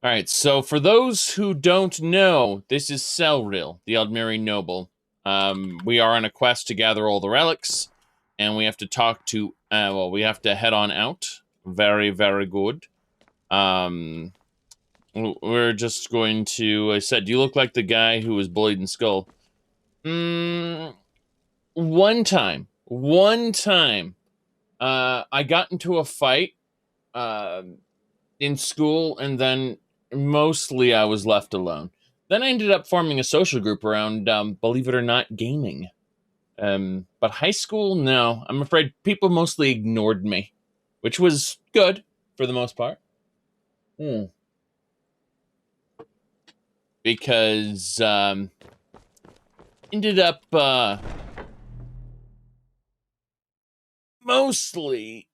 Alright, so for those who don't know, this is Celril, the Altmer noble. We are on a quest to gather all the relics, and we have to talk to, we have to head on out. Very, very good. We're just going to, I said, you look like the guy who was bullied in Skull. One time, I got into a fight, in school, and then mostly I was left alone. Then I ended up forming a social group around, believe it or not, gaming. But high school, no. I'm afraid people mostly ignored me, which was good for the most part. Because, ended up, mostly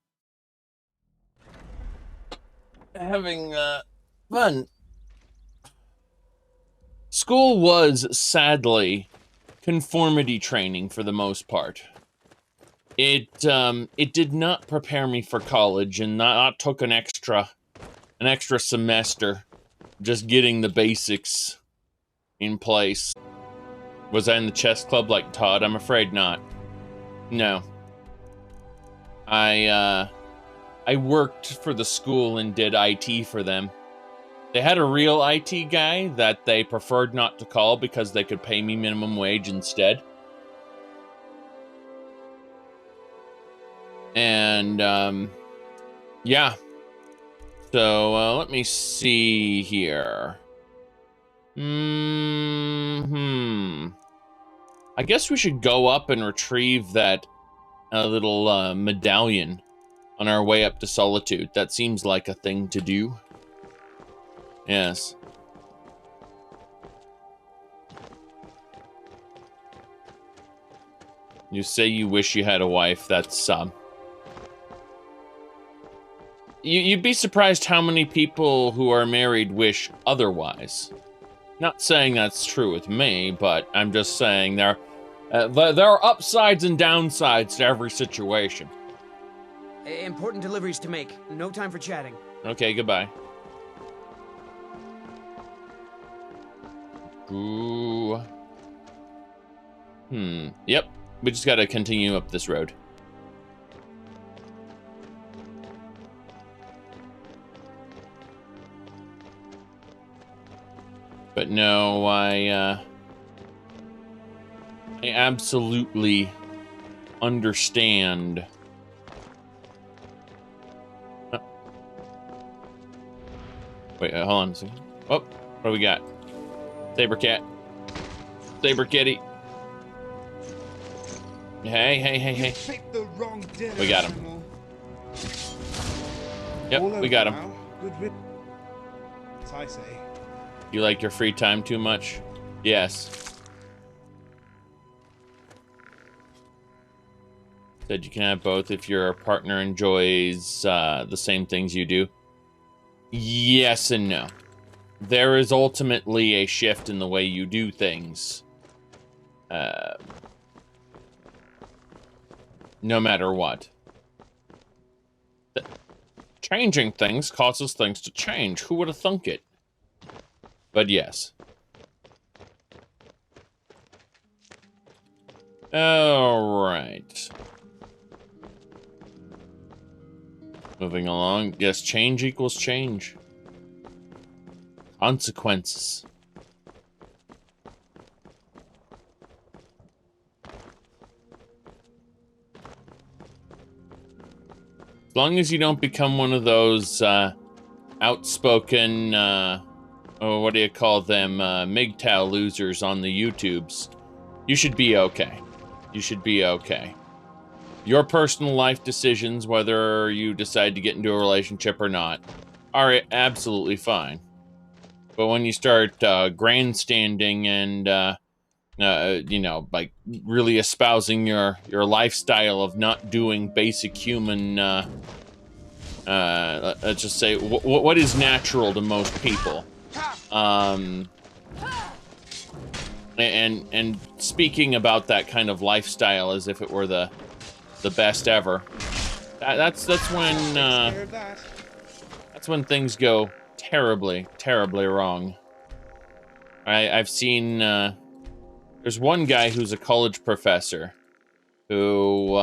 having, fun. School was, sadly, conformity training for the most part. It did not prepare me for college, and that took an extra semester just getting the basics in place. Was I in the chess club like Todd? I'm afraid not. No. I worked for the school and did IT for them. They had a real IT guy that they preferred not to call because they could pay me minimum wage instead. And, yeah. So, let me see here. I guess we should go up and retrieve that little medallion on our way up to Solitude. That seems like a thing to do. Yes. You say you wish you had a wife. That's, You'd be surprised how many people who are married wish otherwise. Not saying that's true with me, but I'm just saying there are upsides and downsides to every situation. Important deliveries to make. No time for chatting. Okay, goodbye. Ooh. Yep. We just gotta continue up this road. But no, I absolutely understand. Wait, hold on a second. Oh, what do we got? Saber cat. Saber kitty. Hey. We got him. Yep, we got him. Good riddance, I say. You like your free time too much? Yes. Said you can have both if your partner enjoys the same things you do. Yes and no. There is ultimately a shift in the way you do things. No matter what. Changing things causes things to change. Who would have thunk it? But yes. Alright. Moving along. Yes, change equals change. Consequences. As long as you don't become one of those outspoken, what do you call them, MGTOW losers on the YouTubes, you should be okay. You should be okay. Your personal life decisions, whether you decide to get into a relationship or not, are absolutely fine. But when you start grandstanding and, you know, like really espousing your lifestyle of not doing basic human, let's just say, what is natural to most people. And speaking about that kind of lifestyle as if it were the best ever, that's when things go terribly, terribly wrong. I've seen, there's one guy who's a college professor who,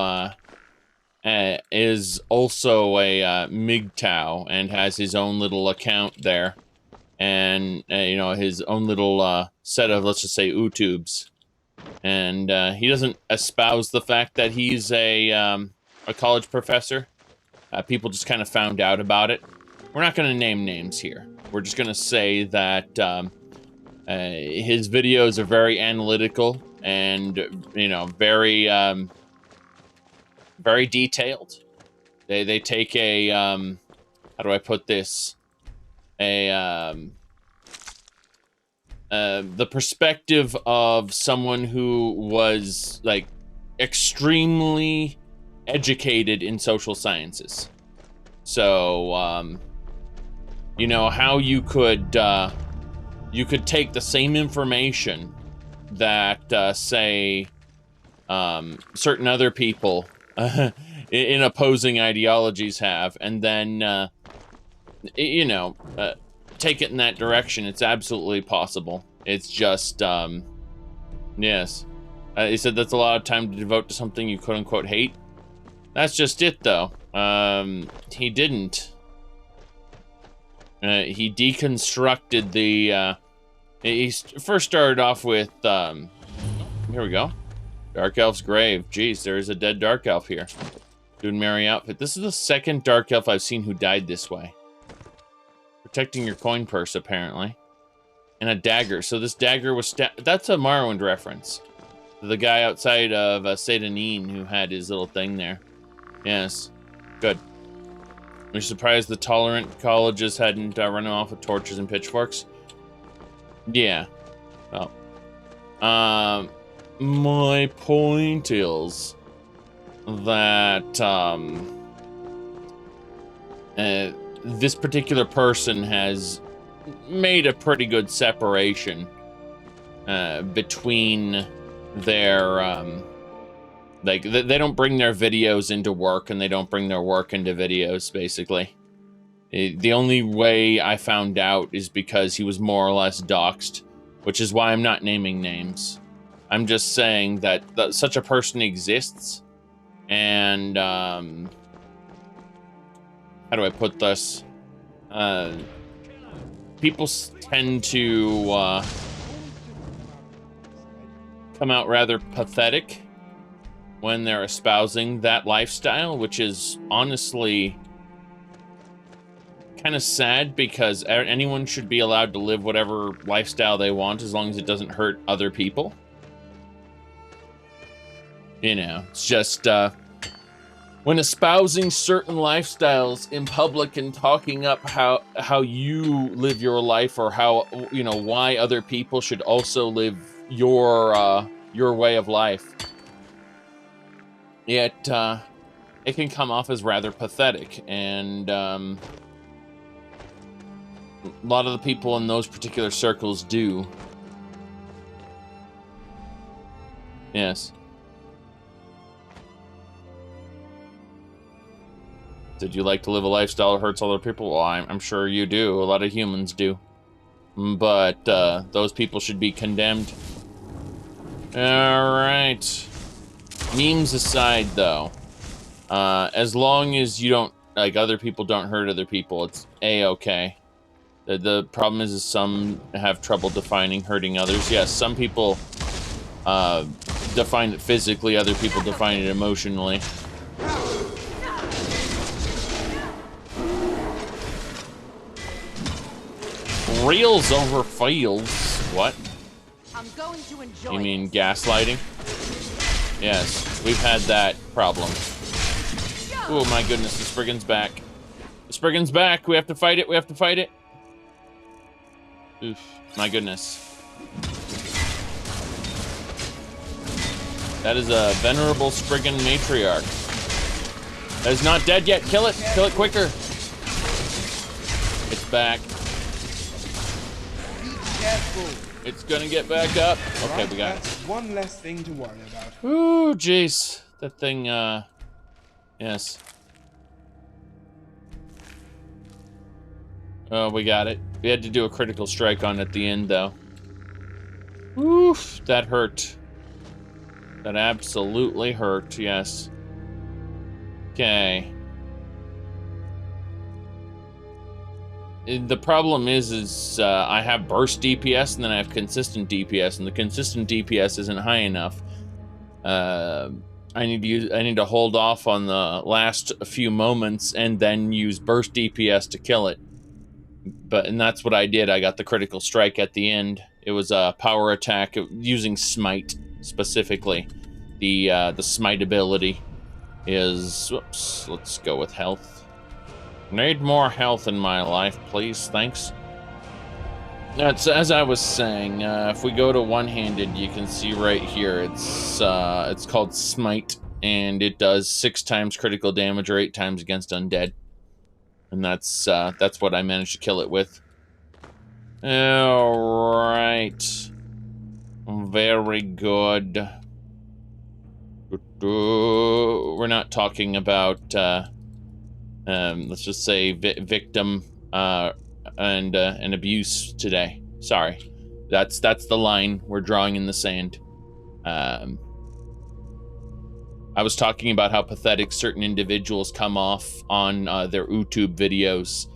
is also a, MGTOW and has his own little account there. And, you know, his own little, set of, let's just say, YouTubes. And, he doesn't espouse the fact that he's a college professor. People just kind of found out about it. We're not going to name names here. We're just going to say that his videos are very analytical and, you know, very, very detailed. They take a, how do I put this? The perspective of someone who was, like, extremely educated in social sciences. So, you know, how you could take the same information that, say, certain other people in opposing ideologies have, and then, you know, take it in that direction. It's absolutely possible. It's just, yes. He said that's a lot of time to devote to something you quote-unquote hate. That's just it, though. He didn't. He deconstructed the, he first started off with, here we go. Dark Elf's grave. Jeez, there is a dead Dark Elf here. Doing merry outfit. This is the second Dark Elf I've seen who died this way. Protecting your coin purse, apparently. And a dagger. So this dagger was that's a Morrowind reference. The guy outside of Sedanine who had his little thing there. Yes. Good. We're surprised the tolerant colleges hadn't run him off with torches and pitchforks. Yeah. Well. My point is that, this particular person has made a pretty good separation, between their, like, they don't bring their videos into work, and they don't bring their work into videos, basically. The only way I found out is because he was more or less doxxed, which is why I'm not naming names. I'm just saying that such a person exists, and, how do I put this? People tend to, come out rather pathetic when they're espousing that lifestyle, which is honestly kind of sad, because anyone should be allowed to live whatever lifestyle they want as long as it doesn't hurt other people. You know, it's just, when espousing certain lifestyles in public and talking up how you live your life, or how, you know, why other people should also live your way of life, it can come off as rather pathetic, and a lot of the people in those particular circles do. Yes. Did you like to live a lifestyle that hurts other people? Well, I'm sure you do. A lot of humans do. But those people should be condemned. Alright. Memes aside, though. As long as you don't, like, other people don't hurt other people, it's A-okay. The problem is some have trouble defining hurting others. Yes, some people define it physically, other people define it emotionally. Reels over fields. What? I'm going to enjoy. You mean gaslighting? Yes, we've had that problem. Oh my goodness, the Spriggan's back. The Spriggan's back. We have to fight it. We have to fight it. Oof, my goodness. That is a venerable Spriggan matriarch. That is not dead yet. Kill it. Kill it quicker. It's back. It's gonna get back up. Okay, we got it. That's one less thing to worry about. Ooh, jeez. That thing, yes. Oh, we got it. We had to do a critical strike on at the end, though. Oof, that hurt. That absolutely hurt, yes. Okay. The problem is I have burst DPS and then I have consistent DPS, and the consistent DPS isn't high enough. I need to hold off on the last few moments and then use burst DPS to kill it. And that's what I did. I got the critical strike at the end. It was a power attack using smite specifically. The smite ability is, whoops, let's go with health. Need more health in my life, please. Thanks. That's, as I was saying, if we go to one-handed, you can see right here, it's called Smite, and it does 6 times critical damage or 8 times against undead. And that's what I managed to kill it with. Alright. Very good. We're not talking about, let's just say victim and abuse today. Sorry, that's the line we're drawing in the sand. I was talking about how pathetic certain individuals come off on their YouTube videos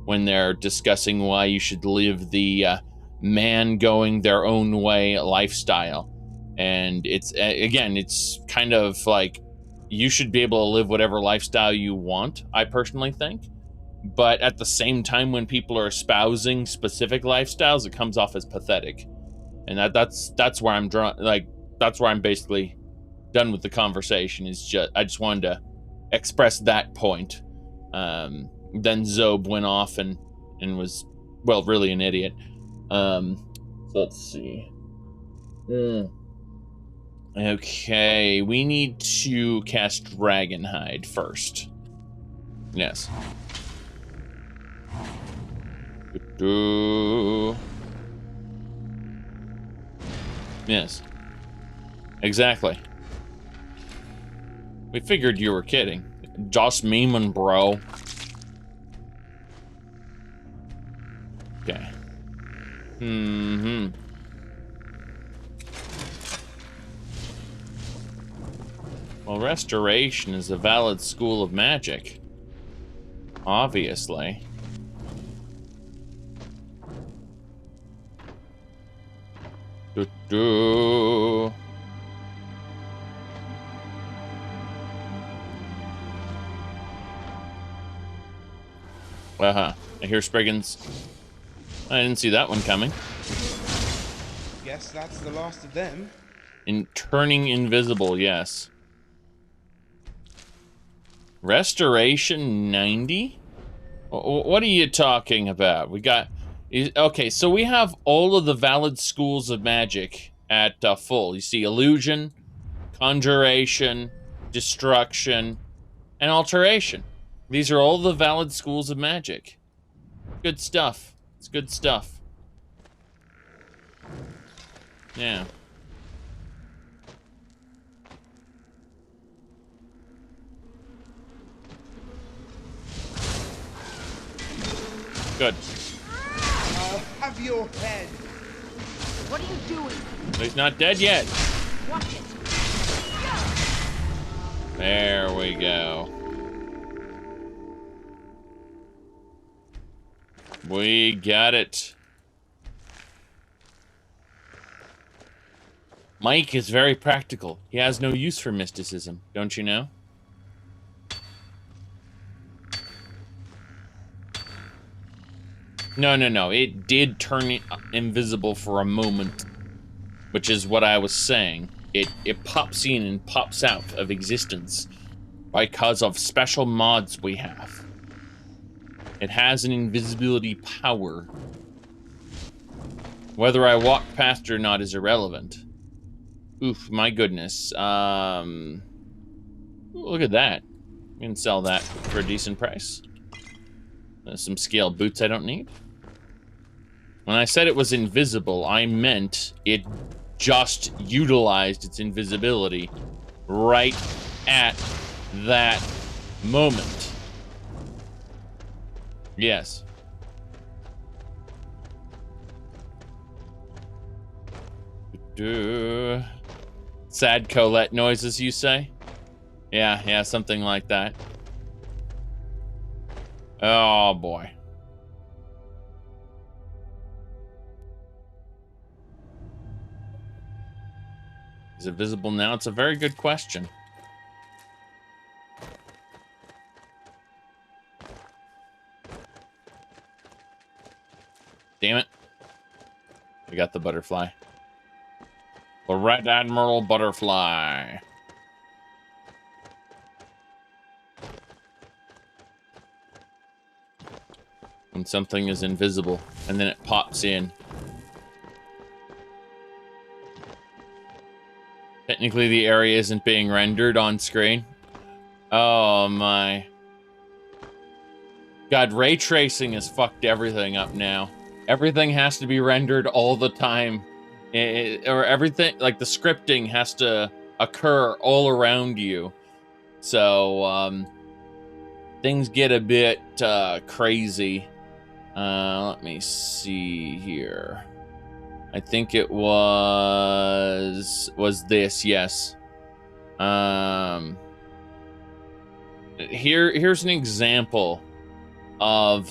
when they're discussing why you should live the man going their own way lifestyle. And it's, again, it's kind of like, you should be able to live whatever lifestyle you want, I personally think. But at the same time, when people are espousing specific lifestyles, it comes off as pathetic. And that's where I'm that's where I'm basically done with the conversation. I just wanted to express that point. Then Zob went off and was, well, really an idiot. So let's see. Okay, we need to cast Dragonhide first. Yes. Yes. Exactly. We figured you were kidding. Just memeing, bro. Okay. Well, Restoration is a valid school of magic. Obviously. I hear Spriggans. I didn't see that one coming. Guess that's the last of them. Turning invisible, yes. Restoration 90? What are you talking about? We got... Okay, so we have all of the valid schools of magic at full. You see illusion, conjuration, destruction, and alteration. These are all the valid schools of magic. Good stuff. It's good stuff. Yeah. Good. I'll have your head. What are you doing? He's not dead yet. Watch it. There we go. We got it. Mike is very practical. He has no use for mysticism, don't you know? No. It did turn invisible for a moment, which is what I was saying. It pops in and pops out of existence because of special mods we have. It has an invisibility power. Whether I walk past it or not is irrelevant. Oof, my goodness. Look at that. We can sell that for a decent price. Some scale boots I don't need. When I said it was invisible, I meant it just utilized its invisibility right at that moment. Yes. Sad Colette noises, you say? Yeah, something like that. Oh, boy. Is it visible now? It's a very good question. Damn it. We got the butterfly. The Red Admiral Butterfly. When something is invisible, and then it pops in. Technically, the area isn't being rendered on screen. Oh, my. God, ray tracing has fucked everything up now. Everything has to be rendered all the time. Or everything, like the scripting has to occur all around you. So, things get a bit crazy. Let me see here. I think it was this, yes. Here's an example of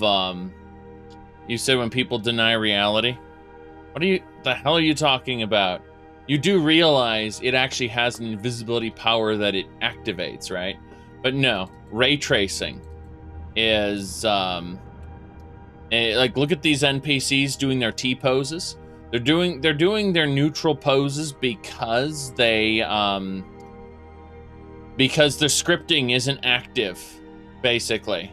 you said when people deny reality. The hell are you talking about? You do realize it actually has an invisibility power that it activates, right? But no, ray tracing is like, look at these NPCs doing their T poses. They're doing their neutral poses because they because their scripting isn't active, basically.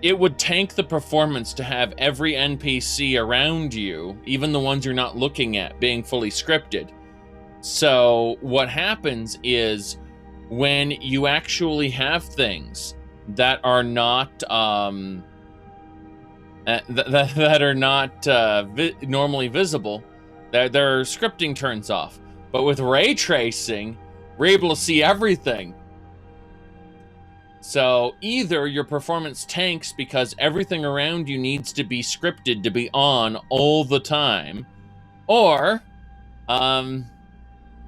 It would tank the performance to have every NPC around you, even the ones you're not looking at, being fully scripted. So what happens is when you actually have things that are not that are not normally visible, their scripting turns off. But with ray tracing, we're able to see everything. So either your performance tanks because everything around you needs to be scripted to be on all the time, or,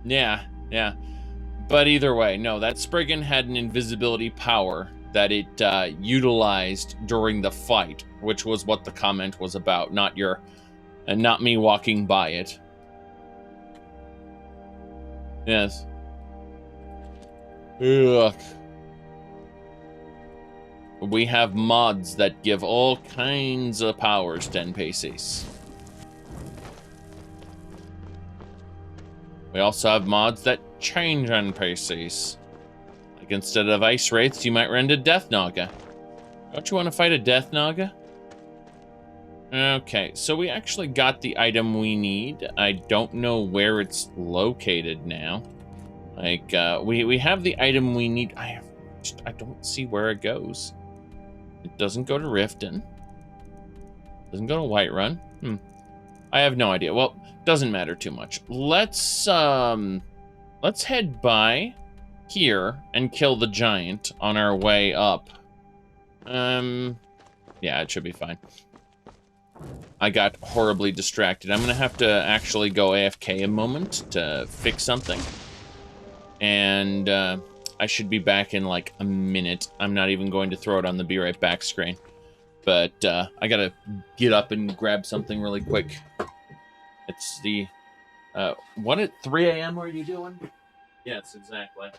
yeah. But either way, no, that Spriggan had an invisibility power that it utilized during the fight, which was what the comment was about, not me walking by it. Yes. Ugh. We have mods that give all kinds of powers to NPCs. We also have mods that change NPCs. Like, instead of ice wraiths, you might run to Death Naga. Don't you want to fight a Death Naga? Okay, so we actually got the item we need. I don't know where it's located now. Like, we have the item we need. I don't see where it goes. It doesn't go to Riften. Doesn't go to Whiterun. I have no idea. Well, doesn't matter too much. Let's head by here and kill the giant on our way up. Yeah, it should be fine. I got horribly distracted. I'm gonna have to actually go AFK a moment to fix something. And I should be back in like a minute. I'm not even going to throw it on the be right back screen. But I gotta get up and grab something really quick. It's the... what at 3 a.m. are you doing? Yes, exactly.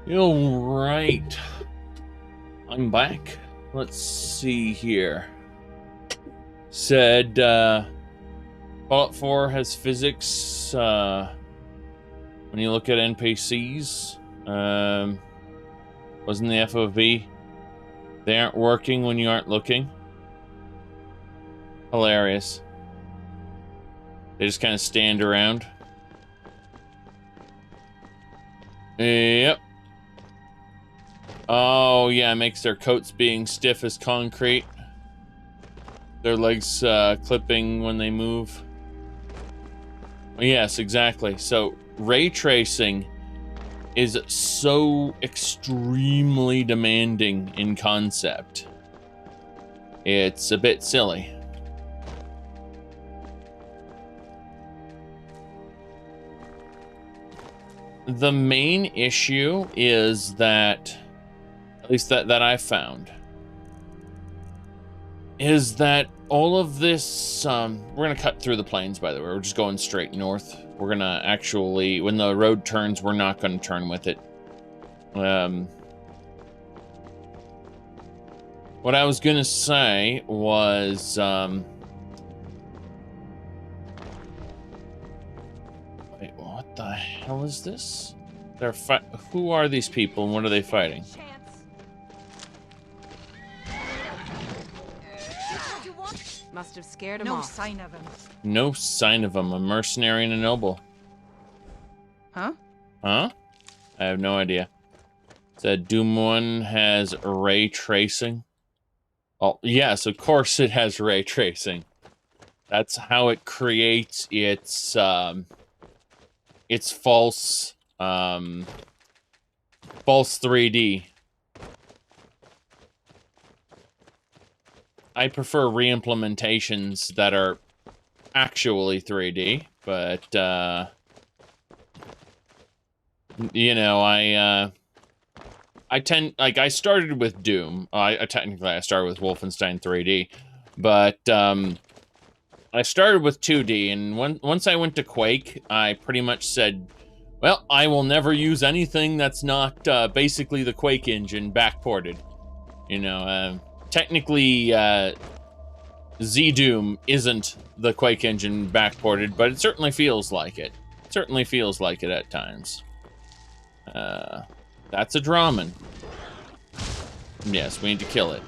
All right. I'm back. Let's see here. Said, Fallout 4 has physics, when you look at NPCs. Wasn't the FOV? They aren't working when you aren't looking. Hilarious. They just kind of stand around. Yep. Oh, yeah, it makes their coats being stiff as concrete. Their legs clipping when they move. Yes, exactly. So, ray tracing is so extremely demanding in concept. It's a bit silly. The main issue is that, at least that I found, is that all of this, we're gonna cut through the plains, by the way. We're just going straight north. We're gonna actually, when the road turns, we're not gonna turn with it. What I was gonna say was, wait, what the hell is this? Who are these people and what are they fighting? Must have scared him No off. sign of him. No sign of him. A mercenary and a noble. Huh? Huh? I have no idea. Said Doom 1 has ray tracing. Oh, yes, of course it has ray tracing. That's how it creates its false 3D. I prefer re-implementations that are actually 3D, but, you know, I started with Doom. Technically, I started with Wolfenstein 3D, but, I started with 2D, and once I went to Quake, I pretty much said, well, I will never use anything that's not, basically the Quake engine backported. You know, technically, Z-Doom isn't the Quake engine backported, but it certainly feels like it. It certainly feels like it at times. That's a Draman. Yes, we need to kill it.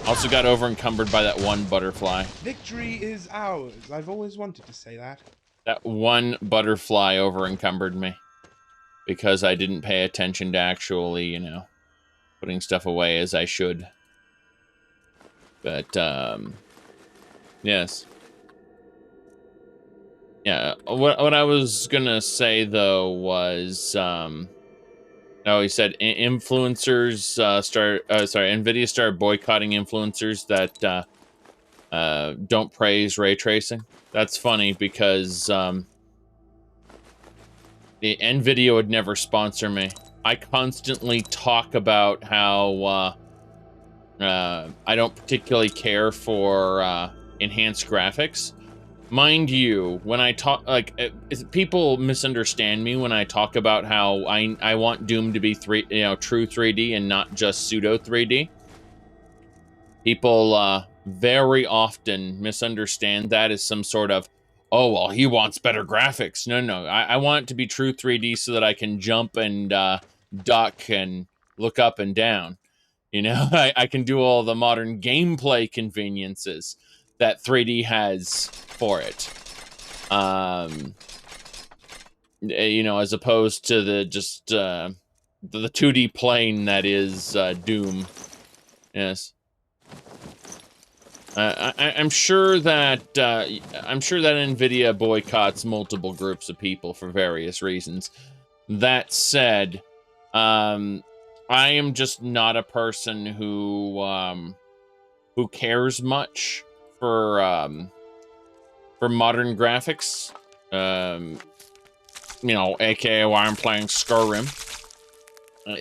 Also got over-encumbered by that one butterfly. Victory is ours. I've always wanted to say that. That one butterfly over-encumbered me. Because I didn't pay attention to actually, you know, putting stuff away as I should. But, yes. Yeah, what I was gonna say, though, was, oh, he said influencers NVIDIA started boycotting influencers that, don't praise ray tracing. That's funny, because, the NVIDIA would never sponsor me. I constantly talk about how, I don't particularly care for, enhanced graphics. Mind you, when I talk, like, people misunderstand me when I talk about how I want Doom to be true 3D and not just pseudo 3D. People, very often misunderstand that as some sort of, oh, well, he wants better graphics. No, I want it to be true 3D so that I can jump and, duck and look up and down. You know, I can do all the modern gameplay conveniences that 3D has for it. You know, as opposed to the 2D plane that is Doom. Yes. I'm sure that NVIDIA boycotts multiple groups of people for various reasons. That said, I am just not a person who cares much for modern graphics. You know, aka why I'm playing Skyrim.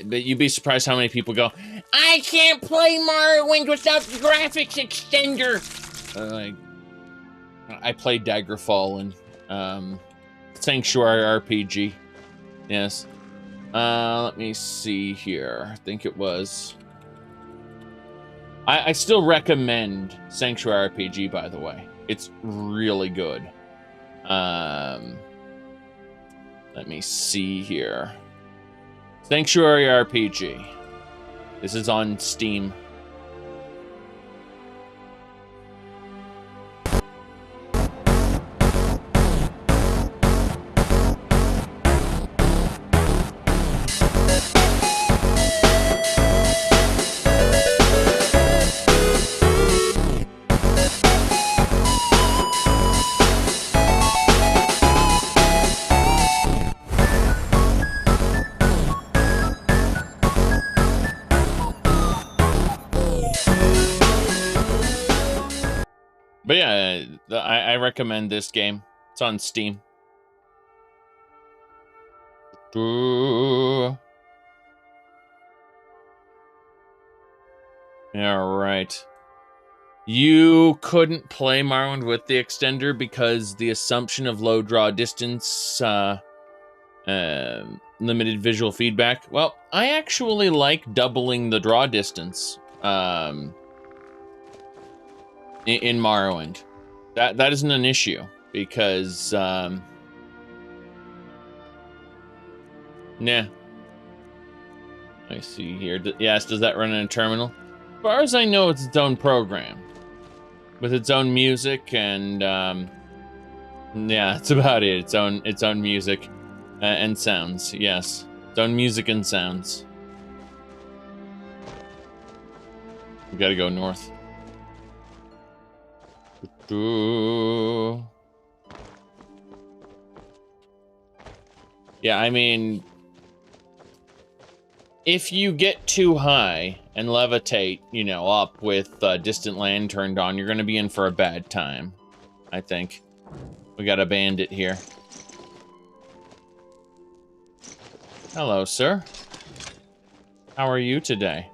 But you'd be surprised how many people go, I can't play Morrowind without the graphics extender. I played Daggerfall and Sanctuary RPG. Yes. Let me see here. I think it was... I still recommend Sanctuary RPG, by the way. It's really good. Let me see here. Sanctuary RPG. This is on Steam. But yeah, I recommend this game. It's on Steam. All right. You couldn't play Morrowind with the extender because the assumption of low draw distance, limited visual feedback. Well, I actually like doubling the draw distance. In Morrowind, that isn't an issue because nah. I see here. Yes, does that run in a terminal? As far as I know, it's its own program with its own music and yeah, that's about it. Its own music and sounds. Yes, its own music and sounds. We gotta go north. Yeah, I mean, if you get too high and levitate, you know, up with distant land turned on, you're going to be in for a bad time, I think. We got a bandit here. Hello, sir. How are you today?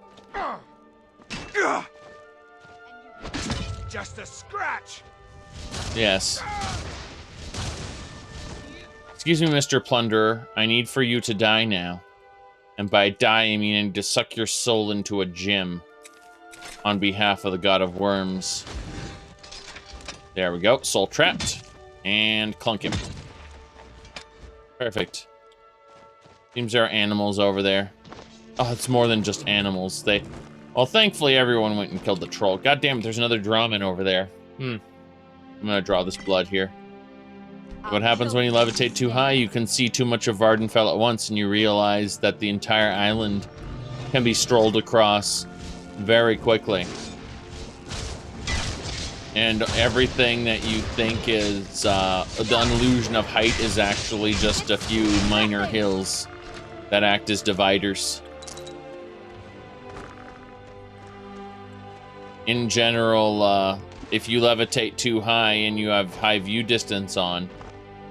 Just a scratch. Yes. Excuse me, Mr. Plunderer. I need for you to die now. And by die, I mean I need to suck your soul into a gem on behalf of the God of Worms. There we go. Soul trapped. And clunk him. Perfect. Seems there are animals over there. Oh, it's more than just animals. Well, thankfully everyone went and killed the troll. God damn it, there's another Drahman over there. I'm gonna draw this blood here. What happens when you levitate too high? You can see too much of Vardenfell at once, and you realize that the entire island can be strolled across very quickly. And everything that you think is the illusion of height is actually just a few minor hills that act as dividers. In general, if you levitate too high and you have high view distance on,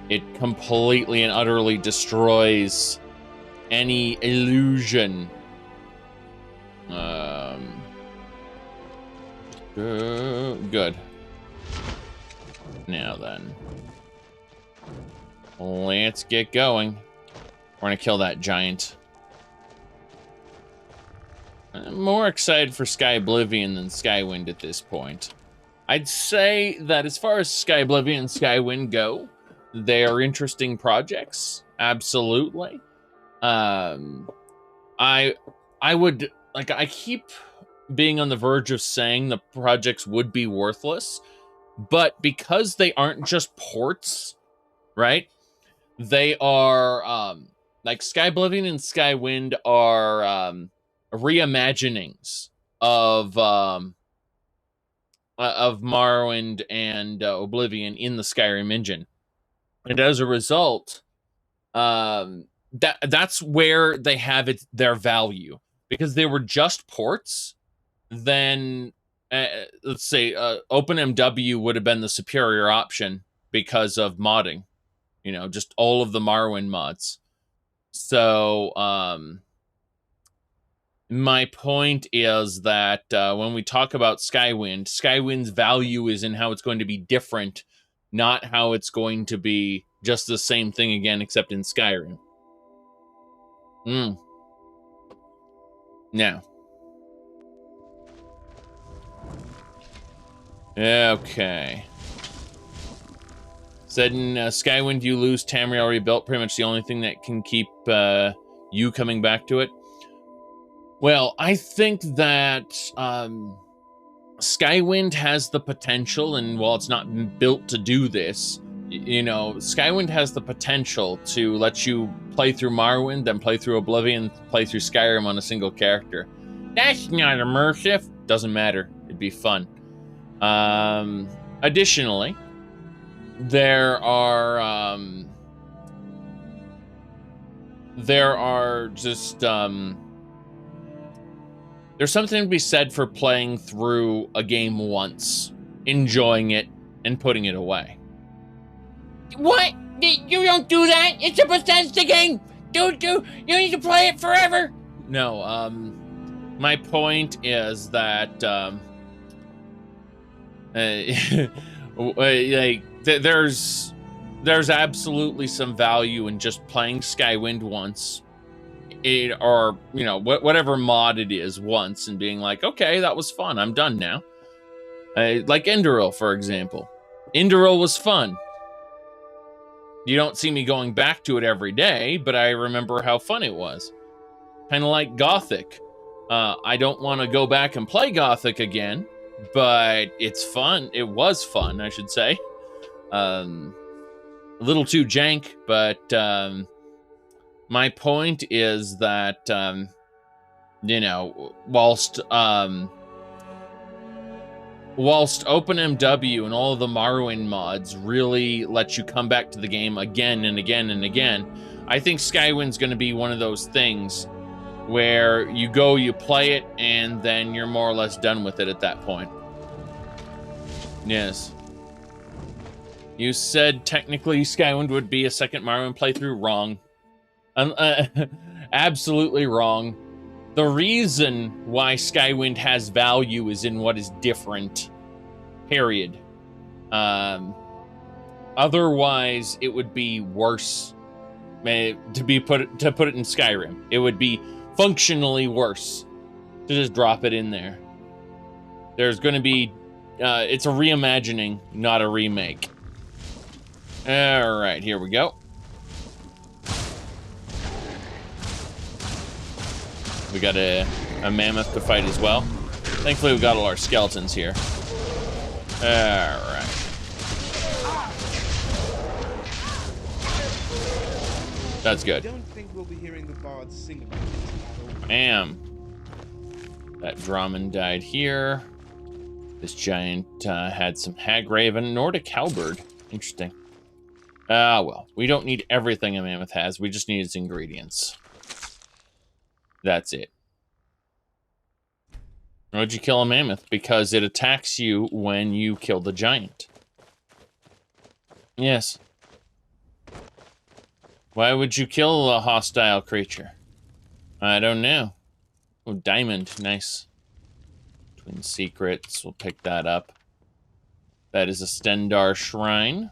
it completely and utterly destroys any illusion. Good. Now then, let's get going. We're gonna kill that giant. I'm more excited for Sky Oblivion than Skywind at this point. I'd say that as far as Sky Oblivion and Skywind go, they are interesting projects. Absolutely. I would, like, I keep being on the verge of saying the projects would be worthless, but because they aren't just ports, right? They are, like, Sky Oblivion and Skywind are, reimaginings of Morrowind and Oblivion in the Skyrim engine, and as a result, that's where they have their value, because they were just ports. Then let's say OpenMW would have been the superior option because of modding, you know, just all of the Morrowind mods. So my point is that when we talk about Skywind's value is in how it's going to be different, not how it's going to be just the same thing again, except in Skyrim. Hmm. Now. Okay. Said in Skywind, you lose Tamriel rebuilt. Pretty much the only thing that can keep you coming back to it. Well, I think that Skywind has the potential, and while it's not built to do this, you know, Skywind has the potential to let you play through Morrowind, then play through Oblivion, play through Skyrim on a single character. That's not immersive. Doesn't matter. It'd be fun. Additionally, there are just there's something to be said for playing through a game once, enjoying it, and putting it away. What? You don't do that? It's a Bethesda game! You need to play it forever! No, my point is that, like, there's absolutely some value in just playing Skywind once, or, you know, whatever mod it is once, and being like, okay, that was fun, I'm done now. Like Enderil, for example. Enderil was fun. You don't see me going back to it every day, but I remember how fun it was. Kind of like Gothic. I don't want to go back and play Gothic again, but it's fun. It was fun, I should say. A little too jank, but my point is that, you know, whilst OpenMW and all of the Morrowind mods really let you come back to the game again and again and again, I think Skywind's going to be one of those things where you go, you play it, and then you're more or less done with it at that point. Yes. You said technically Skywind would be a second Morrowind playthrough. Wrong. Absolutely wrong. The reason why Skywind has value is in what is different. Period. Otherwise, it would be worse. To put it in Skyrim, it would be functionally worse to just drop it in there. There's going to be, it's a reimagining, not a remake. All right, here we go. We got a mammoth to fight as well. Thankfully, we got all our skeletons here. All right. That's good. I don't think we'll be hearing the bards sing about it. Bam. That Draman died here. This giant had some Hagraven, Nordic Halberd. Interesting. Well, we don't need everything a mammoth has. We just need its ingredients. That's it. Why'd you kill a mammoth? Because it attacks you when you kill the giant. Yes. Why would you kill a hostile creature? I don't know. Oh, diamond. Nice. Twin secrets. We'll pick that up. That is a Stendar shrine.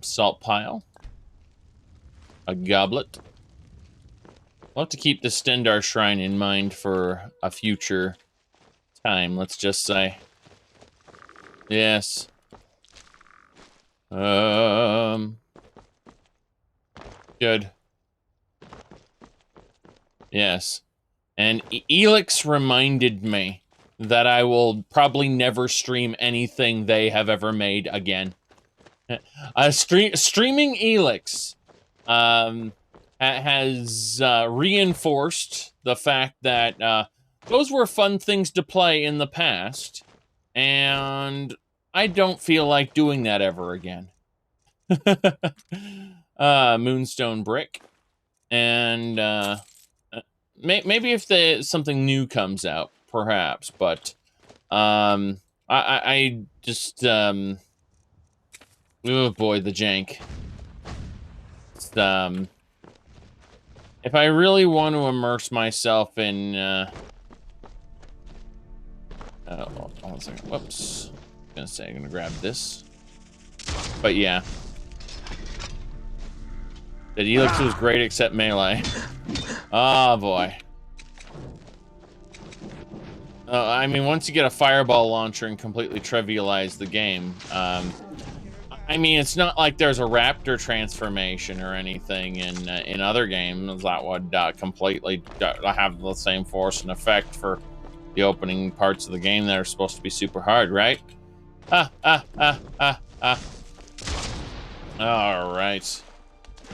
Salt pile. A goblet. We'll have to keep the Stendar shrine in mind for a future time, let's just say. Yes. Good. Yes. And Elix reminded me that I will probably never stream anything they have ever made again. Streaming Elix has reinforced the fact that those were fun things to play in the past, and I don't feel like doing that ever again. Moonstone brick, and maybe if something new comes out, perhaps. But I just oh boy, the jank. It's, if I really want to immerse myself in hold on a second. Whoops. I'm gonna grab this. But yeah. That Elix was great except melee. Oh boy. I mean, once you get a fireball launcher and completely trivialize the game, I mean, it's not like there's a raptor transformation or anything in other games that would completely have the same force and effect for the opening parts of the game that are supposed to be super hard, right? All right.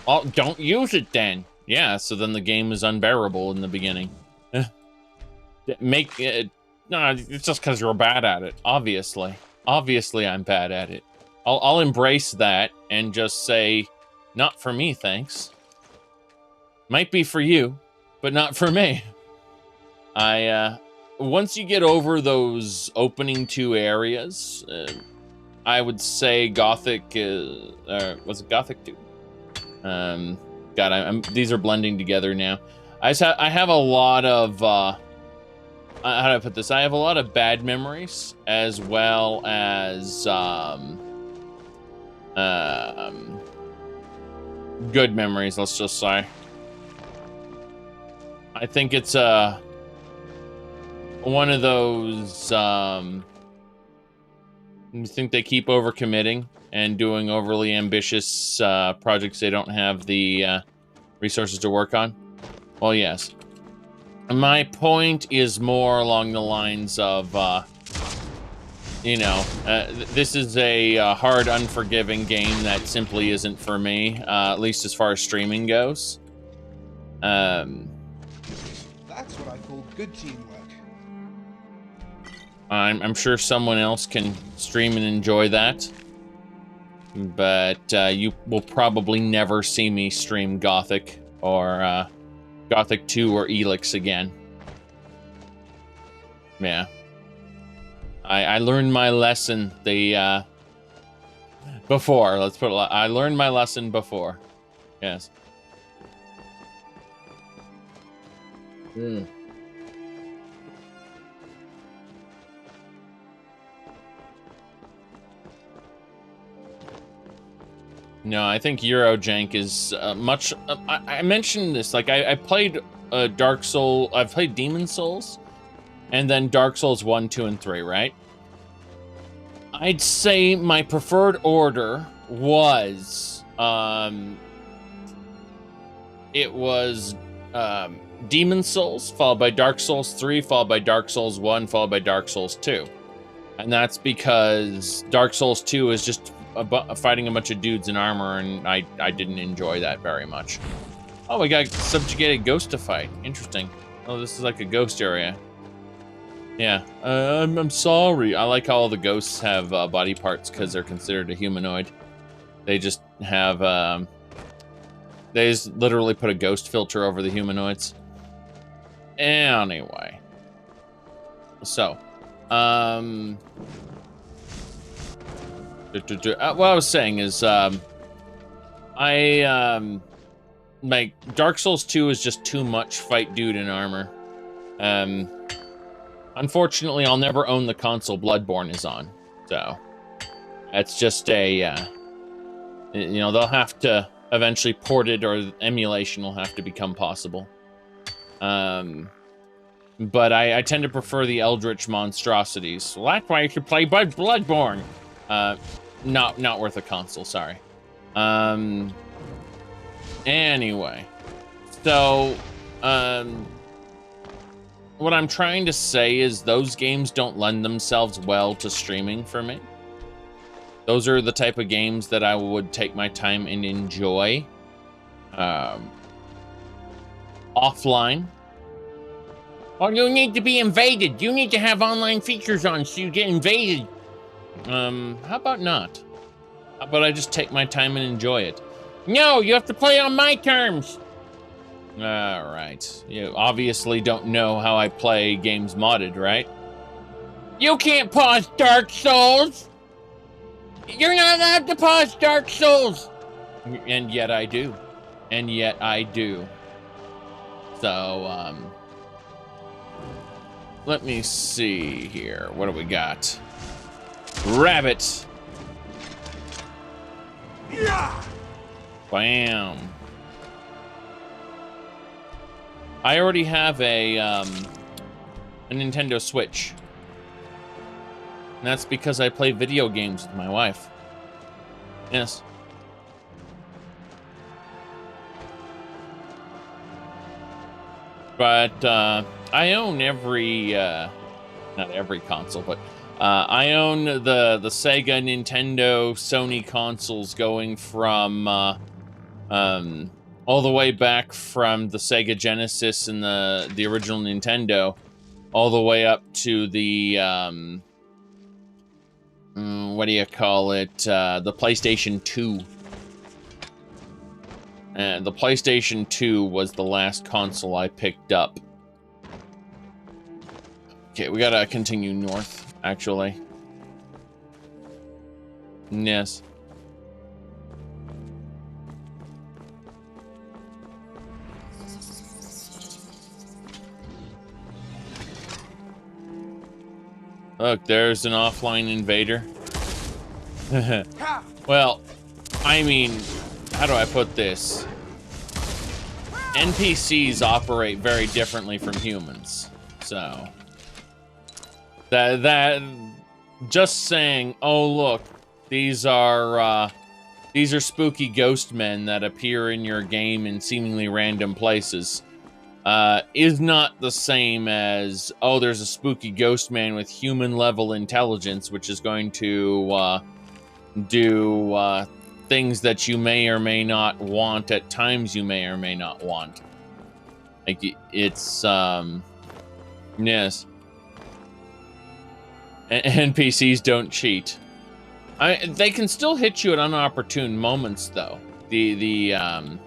Oh, don't use it then. Yeah, so then the game is unbearable in the beginning. Make it. No, it's just because you're bad at it. Obviously, I'm bad at it. I'll embrace that and just say, not for me, thanks. Might be for you, but not for me. Once you get over those opening 2 areas, I would say Gothic, was it Gothic 2? God, these are blending together now. I have a lot of, how do I put this? I have a lot of bad memories, as well as, good memories, let's just say. I think it's, one of those, you think they keep overcommitting and doing overly ambitious projects they don't have the resources to work on? Well, yes. My point is more along the lines of, you know, this is a hard, unforgiving game that simply isn't for me, at least as far as streaming goes. That's what I call good teamwork. I'm sure someone else can stream and enjoy that. But you will probably never see me stream Gothic or Gothic 2 or Elix again. Yeah. I learned my lesson before. Let's put it like, I learned my lesson before. Yes. No, I think Eurojank is much... I mentioned this, like, I played Dark Soul... I've played Demon Souls, and then Dark Souls 1, 2, and 3, right? I'd say my preferred order was... it was Demon Souls, followed by Dark Souls 3, followed by Dark Souls 1, followed by Dark Souls 2. And that's because Dark Souls 2 is just... fighting a bunch of dudes in armor, and I didn't enjoy that very much. Oh, we got subjugated ghost to fight. Interesting. Oh, this is like a ghost area. Yeah. I'm sorry. I like how all the ghosts have body parts because they're considered a humanoid. They just have they just literally put a ghost filter over the humanoids. Anyway. So, what I was saying is, like, Dark Souls 2 is just too much fight dude in armor. Unfortunately, I'll never own the console Bloodborne is on, so that's just a, you know, they'll have to eventually port it, or emulation will have to become possible. But I tend to prefer the Eldritch monstrosities. Well, that's why you should play Bloodborne. Not worth a console, sorry. Anyway. So, what I'm trying to say is those games don't lend themselves well to streaming for me. Those are the type of games that I would take my time and enjoy. Offline. Oh, you need to be invaded. You need to have online features on so you get invaded. How about not? How about I just take my time and enjoy it? No, you have to play on my terms. All right. You obviously don't know how I play games modded, right? You can't pause Dark Souls. You're not allowed to pause Dark Souls. And yet I do. And yet I do. So, let me see here. What do we got? Rabbit. Yeah. Bam. I already have a Nintendo Switch. And that's because I play video games with my wife. Yes. But I own every, not every console, but I own the Sega, Nintendo, Sony consoles going from all the way back from the Sega Genesis and the original Nintendo, all the way up to the what do you call it? The PlayStation 2. And the PlayStation 2 was the last console I picked up. Okay, we gotta continue north, actually. Yes. Look, there's an offline invader. Well, I mean, how do I put this? NPCs operate very differently from humans, so that just saying, oh look, these are spooky ghost men that appear in your game in seemingly random places, is not the same as, oh, there's a spooky ghost man with human level intelligence, which is going to do things that you may or may not want at times you may or may not want. Like, it's, yes. NPCs don't cheat. They can still hit you at unopportune moments, though. The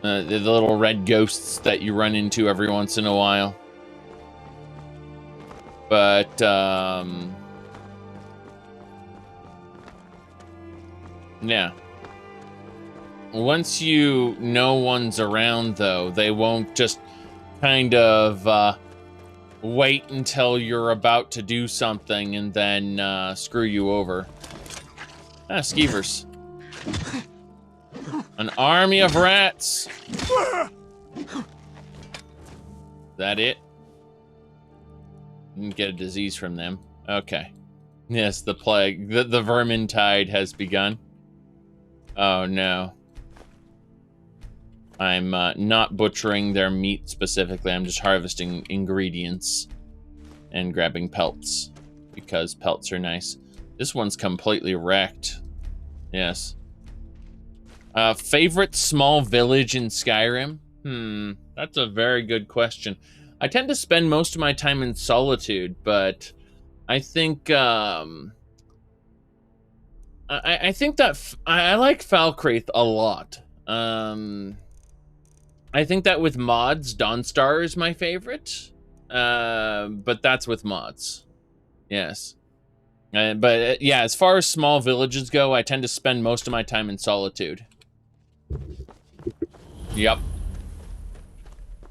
little red ghosts that you run into every once in a while. But, yeah. Once you know one's around, though, they won't just kind of wait until you're about to do something and then screw you over. Ah, skeevers. An army of rats. That it? Didn't get a disease from them. Okay. Yes, the plague. The vermintide has begun. Oh no. I'm not butchering their meat specifically. I'm just harvesting ingredients and grabbing pelts because pelts are nice. This one's completely wrecked. Yes. Favorite small village in Skyrim? That's a very good question. I tend to spend most of my time in solitude, but I think I think that I like Falkreath a lot. I think that with mods, Dawnstar is my favorite, but that's with mods. Yes. But yeah, as far as small villages go, I tend to spend most of my time in solitude. Yep.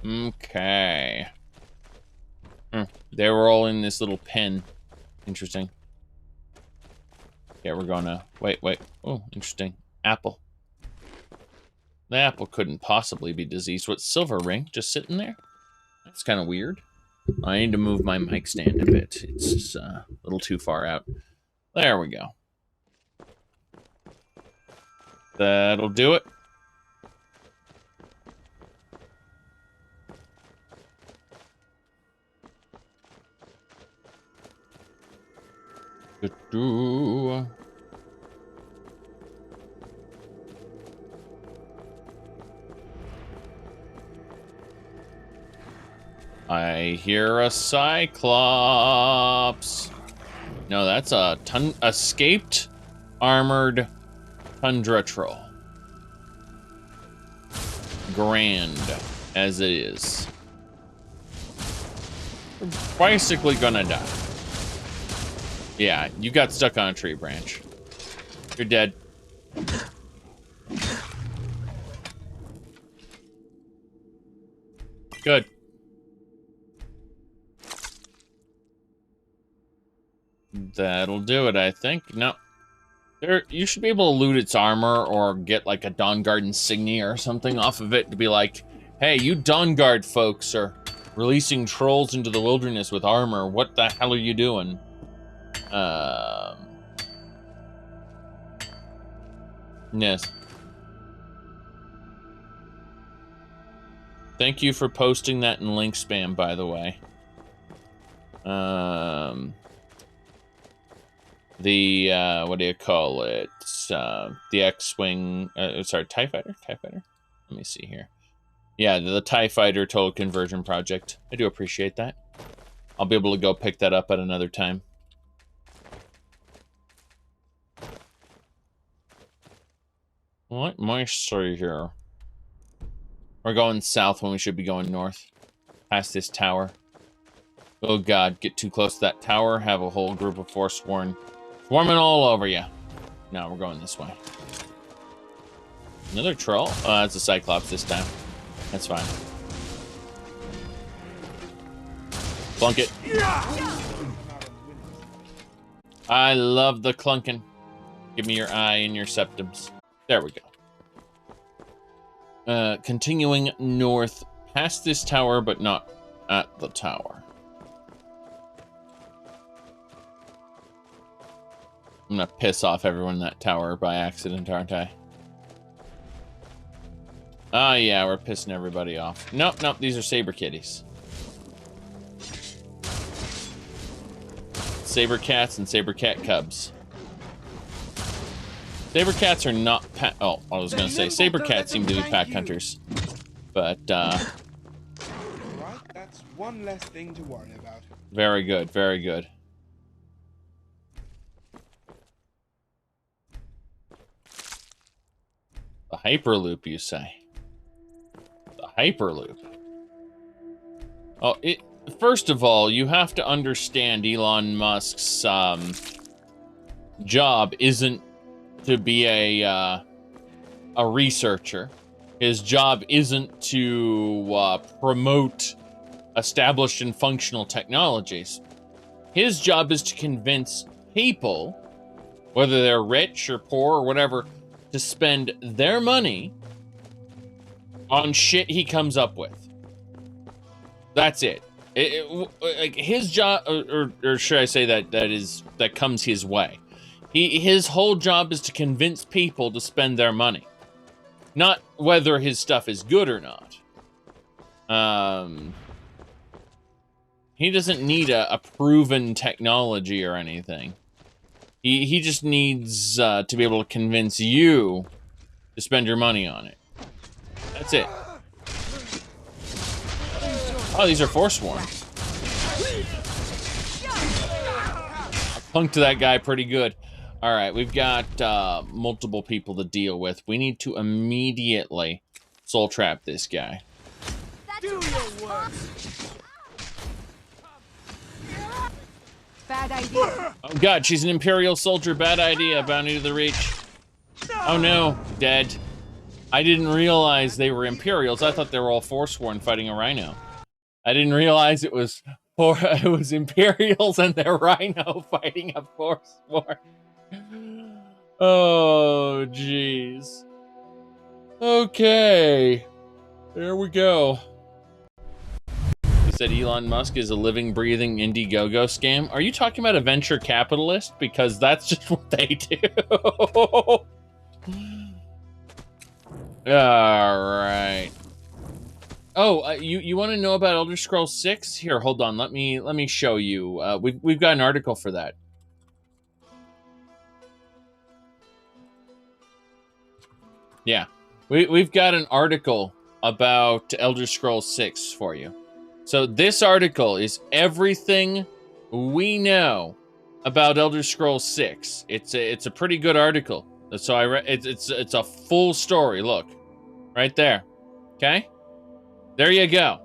Okay. They were all in this little pen. Interesting. Yeah, we're gonna... Wait. Oh, interesting. Apple. The apple couldn't possibly be diseased. What's silver ring? Just sitting there? That's kind of weird. I need to move my mic stand a bit. It's a little too far out. There we go. That'll do it. I hear a Cyclops. No, that's a escaped armored tundra troll. Grand as it is. We're basically gonna die. Yeah, you got stuck on a tree branch. You're dead. Good. That'll do it, I think. No. There, you should be able to loot its armor or get like a Dawnguard insignia or something off of it to be like, hey, you Dawnguard folks are releasing trolls into the wilderness with armor. What the hell are you doing? Yes. Thank you for posting that in link spam, by the way. What do you call it? The X-Wing, sorry, TIE Fighter? TIE Fighter? Let me see here. Yeah, the TIE Fighter Total Conversion Project. I do appreciate that. I'll be able to go pick that up at another time. What am I see here? We're going south when we should be going north. Past this tower. Oh god, get too close to that tower, have a whole group of Forsworn swarming all over you. No, we're going this way. Another troll? Oh, that's a Cyclops this time. That's fine. Plunk it. I love the clunking. Give me your eye and your septums. There we go. Continuing north past this tower, but not at the tower. I'm gonna piss off everyone in that tower by accident, aren't I? Oh yeah, we're pissing everybody off. Nope, nope, these are saber kitties. Saber cats and saber cat cubs. Saber cats are not pack. Oh, I was gonna say saber cats seem to be pack hunters, but Right, that's one less thing to worry about. very good, very good. The Hyperloop, you say? The Hyperloop. Oh, first of all, you have to understand Elon Musk's job isn't to be a researcher. His job isn't to promote established and functional technologies. His job is to convince people, whether they're rich or poor or whatever, to spend their money on shit he comes up with. That's it. Like his job, or should I say that comes his way. His whole job is to convince people to spend their money, not whether his stuff is good or not. He doesn't need a proven technology or anything. He just needs to be able to convince you to spend your money on it. That's it. Oh, these are Forsworn. Punked to that guy pretty good. All right, we've got multiple people to deal with. We need to immediately soul trap this guy. Do your work. Bad idea. Oh god, she's an Imperial soldier. Bad idea. Bounty to the Reach. Oh no, dead. I didn't realize they were Imperials. I thought they were all Forsworn fighting a Rhino. I didn't realize it was Imperials and their Rhino fighting a Forsworn. Oh, jeez. Okay. There we go. He said Elon Musk is a living, breathing Indiegogo scam. Are you talking about a venture capitalist? Because that's just what they do. All right. Oh, you want to know about Elder Scrolls 6? Here, hold on. Let me show you. We've got an article for that. Yeah, we've got an article about Elder Scrolls 6 for you. So this article is everything we know about Elder Scrolls 6. It's a pretty good article. So it's a full story. Look, right there. Okay, there you go.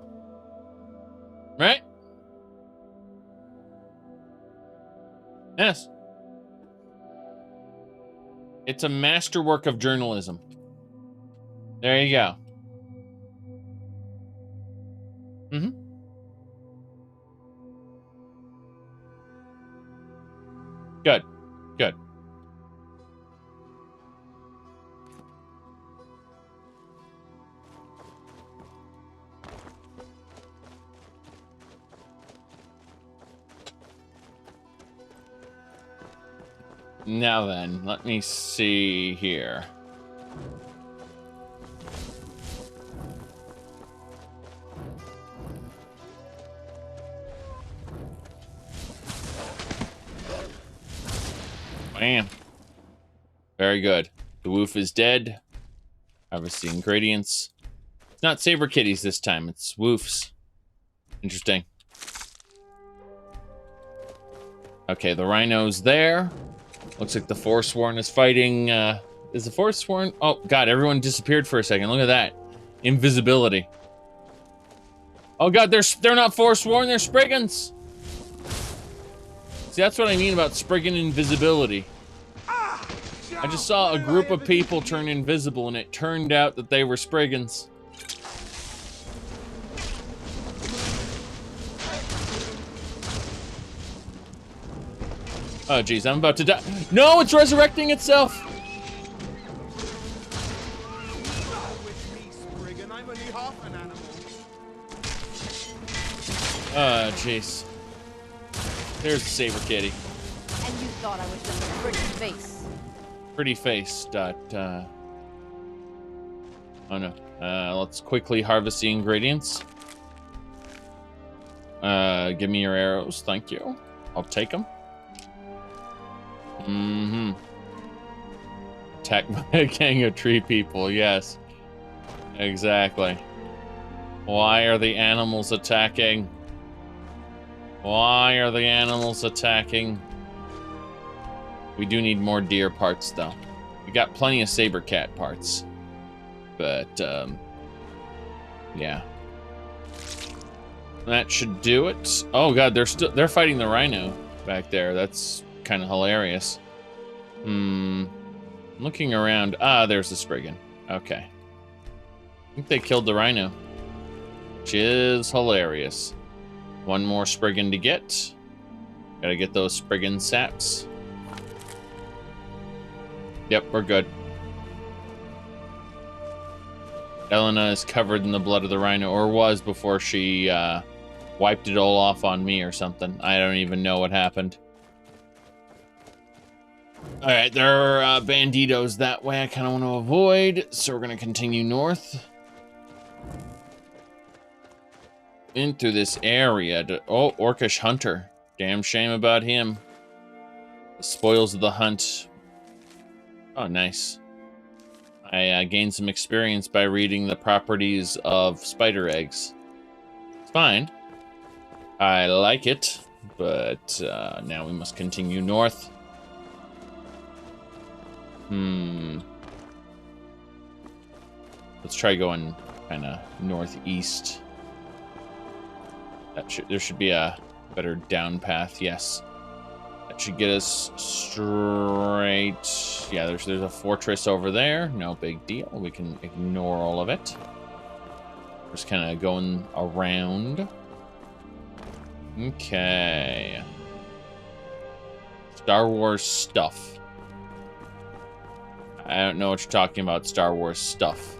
Right? Yes. It's a masterwork of journalism. There you go. Mm-hmm. Good. Good. Now then, let me see here. Bam. Very good. The woof is dead. Harvest the ingredients. It's not saber kitties this time, it's woofs. Interesting. Okay, the rhino's there. Looks like the Forsworn is fighting, is the Forsworn? Oh, God, everyone disappeared for a second. Look at that. Invisibility. Oh, God, they're not Forsworn, they're Spriggans. See, that's what I mean about Spriggan invisibility. I just saw a group of people turn invisible, and it turned out that they were Spriggans. Oh, geez, I'm about to die. No, it's resurrecting itself! Oh, jeez. There's the saber kitty. And you thought I was just a pretty face. Pretty face. Oh no. Let's quickly harvest the ingredients. Give me your arrows, thank you. I'll take them. Mm-hmm. Attack by a gang of tree people, yes. Exactly. Why are the animals attacking? Why are the animals attacking? We do need more deer parts, though. We got plenty of saber cat parts. But, yeah. That should do it. Oh god, they're fighting the rhino back there. That's kind of hilarious. Looking around. Ah, there's the Spriggan. Okay. I think they killed the rhino. Which is hilarious. One more Spriggan to get. Gotta get those Spriggan saps. Yep, we're good. Elena is covered in the blood of the rhino, or was before she wiped it all off on me or something. I don't even know what happened. Alright, there are banditos that way I kind of want to avoid, so we're going to continue north. Into this area. Oh, Orcish Hunter. Damn shame about him. The spoils of the hunt. Oh, nice. I gained some experience by reading the properties of spider eggs. It's fine. I like it, but now we must continue north. Let's try going kind of northeast. There should be a better down path, yes. That should get us straight. Yeah, there's a fortress over there. No big deal. We can ignore all of it. Just kind of going around. Okay. Star Wars stuff. I don't know what you're talking about, Star Wars stuff.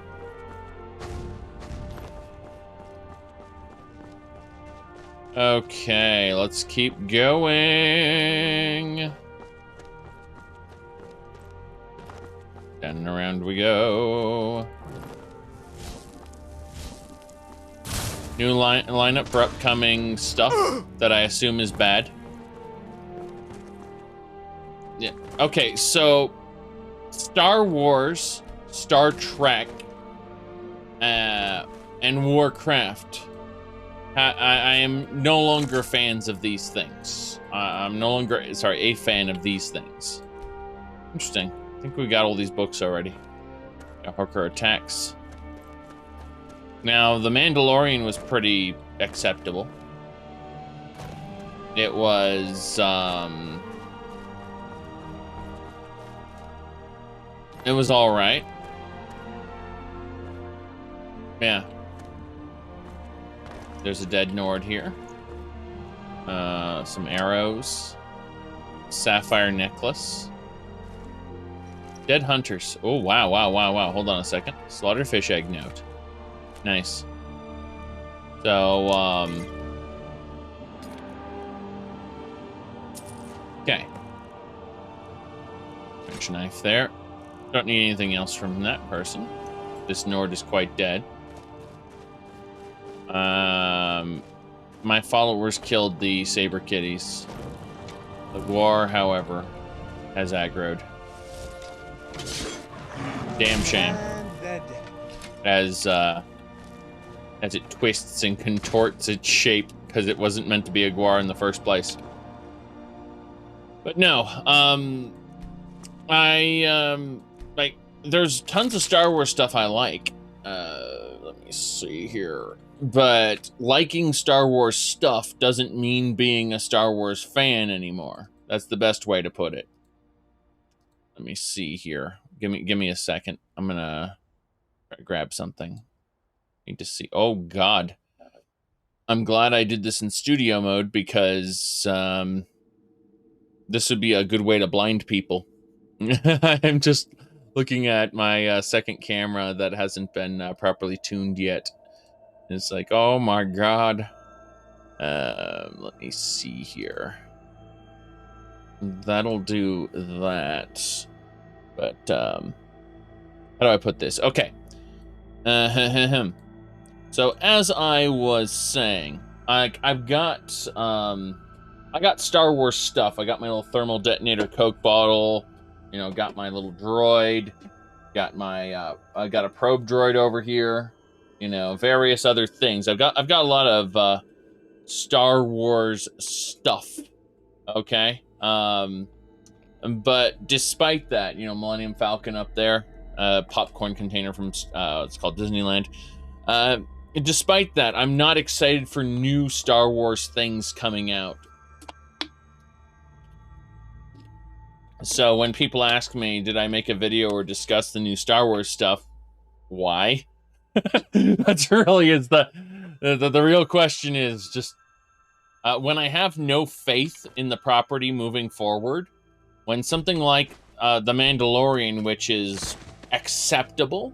Okay, let's keep going. Down and around we go. New lineup for upcoming stuff that I assume is bad. Yeah. Okay, so Star Wars, Star Trek, and Warcraft. I am no longer fans of these things. I'm no longer, a fan of these things. Interesting. I think we got all these books already. Got Hooker Attacks. Now, The Mandalorian was pretty acceptable. It was, it was alright. Yeah. There's a dead Nord here. Some arrows. Sapphire necklace. Dead hunters. Oh, wow, wow, wow, wow. Hold on a second. Slaughtered fish egg note. Nice. So, okay. Butcher knife there. Don't need anything else from that person. This Nord is quite dead. My followers killed the saber kitties. The war, however, has aggroed. Damn shame. And they're dead. As it twists and contorts its shape because it wasn't meant to be a guar in the first place. But no, like, there's tons of Star Wars stuff I like. Let me see here. But liking Star Wars stuff doesn't mean being a Star Wars fan anymore. That's the best way to put it. Let me see here. Give me a second. I'm gonna grab something. Need to see. Oh God. I'm glad I did this in studio mode because this would be a good way to blind people. I'm just looking at my second camera that hasn't been properly tuned yet. It's like, oh my God. Let me see here. That'll do that. But how do I put this? Okay. So as I was saying, I got Star Wars stuff. I got my little thermal detonator Coke bottle, you know, got my little droid, got my I got a probe droid over here, you know, various other things. I've got a lot of Star Wars stuff. Okay? But despite that, you know, Millennium Falcon up there, popcorn container from it's called Disneyland. Despite that, I'm not excited for new Star Wars things coming out. So when people ask me, did I make a video or discuss the new Star Wars stuff? Why? That's really is the real question is just when I have no faith in the property moving forward, when something like The Mandalorian, which is acceptable,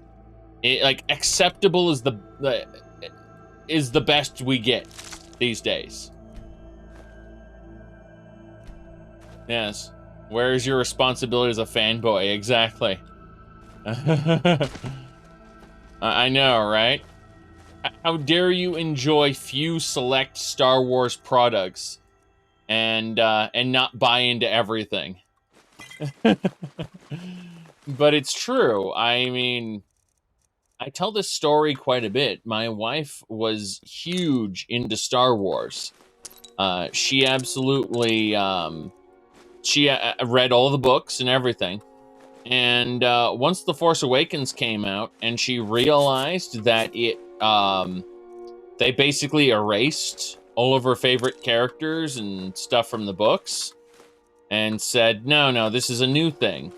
acceptable is the best we get these days. Yes. Where is your responsibility as a fanboy? Exactly. I know, right? How dare you enjoy few select Star Wars products and not buy into everything? But it's true. I mean, I tell this story quite a bit. My wife was huge into Star Wars. She absolutely she read all the books and everything. And once The Force Awakens came out and she realized that it they basically erased all of her favorite characters and stuff from the books and said, no, this is a new thing.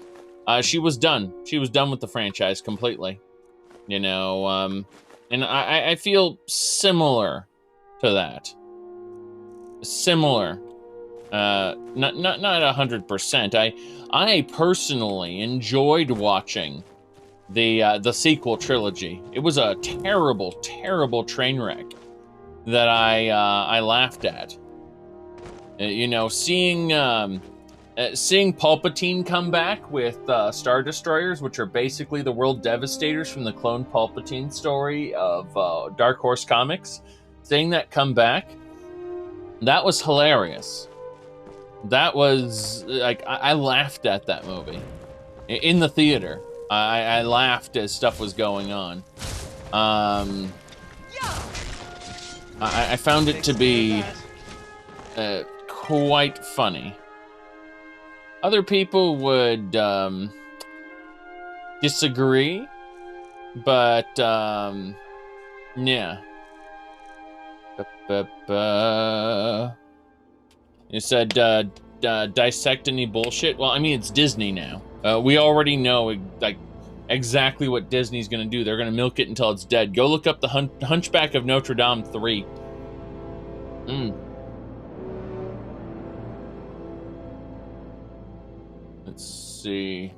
She was done. She was done with the franchise completely. You know, and I feel similar to that. Similar. Not 100%. I personally enjoyed watching the sequel trilogy. It was a terrible, terrible train wreck that I laughed at. You know, seeing Palpatine come back with Star Destroyers, which are basically the World Devastators from the Clone Palpatine story of Dark Horse Comics, seeing that come back, that was hilarious. That was, like, I laughed at that movie. In the theater. I laughed as stuff was going on. I found it to be quite funny. Other people would disagree, but yeah. You said dissect any bullshit? Well, I mean, it's Disney now. We already know like exactly what Disney's gonna do. They're gonna milk it until it's dead. Go look up the Hunchback of Notre Dame 3. Let's see.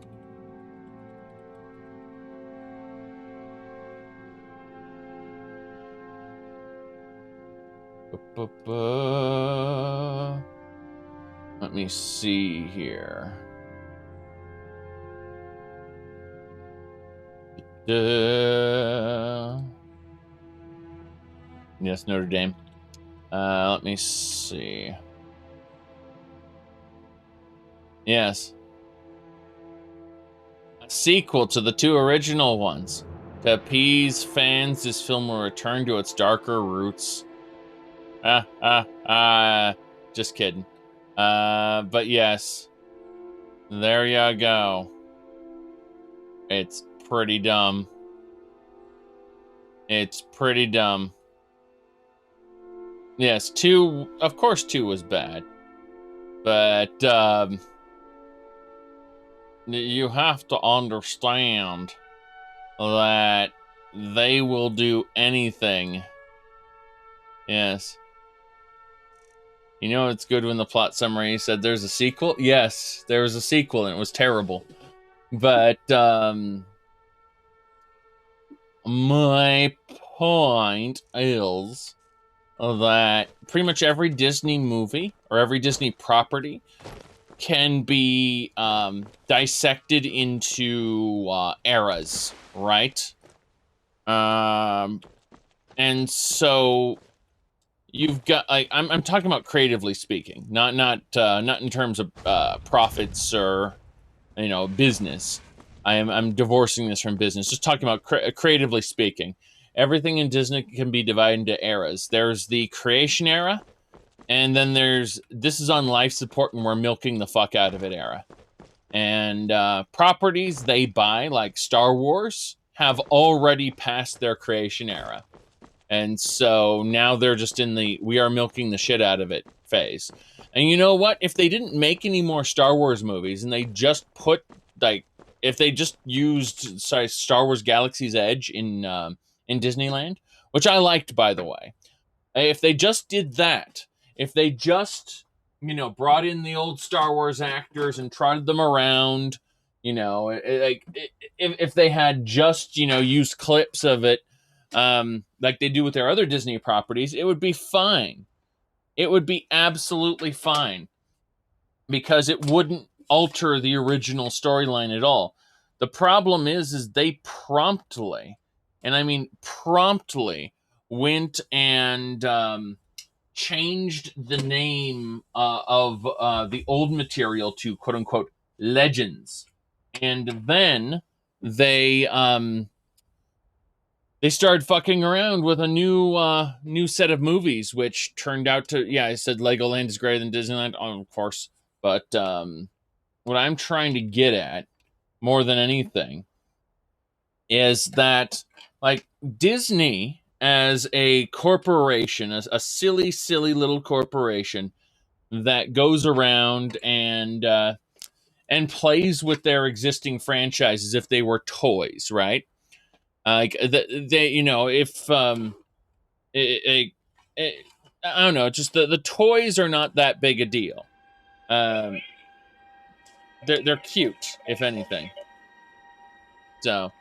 Let me see here. Yes, Notre Dame. Let me see. Yes. A sequel to the two original ones. To appease fans, this film will return to its darker roots. Just kidding. But yes. There you go. It's pretty dumb. It's pretty dumb. Yes, 2, of course 2 was bad. But, you have to understand that they will do anything. Yes. You know it's good when the plot summary said there's a sequel? Yes, there was a sequel and it was terrible. But, my point is that pretty much every Disney movie or every Disney property can be dissected into eras, right? And so you've got, like, I'm talking about creatively speaking, not in terms of profits or, you know, business. I'm divorcing this from business. Just talking about creatively speaking. Everything in Disney can be divided into eras. There's the creation era, and then there's this is on life support and we're milking the fuck out of it era. And properties they buy, like Star Wars, have already passed their creation era. And so now they're just in the we are milking the shit out of it phase. And you know what? If they didn't make any more Star Wars movies and they just put, like, if they just used, Star Wars Galaxy's Edge in Disneyland, which I liked, by the way. If they just did that, if they just, you know, brought in the old Star Wars actors and trotted them around, you know, if they had just, you know, used clips of it, like they do with their other Disney properties, it would be fine. It would be absolutely fine because it wouldn't alter the original storyline at all. The problem is they promptly, and I mean promptly, went and changed the name of the old material to quote unquote Legends, and then they started fucking around with a new set of movies, which turned out to, yeah, I said Legoland is greater than Disneyland, of course, but what I'm trying to get at more than anything is that, like, Disney as a corporation, as a silly little corporation that goes around and plays with their existing franchises if they were toys, right? Like they, you know, if I don't know, just the toys are not that big a deal. They're cute, if anything. So,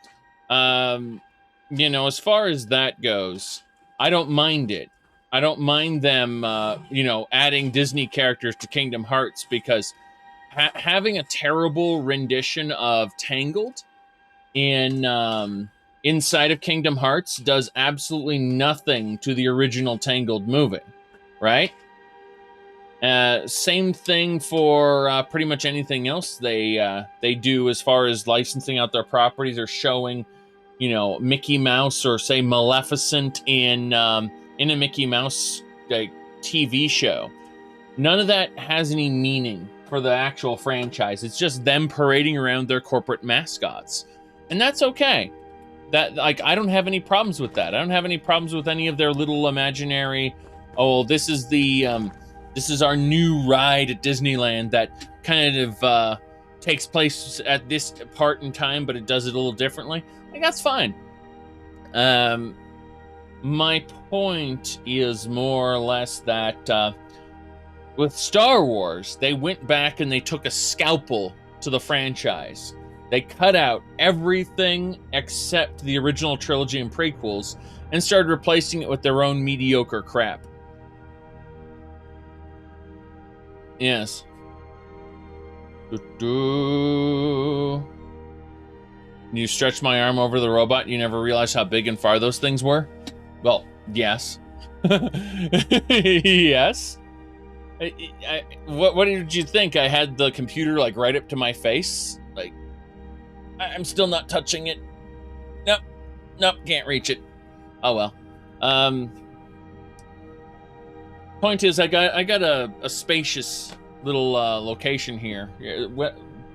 you know, as far as that goes, I don't mind it. I don't mind them, you know, adding Disney characters to Kingdom Hearts because having a terrible rendition of Tangled in inside of Kingdom Hearts does absolutely nothing to the original Tangled movie, right? Same thing for pretty much anything else they do as far as licensing out their properties or showing, you know, Mickey Mouse or say Maleficent in a Mickey Mouse like TV show. None of that has any meaning for the actual franchise. It's just them parading around their corporate mascots, and that's okay. That, like, I don't have any problems with that. I don't have any problems with any of their little imaginary, oh, this is our new ride at Disneyland that kind of takes place at this part in time, but it does it a little differently. Like, that's fine. My point is more or less that with Star Wars, they went back and they took a scalpel to the franchise. They cut out everything except the original trilogy and prequels and started replacing it with their own mediocre crap. Yes. You stretched my arm over the robot, you never realized how big and far those things were? Well, yes. Yes. What did you think? I had the computer like right up to my face? Like, I'm still not touching it. Nope, can't reach it. Oh well. Point is, I got a spacious little location here.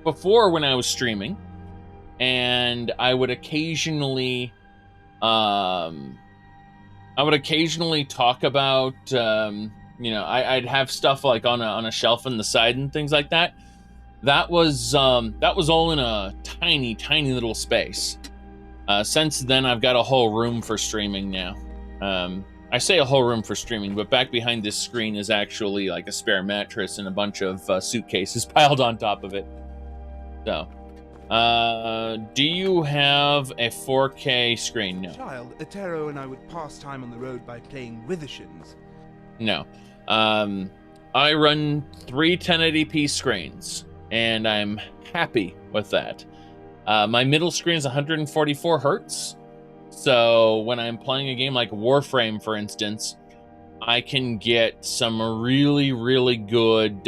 Before, when I was streaming, and I would occasionally talk about, you know, I'd have stuff like on a shelf on the side and things like that. That was all in a tiny little space. Since then, I've got a whole room for streaming now. I say a whole room for streaming, but back behind this screen is actually like a spare mattress and a bunch of suitcases piled on top of it. So, do you have a 4K screen? No. Child, Etero and I would pass time on the road by playing Withershins. No. I run 3 1080p screens, and I'm happy with that. My middle screen is 144 hertz. So when I'm playing a game like Warframe, for instance, I can get some really good,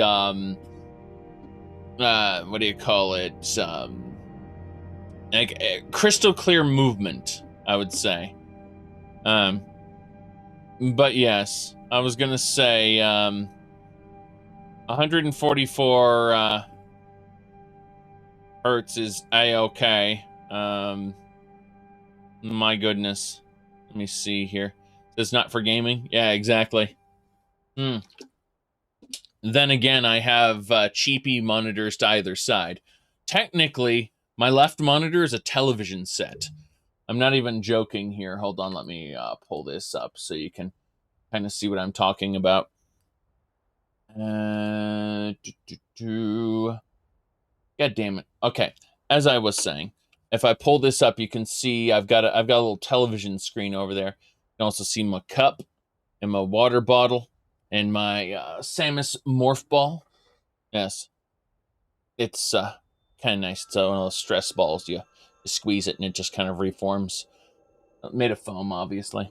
what do you call it? Like crystal clear movement, I would say. But yes, I was gonna say 144 hertz is a-okay. My goodness. Let me see here. It's not for gaming? Yeah, exactly. Then again, I have cheapy monitors to either side. Technically, my left monitor is a television set. I'm not even joking here. Hold on, let me pull this up so you can kind of see what I'm talking about. God damn it. Okay, as I was saying, if I pull this up, you can see I've got a little television screen over there. You can also see my cup and my water bottle and my Samus morph ball. Yes, it's kind of nice. It's one of those stress balls. You squeeze it and it just kind of reforms. Made of foam, obviously.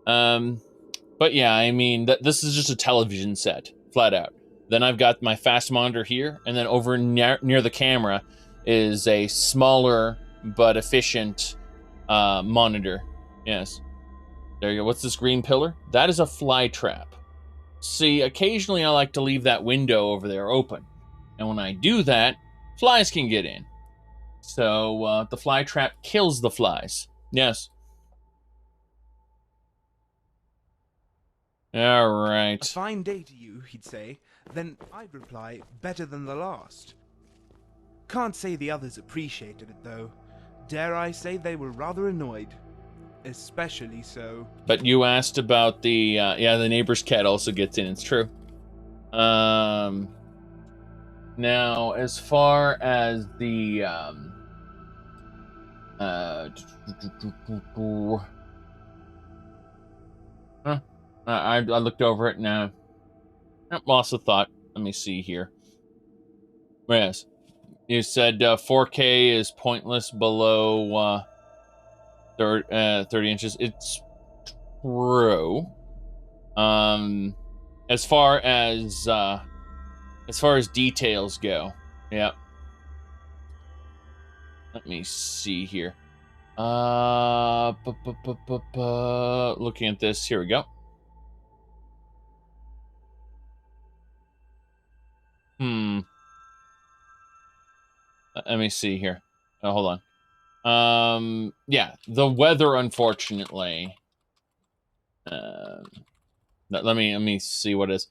But yeah, I mean, this is just a television set, flat out. Then I've got my fast monitor here, and then over near the camera is a smaller but efficient monitor. Yes. There you go. What's this green pillar? That is a fly trap. See, occasionally I like to leave that window over there open. And when I do that, flies can get in. So the fly trap kills the flies. Yes. All right. A fine day to you, he'd say. Then I'd reply, better than the last. Can't say the others appreciated it, though. Dare I say they were rather annoyed. Especially so. But you asked about the, the neighbor's cat also gets in, it's true. Now, as far as the, I looked over it now. Lost a thought. Let me see here. Yes. You said 4K is pointless below 30 inches. It's true. As far as details go, yeah. Let me see here. Looking at this, here we go. Let me see here. Oh, hold on. Yeah, the weather, unfortunately. Let me see what it is.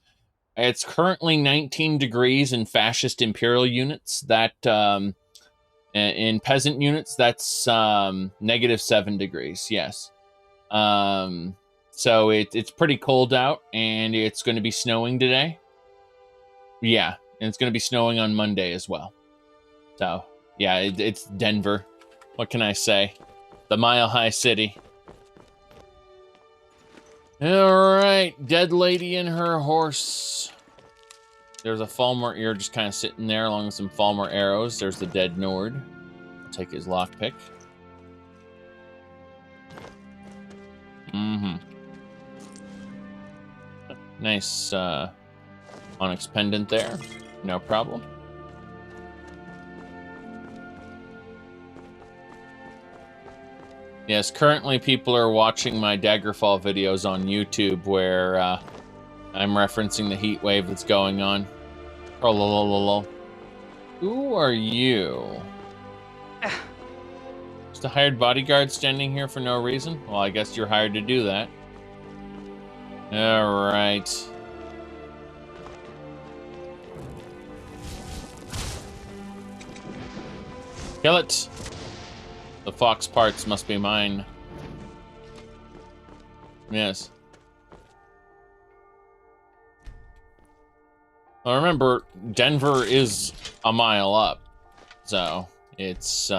It's currently 19 degrees in fascist imperial units. That in peasant units, that's -7 degrees. Yes. So it's pretty cold out, and it's going to be snowing today. Yeah, and it's going to be snowing on Monday as well. So, yeah, it's Denver. What can I say? The Mile High City. All right, dead lady and her horse. There's a Falmer ear just kind of sitting there along with some Falmer arrows. There's the dead Nord. I'll take his lockpick. Mm-hmm. Nice onyx pendant there. No problem. Yes, currently people are watching my Daggerfall videos on YouTube where I'm referencing the heat wave that's going on. Oh, lol. Who are you? Just a hired bodyguard standing here for no reason? Well, I guess you're hired to do that. All right. Kill it. The fox parts must be mine. Yes. Well, remember, Denver is a mile up, so it's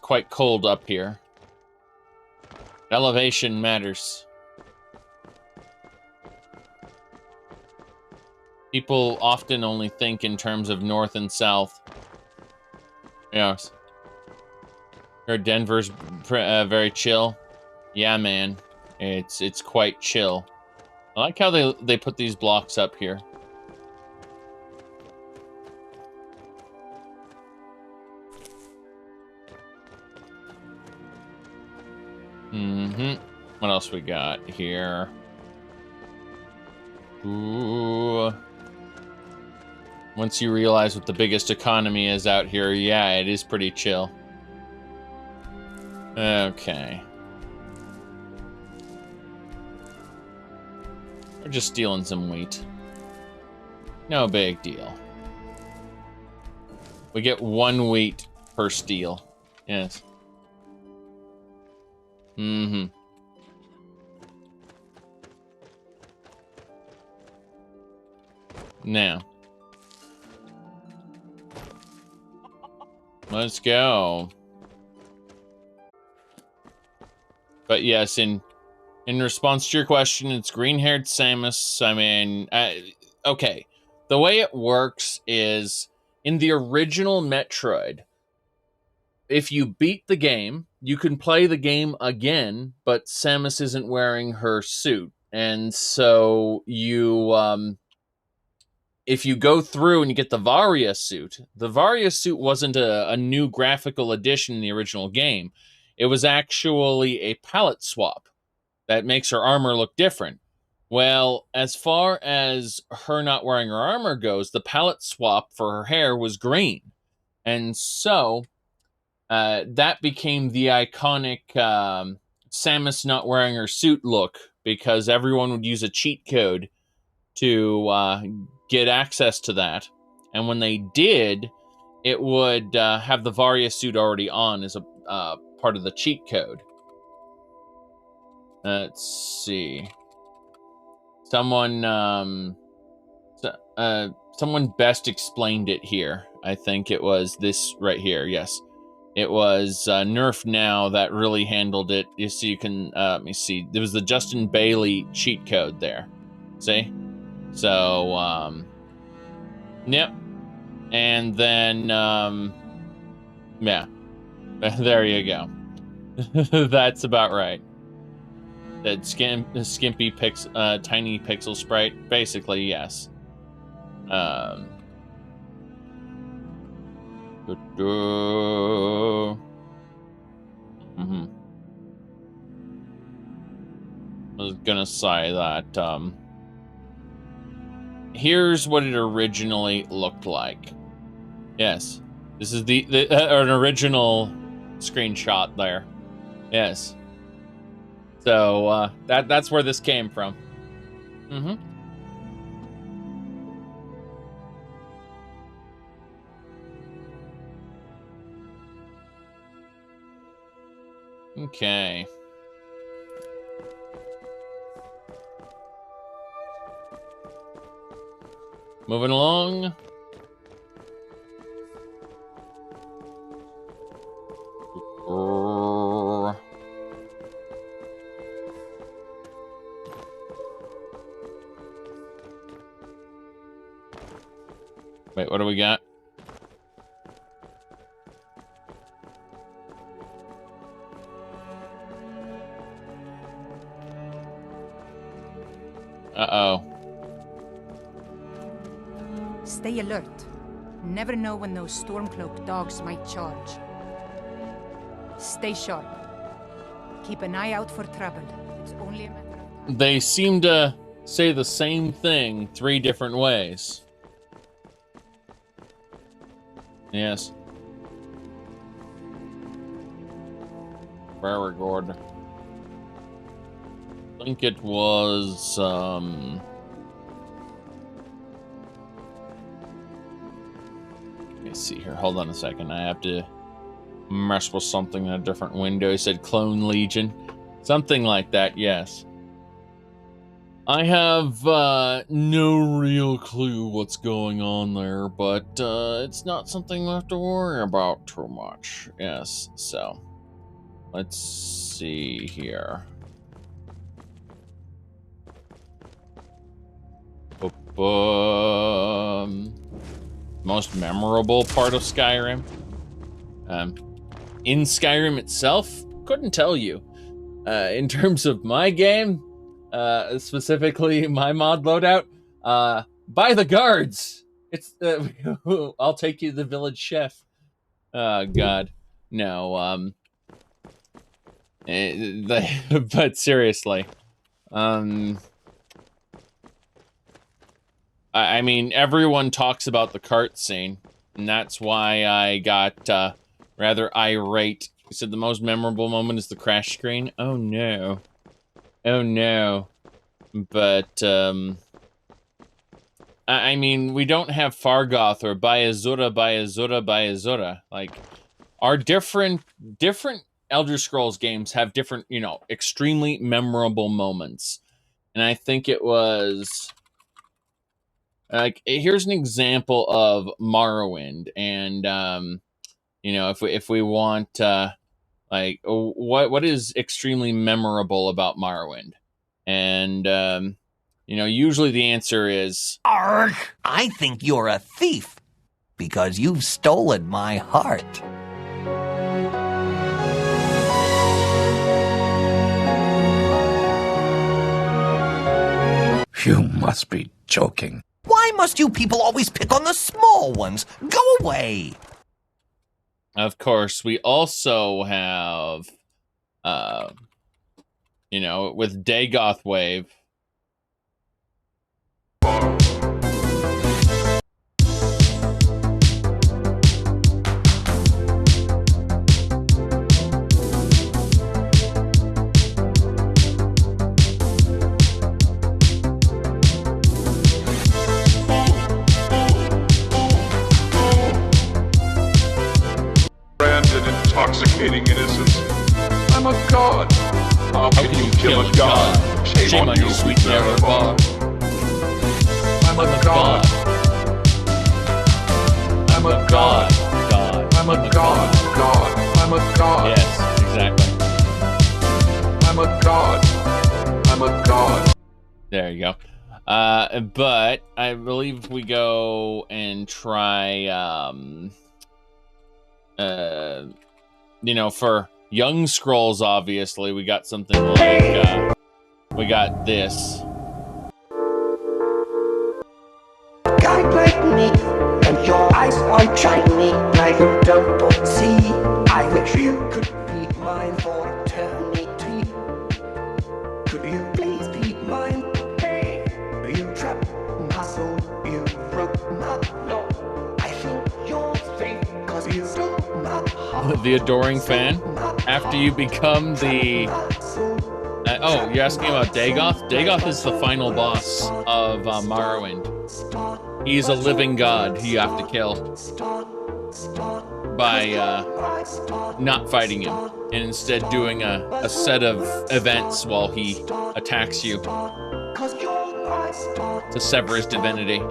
quite cold up here. Elevation matters. People often only think in terms of north and south. Yes. Heard Denver's very chill. Yeah, man. It's quite chill. I like how they put these blocks up here. Mm-hmm. What else we got here? Ooh. Once you realize what the biggest economy is out here, yeah, it is pretty chill. Okay. We're just stealing some wheat. No big deal. We get 1 wheat per steal. Yes. Mm-hmm. Now. Let's go. But yes, in response to your question, it's green-haired Samus. I mean, okay. The way it works is, in the original Metroid, if you beat the game, you can play the game again, but Samus isn't wearing her suit. And so you, if you go through and you get the Varia suit wasn't a new graphical addition in the original game. It was actually a palette swap that makes her armor look different. Well, as far as her not wearing her armor goes, the palette swap for her hair was green. And so that became the iconic Samus not wearing her suit look, because everyone would use a cheat code to get access to that. And when they did, it would have the Varia suit already on as a part of the cheat code. Let's see. Someone best explained it here. I think it was this right here. Yes, it was Nerf Now that really handled it. You see, you can let me see. There was the Justin Bailey cheat code there. See? So yep. And then yeah, there you go. That's about right. That skimpy tiny pixel sprite, basically, yes. Mm-hmm. I was gonna say that here's what it originally looked like. Yes, this is an original screenshot there. Yes. So that's where this came from. Mm-hmm. Okay. Moving along. Wait, what do we got? Stay alert. Never know when those Stormcloak dogs might charge. Stay sharp. Keep an eye out for trouble. It's only a matter of... They seem to say the same thing 3 different ways. Yes. Very good. I think it was, let me see here. Hold on a second. I have to mess with something in a different window. He said Clone Legion. Something like that, yes. I have no real clue what's going on there, but it's not something we have to worry about too much. Yes, so let's see here. Most memorable part of Skyrim. In Skyrim itself, couldn't tell you. In terms of my game, specifically my mod loadout, by the guards. It's I'll take you to the village chef. God, no. But seriously, I mean, everyone talks about the cart scene, and that's why I got rather irate. He said the most memorable moment is the crash screen. Oh no. Oh no. But, I mean, we don't have Fargoth or Bayazura. Like, our different Elder Scrolls games have different, you know, extremely memorable moments. And I think it was... Like, here's an example of Morrowind, and you know, if we want like what is extremely memorable about Morrowind, and you know, usually the answer is Arg! I think you're a thief because you've stolen my heart. You must be joking. Why must you people always pick on the small ones? Go away! Of course, we also have, you know, with Dagoth Wave. Intoxicating innocence. I'm a god. How can you kill a god? Shame on you, sweet Neverbar. I'm a god. I'm a god. I'm a god. I'm a god. Yes, exactly. I'm a god. I'm a god. There you go. But I believe we go and try, you know, for Young Scrolls, obviously, we got something like, we got this. Guy like me, and your eyes are shiny like a don't see. I wish you could be mine for eternity. Could you please be mine? Hey, you trapped my soul, you broke my law. I think you're safe, cause you stole my heart. The Adoring Fan. After you become the... oh, you're asking about Dagoth? Dagoth is the final boss of Morrowind. He's a living god who you have to kill by not fighting him, and instead doing a set of events while he attacks you to sever his divinity.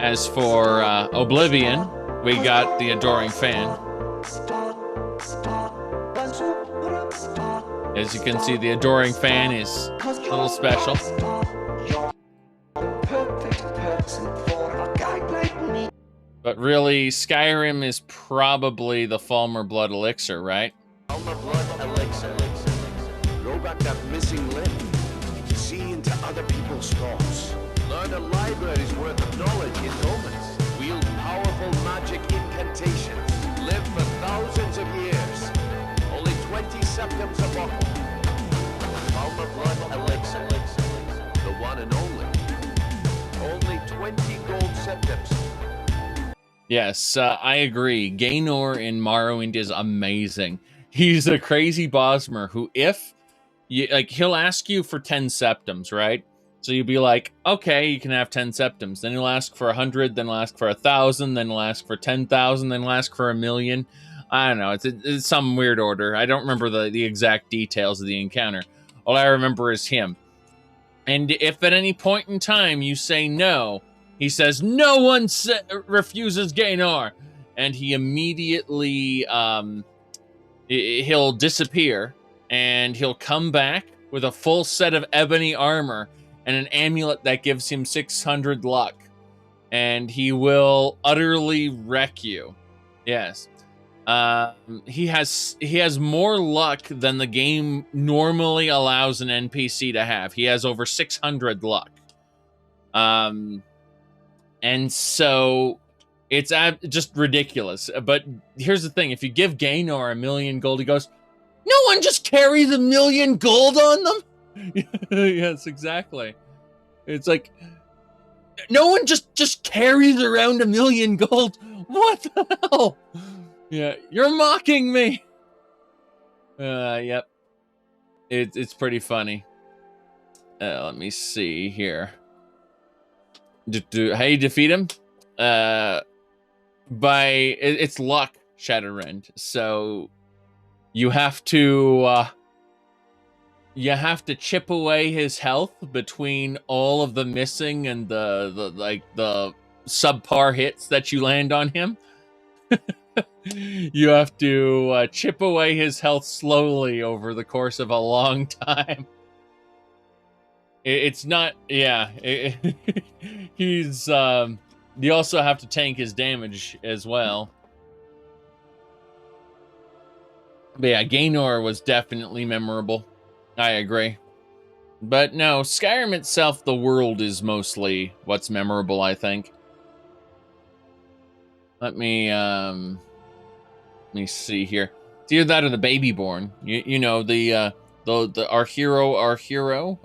As for Oblivion, we got the Adoring Fan. As you can see, the Adoring Fan is a little special. But really, Skyrim is probably the Falmer Blood Elixir, right? Falmer Blood Elixir. Grow back that missing limb. See into other people's thoughts. Learn Learn a library's worth of knowledge in moments. Wield powerful magic incantations. Live for thousands of years. Only 20 septims a bottle. Altmer Blood Elixir. The one and only. Only 20 gold septims. Yes, I agree. Gaynor in Morrowind is amazing. He's a crazy Bosmer who, if you like, he'll ask you for 10 septims, right? So you'll be like, okay, you can have 10 septims. Then he'll ask for 100, then he'll ask for 1,000, then he'll ask for 10,000, then he'll ask for 1,000,000. I don't know. It's some weird order. I don't remember the exact details of the encounter. All I remember is him. And if at any point in time you say no, he says, no one refuses Gaynor. And he immediately, he'll disappear. And he'll come back with a full set of ebony armor and an amulet that gives him 600 luck. And he will utterly wreck you. Yes. He has more luck than the game normally allows an NPC to have. He has over 600 luck. And so it's just ridiculous. But here's the thing. If you give Gaynor 1,000,000 gold, he goes, no one just carries 1,000,000 gold on them. Yes, exactly. It's like, no one just carries around 1,000,000 gold. What the hell? Yeah, you're mocking me. Yep. It's pretty funny. Let me see here. How you defeat him? It's luck, Shadowrend. So you have to chip away his health between all of the missing and the subpar hits that you land on him. You have to chip away his health slowly over the course of a long time. It's not, yeah. He's, you also have to tank his damage as well. But yeah, Gaynor was definitely memorable. I agree. But no, Skyrim itself, the world is mostly what's memorable, I think. Let me see here. It's either that or the Babyborn. You know, our hero,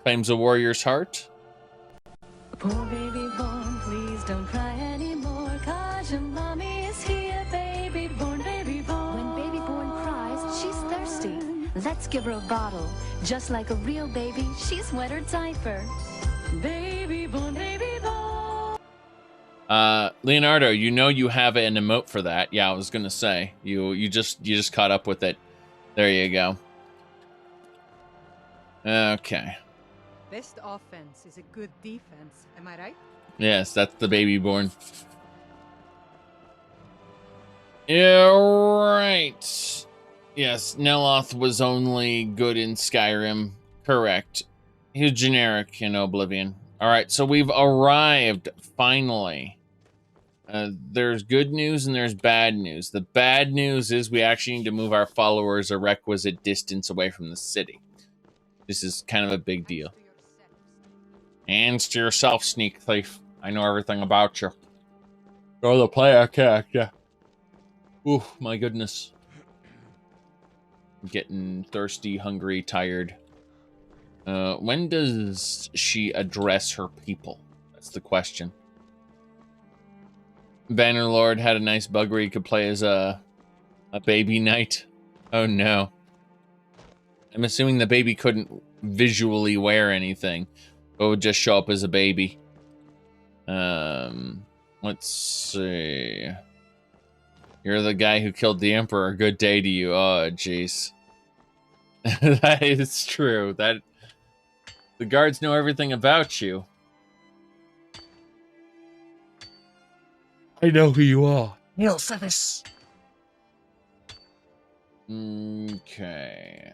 claims a warrior's heart. Poor baby born, please don't cry anymore, 'cause your mommy is here, baby born, baby born. When baby born cries, she's thirsty. Let's give her a bottle, just like a real baby. She's wet her diaper. Baby born, baby born. Leonardo, you know you have an emote for that. Yeah, I was gonna say you just caught up with it. There you go. Okay. Best offense is a good defense. Am I right? Yes, that's the Babyborn. Yeah, right. Yes, Neloth was only good in Skyrim. Correct. He was generic in Oblivion. Alright, so we've arrived, finally. There's good news and there's bad news. The bad news is we actually need to move our followers a requisite distance away from the city. This is kind of a big deal. Hands to yourself, sneak thief. I know everything about you. You're the player character. Ooh, my goodness. I'm getting thirsty, hungry, tired. When does she address her people? That's the question. Bannerlord had a nice bug where you could play as a baby knight. Oh no. I'm assuming the baby couldn't visually wear anything, but would just show up as a baby. Let's see. You're the guy who killed the Emperor. Good day to you. Oh, jeez. That is true. That the guards know everything about you. I know who you are. Hail service. Okay.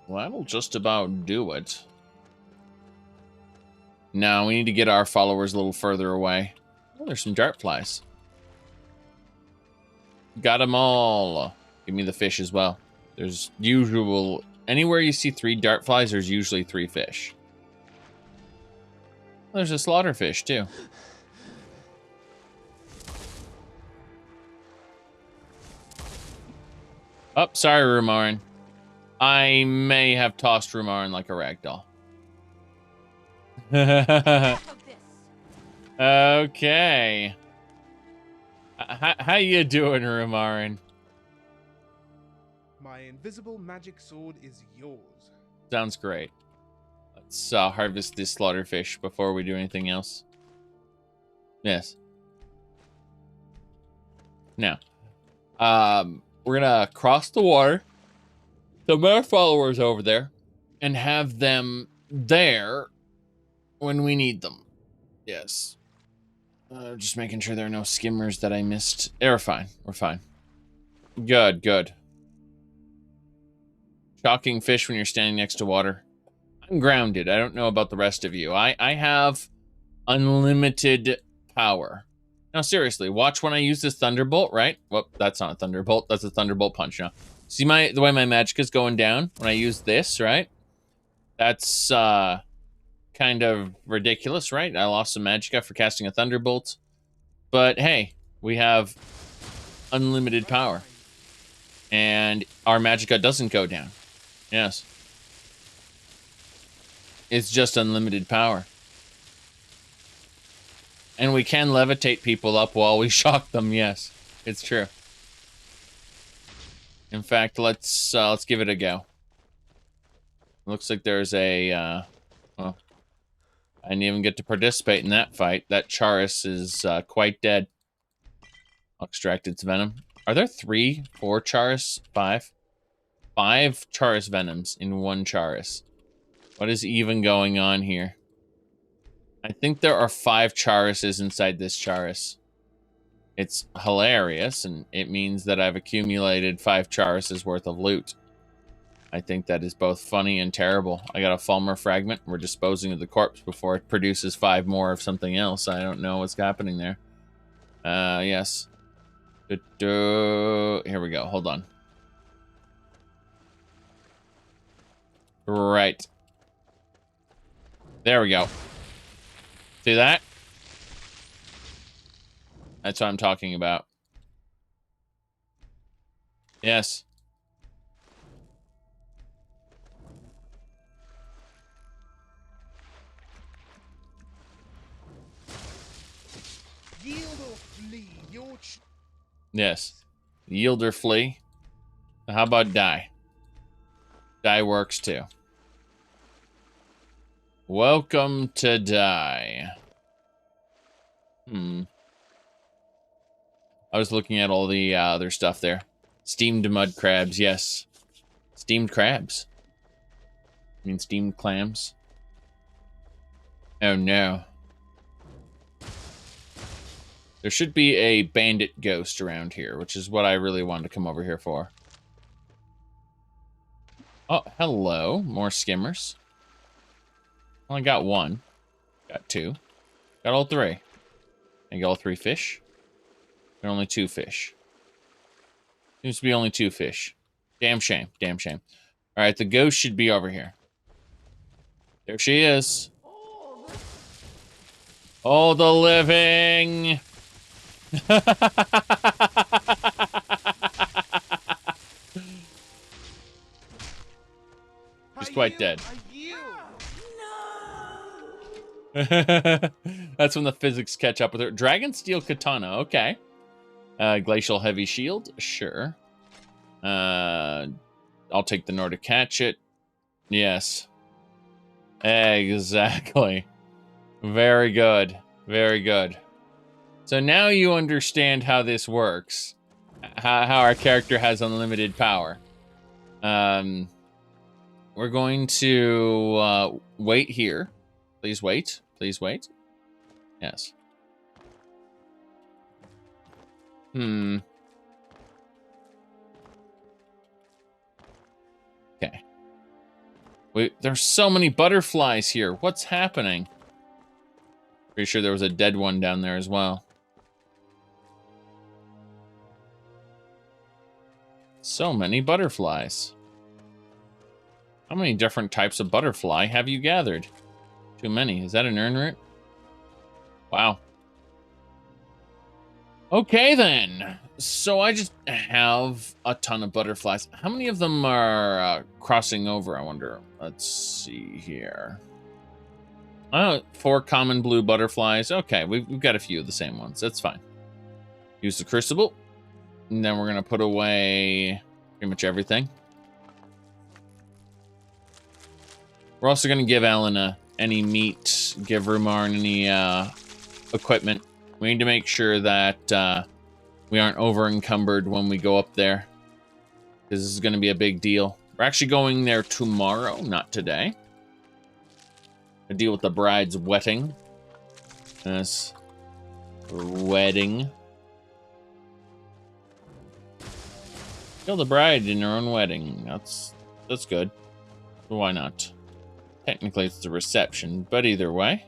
Well, that'll just about do it. Now, we need to get our followers a little further away. Oh, there's some dart flies. Got them all. Give me the fish as well. There's usual... Anywhere you see 3 dart flies, there's usually 3 fish. There's a slaughterfish, too. Oh, sorry, Rumarin. I may have tossed Rumarin like a ragdoll. Okay. How you doing, Rumarin? My invisible magic sword is yours. Sounds great. Let's harvest this slaughterfish before we do anything else. Yes. Now, we're gonna cross the water. So our followers over there, and have them there when we need them. Yes. Just making sure there are no skimmers that I missed. Yeah, we're fine. We're fine. Good, good. Shocking fish when you're standing next to water. I'm grounded. I don't know about the rest of you. I have unlimited power. Now, seriously, watch when I use this thunderbolt, right? Well, that's not a thunderbolt. That's a thunderbolt punch now. See the way my magic is going down when I use this, right? That's kind of ridiculous, right? I lost some magicka for casting a thunderbolt. But hey, we have unlimited power. And our magicka doesn't go down. Yes. It's just unlimited power. And we can levitate people up while we shock them, yes. It's true. In fact, let's give it a go. Looks like there's a, well, I didn't even get to participate in that fight. That Charis is quite dead. I'll extract its venom. Are there 3, 4 Charis? 5? 5 Charis venoms in one Charis. What is even going on here? I think there are 5 Charises inside this Charis. It's hilarious, and it means that I've accumulated 5 Charises worth of loot. I think that is both funny and terrible. I got a Falmer fragment. We're disposing of the corpse before it produces 5 more of something else. I don't know what's happening there. Yes. Here we go. Hold on. Right. There we go. See that? That's what I'm talking about. Yes. Yield or flee, yes. Yield or flee. How about die? Die works too. Welcome to die. I was looking at all the other stuff there. Steamed mud crabs, yes. Steamed crabs. I mean steamed clams. Oh no. There should be a bandit ghost around here, which is what I really wanted to come over here for. Oh, hello. More skimmers. Only got 1. Got 2. Got all 3. I got all 3 fish. There are only 2 fish. Seems to be only 2 fish. Damn shame. Damn shame. Alright, the ghost should be over here. There she is. Oh, the living! She's quite dead. That's when the physics catch up with her. Dragon Steel Katana, okay. Glacial Heavy Shield, sure. I'll take the Nordic Hatchet. Yes. Exactly. Very good. Very good. So now you understand how this works. How our character has unlimited power. We're going to wait here. Please wait. Please wait. Yes. Okay. Wait, there's so many butterflies here. What's happening? Pretty sure there was a dead one down there as well. So many butterflies. How many different types of butterfly have you gathered? Too many. Is that an urn root? Wow. Okay, then. So I just have a ton of butterflies. How many of them are crossing over, I wonder? Let's see here. 4 common blue butterflies. Okay, we've got a few of the same ones. That's fine. Use the crucible. And then we're going to put away pretty much everything. We're also going to give Elena any meat, give Rumarn any equipment. We need to make sure that we aren't over-encumbered when we go up there, because this is going to be a big deal. We're actually going there tomorrow, not today. To deal with the bride's wedding. Yes. Wedding. Kill the bride in her own wedding. That's good. Why not? Technically, it's the reception, but either way.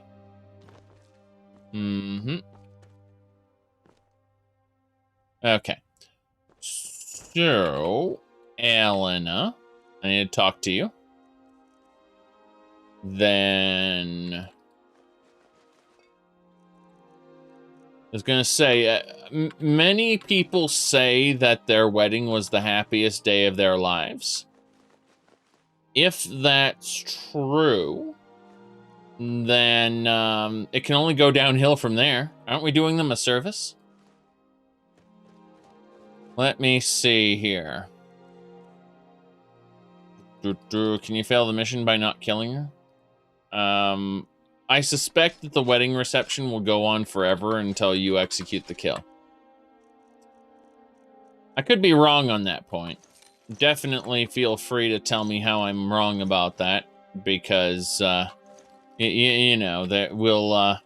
Okay. So, Elena, I need to talk to you. Then I was going to say, many people say that their wedding was the happiest day of their lives. If that's true, then it can only go downhill from there. Aren't we doing them a service? Let me see here. Can you fail the mission by not killing her? I suspect that the wedding reception will go on forever until you execute the kill. I could be wrong on that point. Definitely feel free to tell me how I'm wrong about that, because you know that will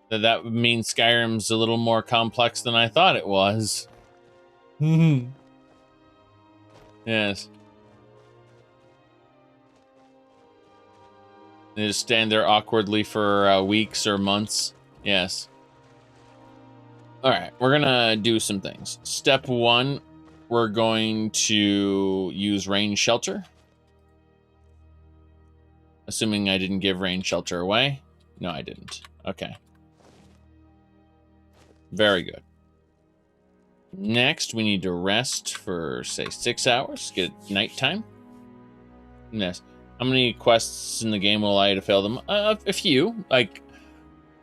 that means Skyrim's a little more complex than I thought it was. Yes. They just stand there awkwardly for weeks or months. Yes. All right, we're gonna do some things. Step 1, we're going to use rain shelter. Assuming I didn't give rain shelter away. No, I didn't. Okay. Very good. Next, we need to rest for, say, 6 hours. Get nighttime. Yes. How many quests in the game will allow you to fail them? A few. Like,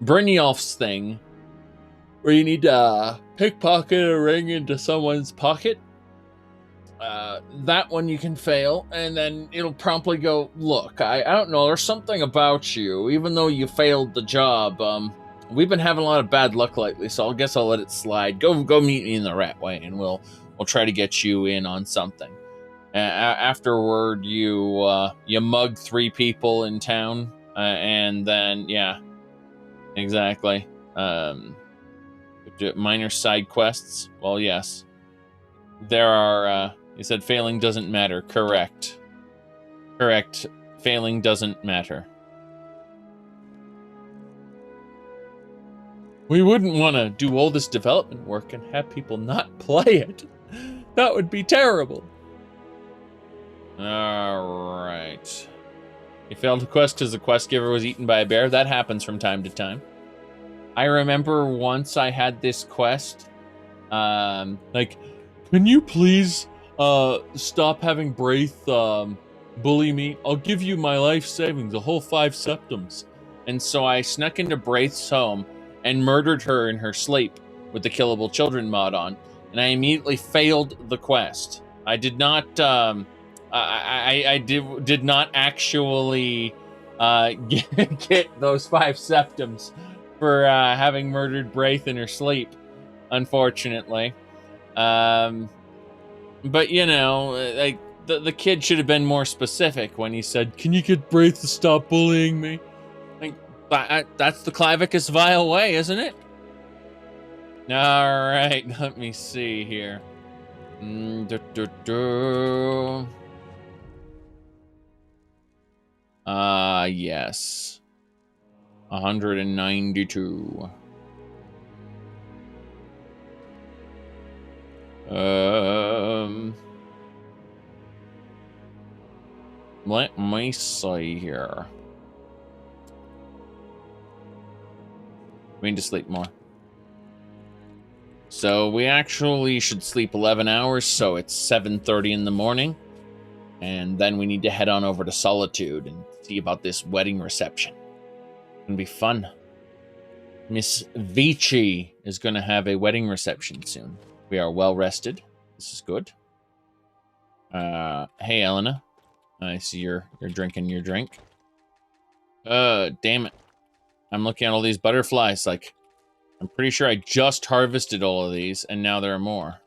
Brynjolf's thing, where you need to pickpocket a ring into someone's pocket. That one you can fail, and then it'll promptly go, look, I don't know, there's something about you, even though you failed the job. We've been having a lot of bad luck lately, so I guess I'll let it slide. Go meet me in the Ratway, and we'll try to get you in on something. Afterward, you mug 3 people in town, and then, yeah, exactly. Minor side quests. Well, yes. There are, you said failing doesn't matter. Correct. Correct. Failing doesn't matter. We wouldn't want to do all this development work and have people not play it. That would be terrible. Alright. You failed a quest because the quest giver was eaten by a bear. That happens from time to time. I remember once I had this quest. Like, can you please stop having Braith bully me? I'll give you my life savings, the whole 5 septums. And so I snuck into Braith's home and murdered her in her sleep with the Killable Children mod on. And I immediately failed the quest. I did not... I did not actually get those 5 septums for having murdered Braith in her sleep, unfortunately. But you know, like the kid should have been more specific when he said, "Can you get Braith to stop bullying me?" Like that's the Clavicus Vile way, isn't it? All right, let me see here. Yes. 192. Let me see here. We need to sleep more. So we actually should sleep 11 hours, so it's 7:30 in the morning. And then we need to head on over to Solitude and see about this wedding reception. It's gonna be fun. Miss Vici is gonna have a wedding reception soon. We are well rested. This is good. Hey Elena. I see you're drinking your drink. Damn it. I'm looking at all these butterflies, like, I'm pretty sure I just harvested all of these, and now there are more.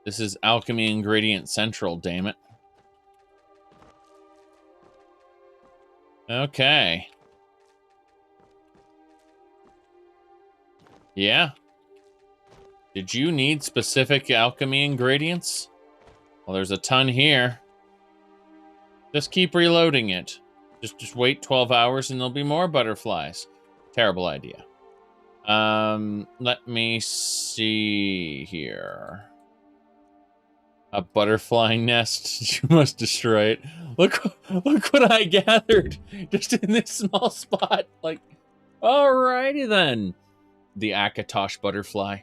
This is Alchemy Ingredient Central, damn it. Okay. Yeah. Did you need specific alchemy ingredients? Well, there's a ton here. Just keep reloading it. Just wait 12 hours and there'll be more butterflies. Terrible idea. Let me see here. A butterfly nest. You must destroy it. Look what I gathered just in this small spot. Like, alrighty then. The Akatosh butterfly.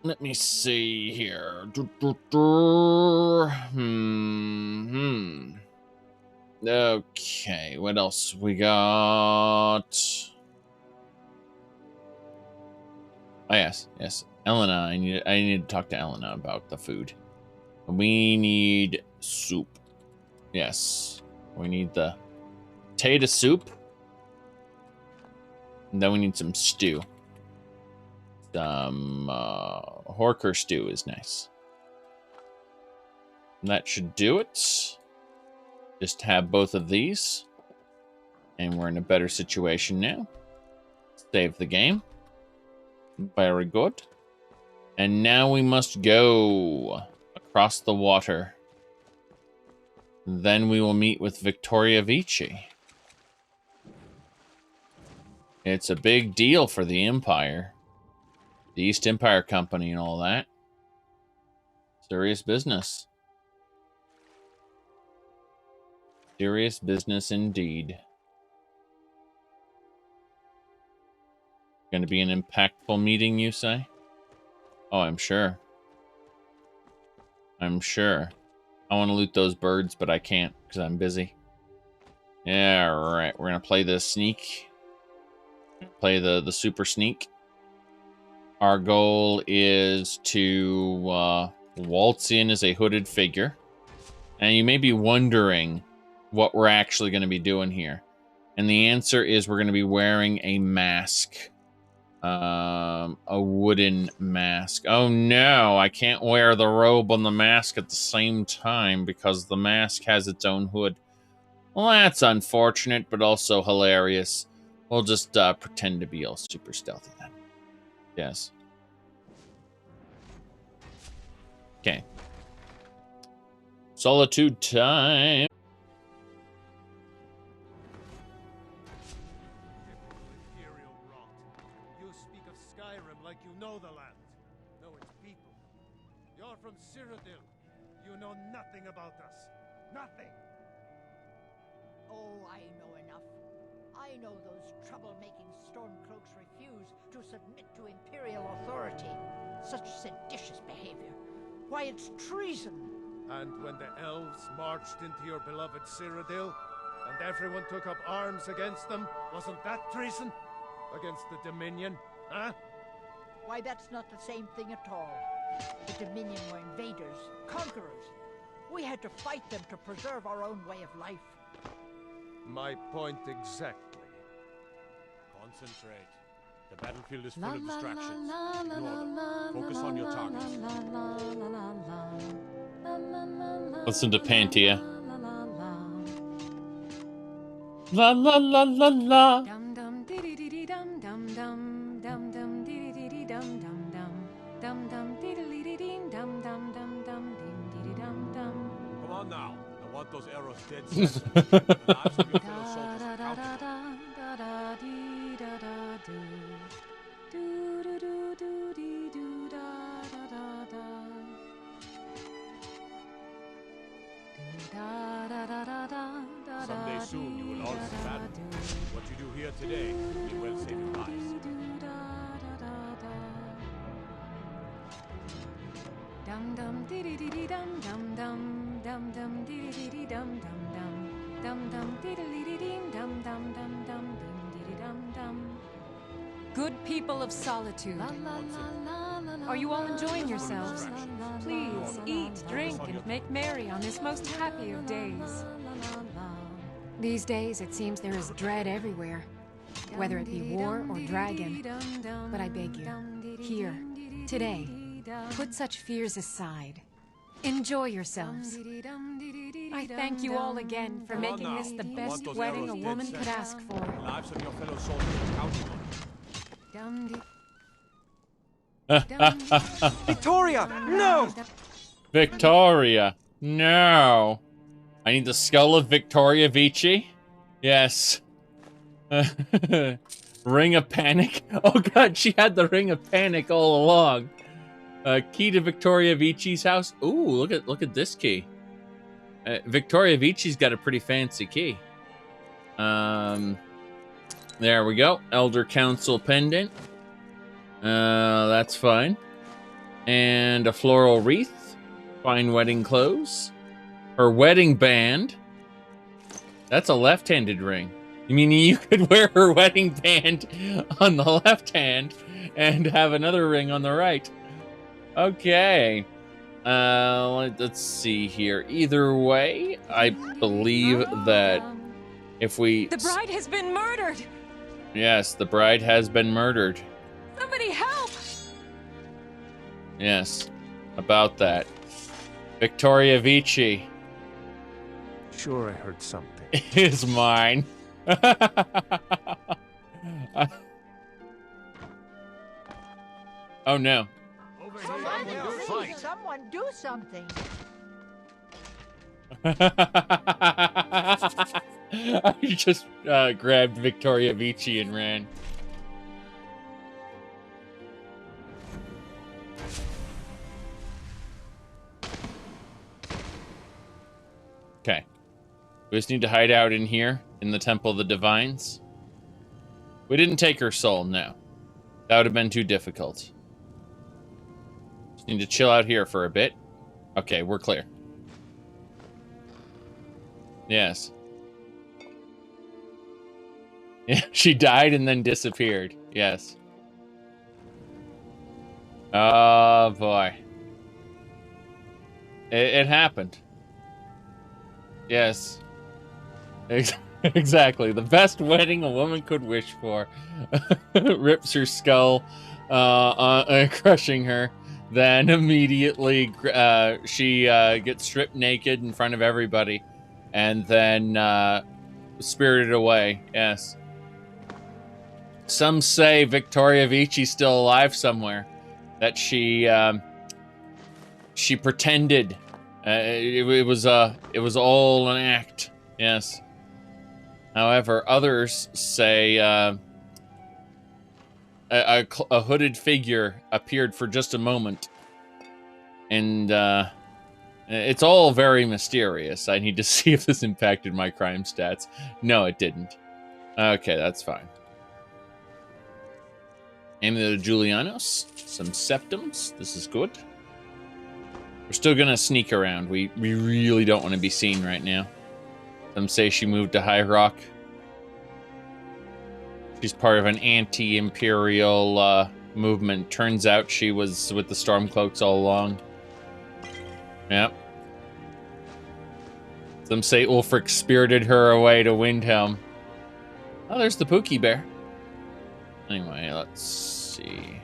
Let me see here. Okay, what else we got? Oh, yes. Elena, I need to talk to Elena about the food. We need soup. Yes. We need the potato soup. And then we need some stew. Some Horker stew is nice. That should do it. Just have both of these. And we're in a better situation now. Save the game. Very good. And now we must go across the water. Then we will meet with Victoria Vici. It's a big deal for the Empire. The East Empire Company and all that. Serious business. Serious business indeed. Going to be an impactful meeting, you say? Oh, I'm sure. I'm sure. I want to loot those birds, but I can't because I'm busy. Yeah, right. We're going to play the sneak. Play the super sneak. Our goal is to waltz in as a hooded figure. And you may be wondering what we're actually going to be doing here. And the answer is we're going to be wearing a mask. A wooden mask. Oh no, I can't wear the robe on the mask at the same time because the mask has its own hood. Well, that's unfortunate, but also hilarious. We'll just pretend to be all super stealthy then. Yes. Okay. Solitude time. You speak of Skyrim like you know the land. No, its people. You're from Cyrodiil. You know nothing about us. Nothing. Oh, I know enough. I know those trouble-making Stormcloaks refuse to submit to Imperial authority. Such seditious behavior. Why, it's treason. And when the elves marched into your beloved Cyrodiil, and everyone took up arms against them, wasn't that treason? Against the Dominion, huh? Why, that's not the same thing at all. The Dominion were invaders, conquerors. We had to fight them to preserve our own way of life. My point exactly. Concentrate. The battlefield is full of distractions. Ignore them. Focus on your target. Listen to Pantia. La la la la la. Dum dum dee dee dee dum dum dum dum dum dee dee dee dum dum dum dum dum dee dee dee dee dum dum dum dum dee dee dum dum. Come on now. I want those arrows dead sensitive. The lives of your fellow soldiers are counted. Someday soon you will all see battle. What you do here today may well save your lives. Dum dum dee dee dee dum dum dum dum dum dee dee dee dum dum dum dum dum dee dee dee dee dum dum dum dum dee dee dum dum. Good people of solitude, are you all enjoying yourselves? Please eat, drink, and make merry on this most happy of days. These days, it seems there is dread everywhere, whether it be war or dragon. But I beg you, here, today, put such fears aside. Enjoy yourselves. I thank you all again for making this the best wedding a woman could ask for. The lives of your fellow soldiers are counting on you. Victoria, no! Victoria, no. I need the skull of Victoria Vici. Yes. Ring of Panic. Oh god, she had the Ring of Panic all along. Key to Victoria Vici's house. Ooh, look at this key. Victoria Vici's got a pretty fancy key. There we go. Elder Council pendant. That's fine. And a floral wreath. Fine wedding clothes. Her wedding band. That's a left-handed ring. You mean you could wear her wedding band on the left hand and have another ring on the right? Okay. Let's see here. Either way, I believe that if we... The bride has been murdered! Yes, the bride has been murdered. Somebody help! Yes, about that. Victoria Vici. Sure, I heard something. Is mine. Oh no. Someone do something. I just grabbed Victoria Vici and ran. Okay. We just need to hide out in here, in the Temple of the Divines. We didn't take her soul, no. That would have been too difficult. Just need to chill out here for a bit. Okay, we're clear. Yes. Yeah, she died and then disappeared. Yes. Oh, boy. It happened. Yes. Exactly. The best wedding a woman could wish for. Rips her skull, crushing her. Then immediately she gets stripped naked in front of everybody. And then spirited away. Yes. Some say Victoria Vici's still alive somewhere. That she pretended. It was all an act. Yes. However, others say a hooded figure appeared for just a moment, and it's all very mysterious. I need to see if this impacted my crime stats. No, it didn't. Okay, that's fine. Amulet of Julianos, some septums. This is good. We're still gonna sneak around. We really don't want to be seen right now. Some say she moved to High Rock. She's part of an anti-imperial movement. Turns out she was with the Stormcloaks all along. Yep. Some say Ulfric spirited her away to Windhelm. Oh, there's the Pookie Bear. Anyway, let's see.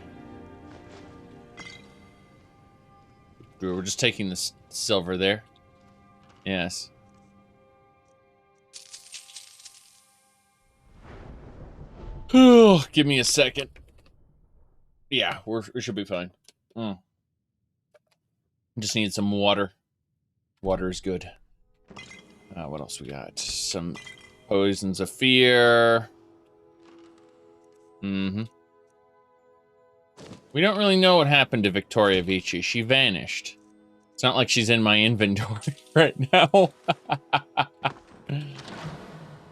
We're just taking the silver there. Yes. Give me a second. Yeah, we should be fine. Just need some water. Water is good. What else we got? Some poisons of fear. We don't really know what happened to Victoria Vici. She vanished. It's not like she's in my inventory right now.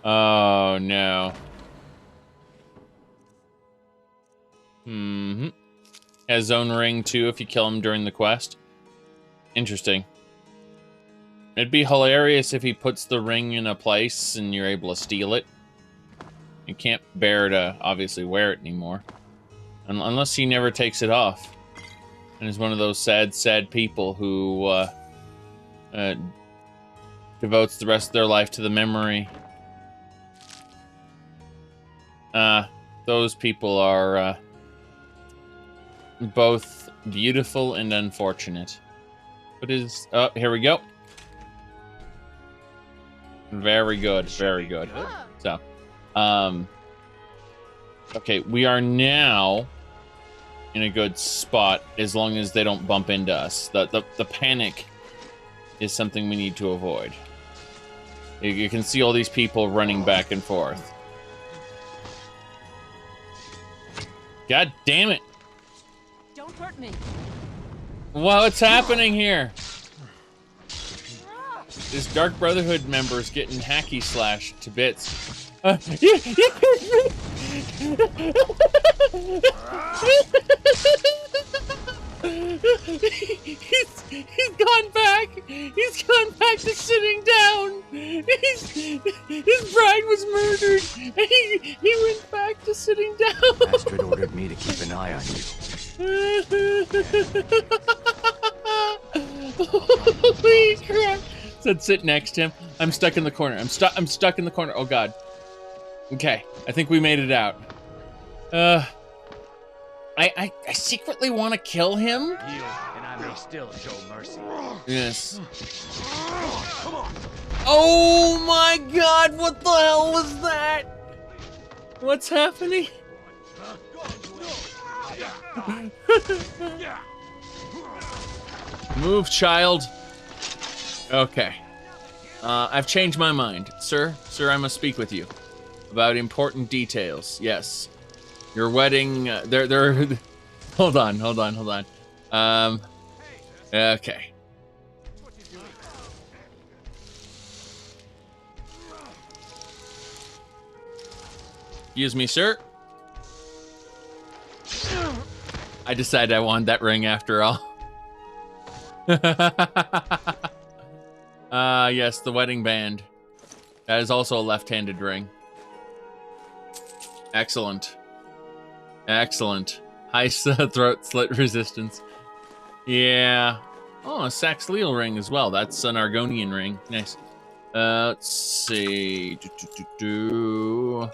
Oh, no. Mm-hmm. Has zone ring, too, if you kill him during the quest. Interesting. It'd be hilarious if he puts the ring in a place and you're able to steal it. You can't bear to, obviously, wear it anymore. Unless he never takes it off. And is one of those sad, sad people who devotes the rest of their life to the memory. Those people are both beautiful and unfortunate. What is... Oh, here we go. Very good, very good. So, okay, we are now in a good spot as long as they don't bump into us. The panic is something we need to avoid. You can see all these people running back and forth. God damn it! Don't hurt me. What's happening here? This Dark Brotherhood member is getting hacky slashed to bits. He's gone back. He's gone back to sitting down. His bride was murdered. He went back to sitting down. Astrid ordered me to keep an eye on you. Holy crap. Said sit next to him. I'm stuck in the corner. I'm stuck in the corner. Oh god. Okay, I think we made it out. I secretly want to kill him. Yield, and I may still show mercy. Yes. Oh my god, what the hell was that? What's happening? Move, child. Okay. I've changed my mind. Sir, I must speak with you about important details. Yes. Your wedding, they're hold on. Okay. Excuse me, sir. I decided I wanted that ring after all. Yes, the wedding band. That is also a left-handed ring. Excellent. Excellent. High throat slit resistance. Yeah. Oh, a Celril ring as well. That's an Argonian ring. Nice. Let's see. Alright,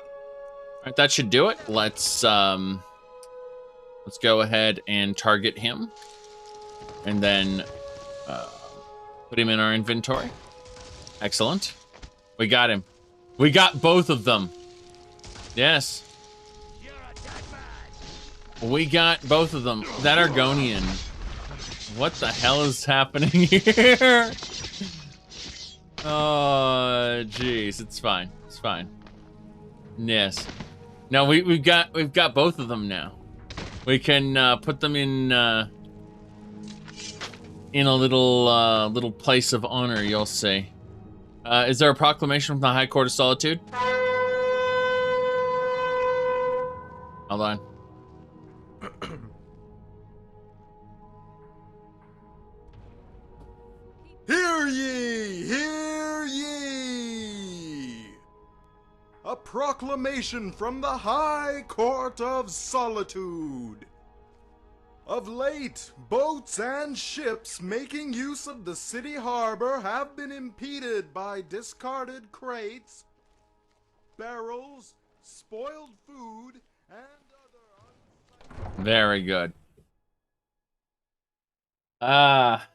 that should do it. Let's go ahead and target him. And then put him in our inventory. Excellent. We got him. We got both of them. Yes. We got both of them. That Argonian. What the hell is happening here? Oh, jeez. It's fine. It's fine. Yes. No, we've got both of them now. We can put them in a little place of honor. You'll see. Is there a proclamation from the High Court of Solitude? Hold on. Hear ye! Hear ye! A proclamation from the High Court of Solitude. Of late, boats and ships making use of the city harbor have been impeded by discarded crates, barrels, spoiled food, and other... Very good. That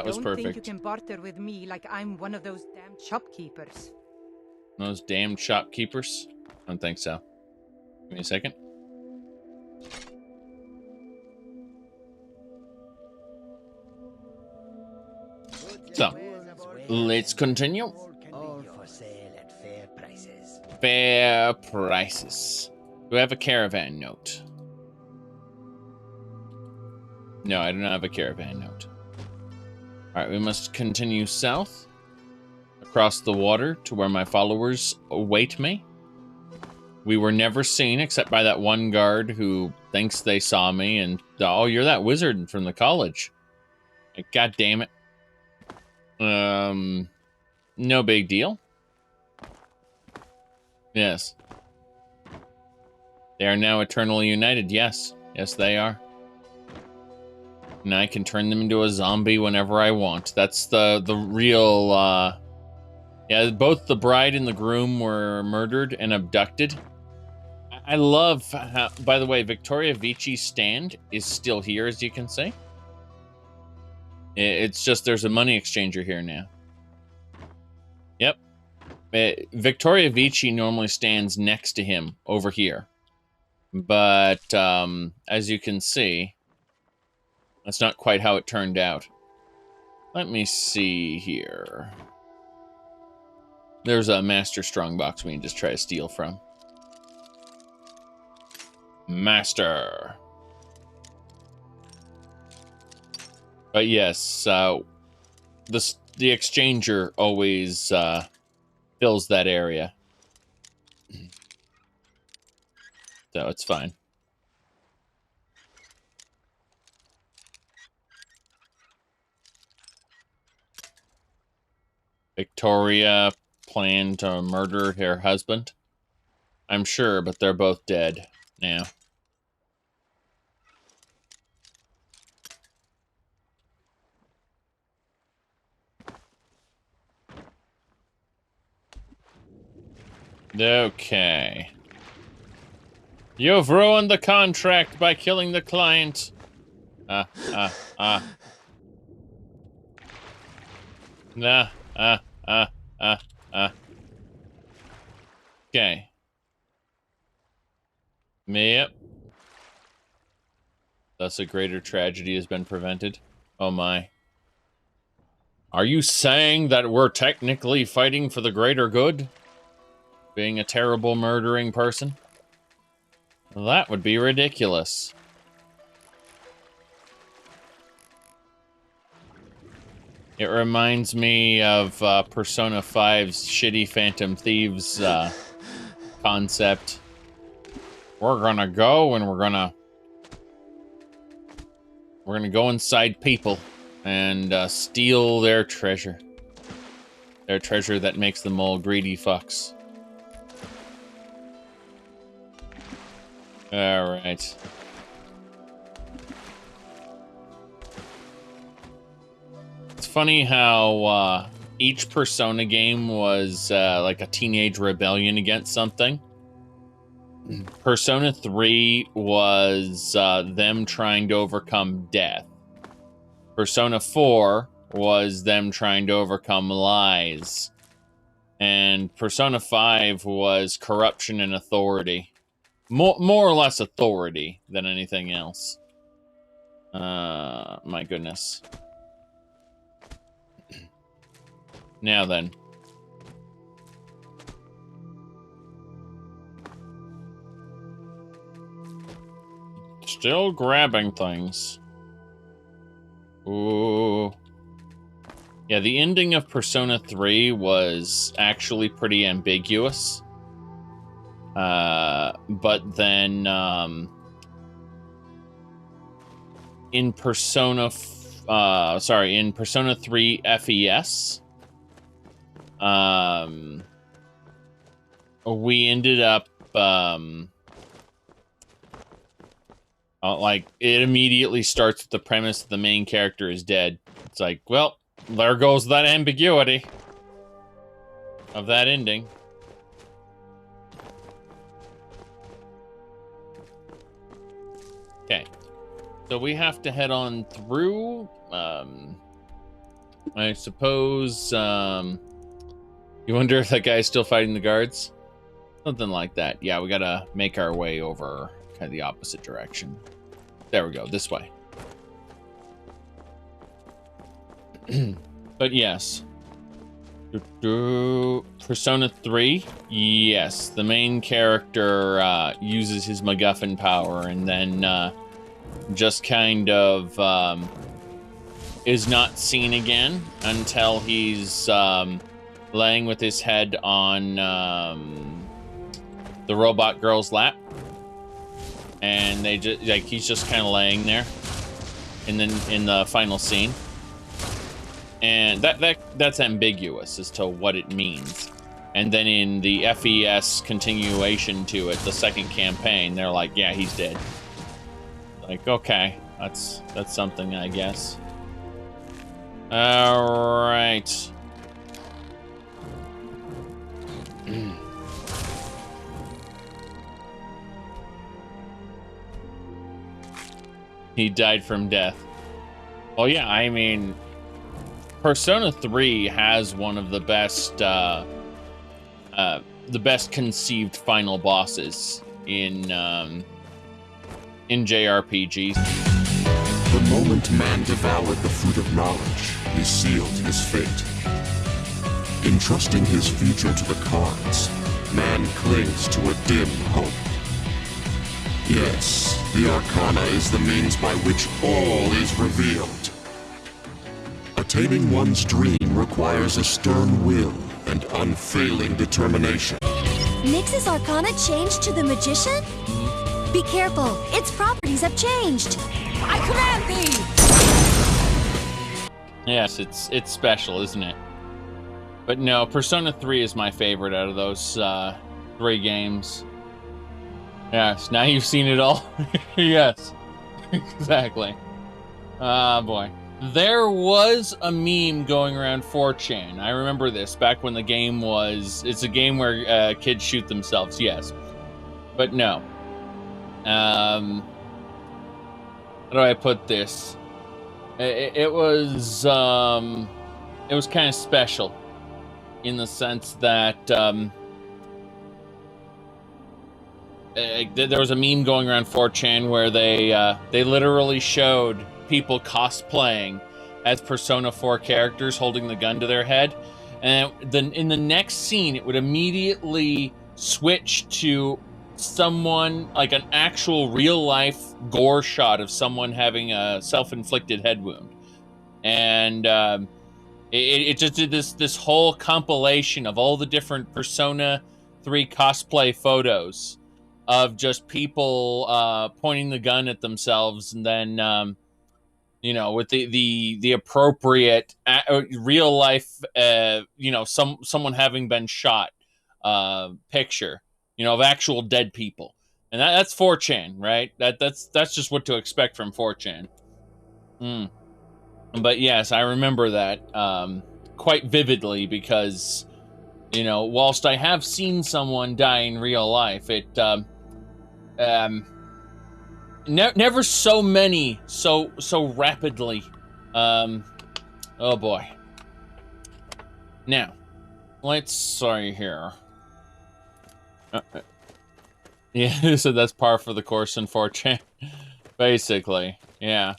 was perfect. Don't think you can barter with me like I'm one of those damn shopkeepers. Those damn shopkeepers? I don't think so. Give me a second. So, let's continue. All for sale at fair prices. Fair prices. Do I have a caravan note? No, I do not have a caravan note. Alright, we must continue south. Across the water to where my followers await me. We were never seen except by that one guard who thinks they saw me and, oh, you're that wizard from the college. Like, God damn it. No big deal. Yes. They are now eternally united, yes. Yes, they are. And I can turn them into a zombie whenever I want. That's the real, yeah, both the bride and the groom were murdered and abducted. I love how, by the way, Victoria Vici's stand is still here, as you can see. It's just there's a money exchanger here now. Yep. Victoria Vici normally stands next to him over here. But, as you can see, that's not quite how it turned out. Let me see here. There's a Master Strongbox we can just try to steal from. Master. But yes, the exchanger always fills that area. So it's fine. Victoria planned to murder her husband. I'm sure, but they're both dead now. Okay. You've ruined the contract by killing the client. Okay. Yep. Thus a greater tragedy has been prevented. Oh my. Are you saying that we're technically fighting for the greater good? Being a terrible murdering person? That would be ridiculous. It reminds me of Persona 5's shitty Phantom Thieves concept. We're gonna go and we're gonna go inside people and steal their treasure. Their treasure that makes them all greedy fucks. Alright. It's funny how each Persona game was like a teenage rebellion against something. Persona 3 was them trying to overcome death. Persona 4 was them trying to overcome lies. And Persona 5 was corruption and authority. More or less authority than anything else. My goodness. Now then. Still grabbing things. Ooh. Yeah, the ending of Persona 3 was actually pretty ambiguous. But then, in Persona 3 FES, we ended up, like, it immediately starts with the premise that the main character is dead. It's like, well, there goes that ambiguity of that ending. Okay, so we have to head on through, I suppose, you wonder if that guy's still fighting the guards? Something like that. Yeah, we gotta make our way over kind of the opposite direction. There we go, this way. But yes. Persona 3, yes, the main character uses his MacGuffin power and then just kind of is not seen again until he's laying with his head on the robot girl's lap, and they just like he's just kind of laying there, and then in the final scene, and that's ambiguous as to what it means. And then in the FES continuation to it, the second campaign, they're like, yeah, he's dead. Like, okay, that's something, I guess. All right. He died from death. Well, yeah, I mean, Persona 3 has one of the best conceived final bosses in JRPGs. The moment man devoured the fruit of knowledge, he sealed his fate. Entrusting his future to the cards, man clings to a dim hope. Yes, the Arcana is the means by which all is revealed. Attaining one's dream requires a stern will and unfailing determination. Nyx's Arcana changed to the Magician? Be careful, its properties have changed. I command thee! Yes, it's special, isn't it? But no, Persona 3 is my favorite out of those 3 games. Yes, now you've seen it all. Yes, exactly. Ah, boy. There was a meme going around 4chan. I remember this back when the game was... It's a game where kids shoot themselves, yes. But no. How do I put this? It was kind of special in the sense that there was a meme going around 4chan where they literally showed people cosplaying as Persona 4 characters holding the gun to their head, and then in the next scene it would immediately switch to someone, like an actual real life gore shot of someone having a self-inflicted head wound, and it just did this whole compilation of all the different Persona 3 cosplay photos of just people pointing the gun at themselves, and then you know, with the appropriate real life someone having been shot picture, you know, of actual dead people. And that's 4chan, right? That's just what to expect from 4chan. But yes, I remember that quite vividly because, you know, whilst I have seen someone die in real life, it never so many so rapidly. Oh boy. Now, let's see here. Yeah, so that's par for the course in 4chan. Basically, yeah.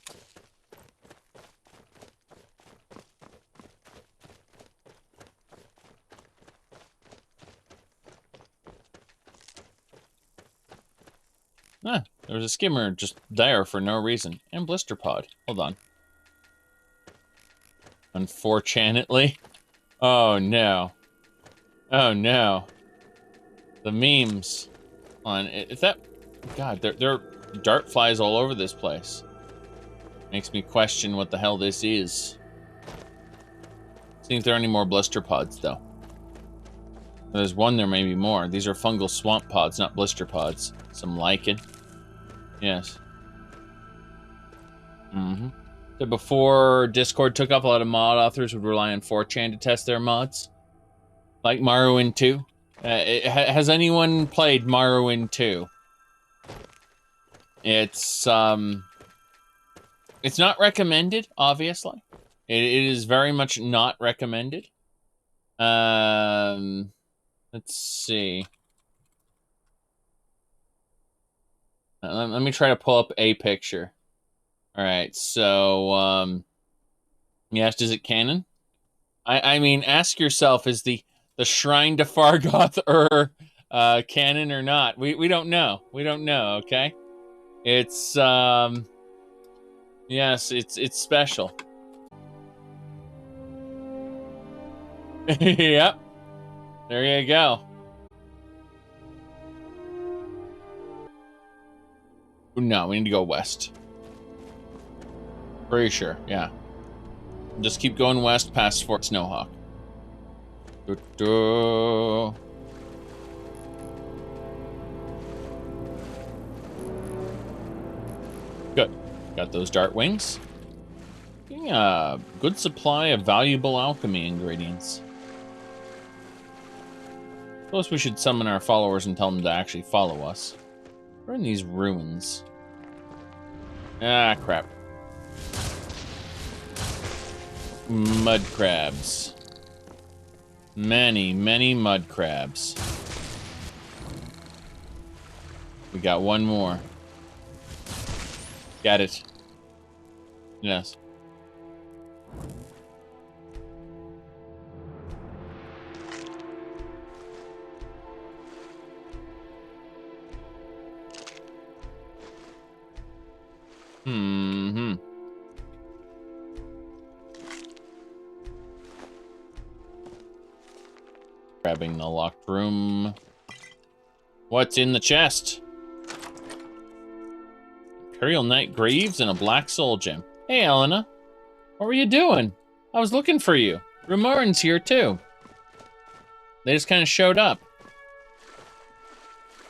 Ah, there was a skimmer just there for no reason. And blister pod. Hold on. Unfortunately. Oh no. Oh no. The memes on is that God, there are dart flies all over this place. Makes me question what the hell this is. See if there are any more blister pods though. There's one, there may be more. These are fungal swamp pods, not blister pods. Some lichen. Yes. So before Discord took up, a lot of mod authors would rely on 4chan to test their mods. Like Morrowind 2. Has anyone played Morrowind 2? It's not recommended, obviously. It is very much not recommended. Let's see. Let me try to pull up a picture. All right, so yes, is it canon? I mean, ask yourself: is the shrine to Fargoth canon or not? We don't know. We don't know. Okay, it's yes, it's special. Yep. There you go. No, we need to go west. Pretty sure, yeah. Just keep going west past Fort Snowhawk. Good. Got those dart wings. Yeah, good supply of valuable alchemy ingredients. Suppose we should summon our followers and tell them to actually follow us. We're in these ruins. Ah, crap. Mud crabs. Many, many mud crabs. We got one more. Got it. Yes. Mm-hmm. Grabbing the locked room. What's in the chest? Imperial Knight Greaves and a Black Soul Gem. Hey, Elena. What were you doing? I was looking for you. Rumorin's here, too. They just kind of showed up.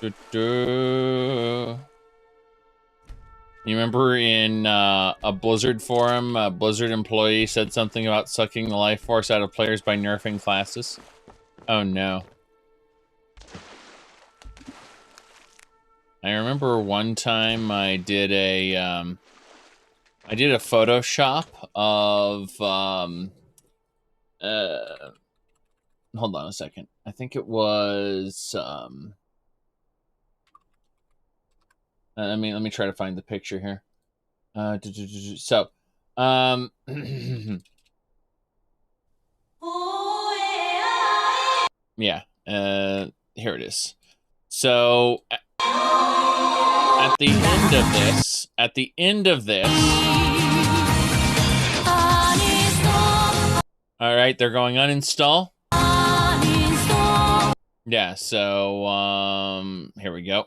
You remember in a Blizzard forum, a Blizzard employee said something about sucking the life force out of players by nerfing classes? Oh no. I remember one time I did a Photoshop of hold on a second. I think it was let me try to find the picture here. So, yeah, here it is. So, at the end of this, all right, they're going uninstall. Yeah, so, here we go.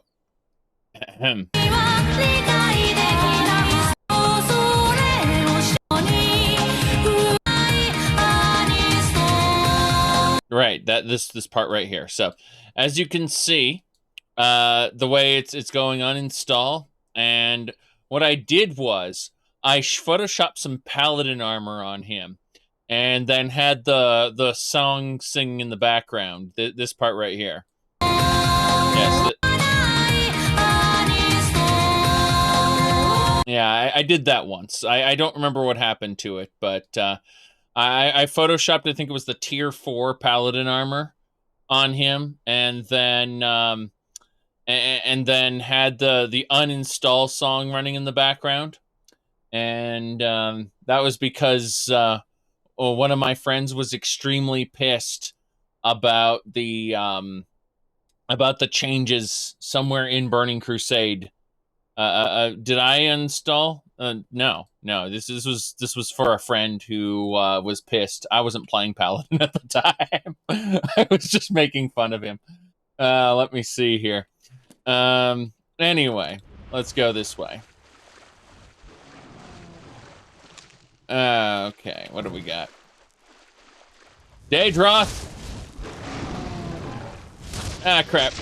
Right, this part right here. So, as you can see, the way it's going uninstall, and what I did was I photoshopped some paladin armor on him, and then had the song singing in the background. This part right here. Yes. Yeah, I did that once. I don't remember what happened to it, but I photoshopped, I think it was the tier 4 paladin armor on him, and then had the uninstall song running in the background. And that was because one of my friends was extremely pissed about the changes somewhere in Burning Crusade. Did I install? No. This was for a friend who was pissed. I wasn't playing Paladin at the time. I was just making fun of him. Let me see here. Anyway, let's go this way. Okay, what do we got? Daedroth! Ah, crap.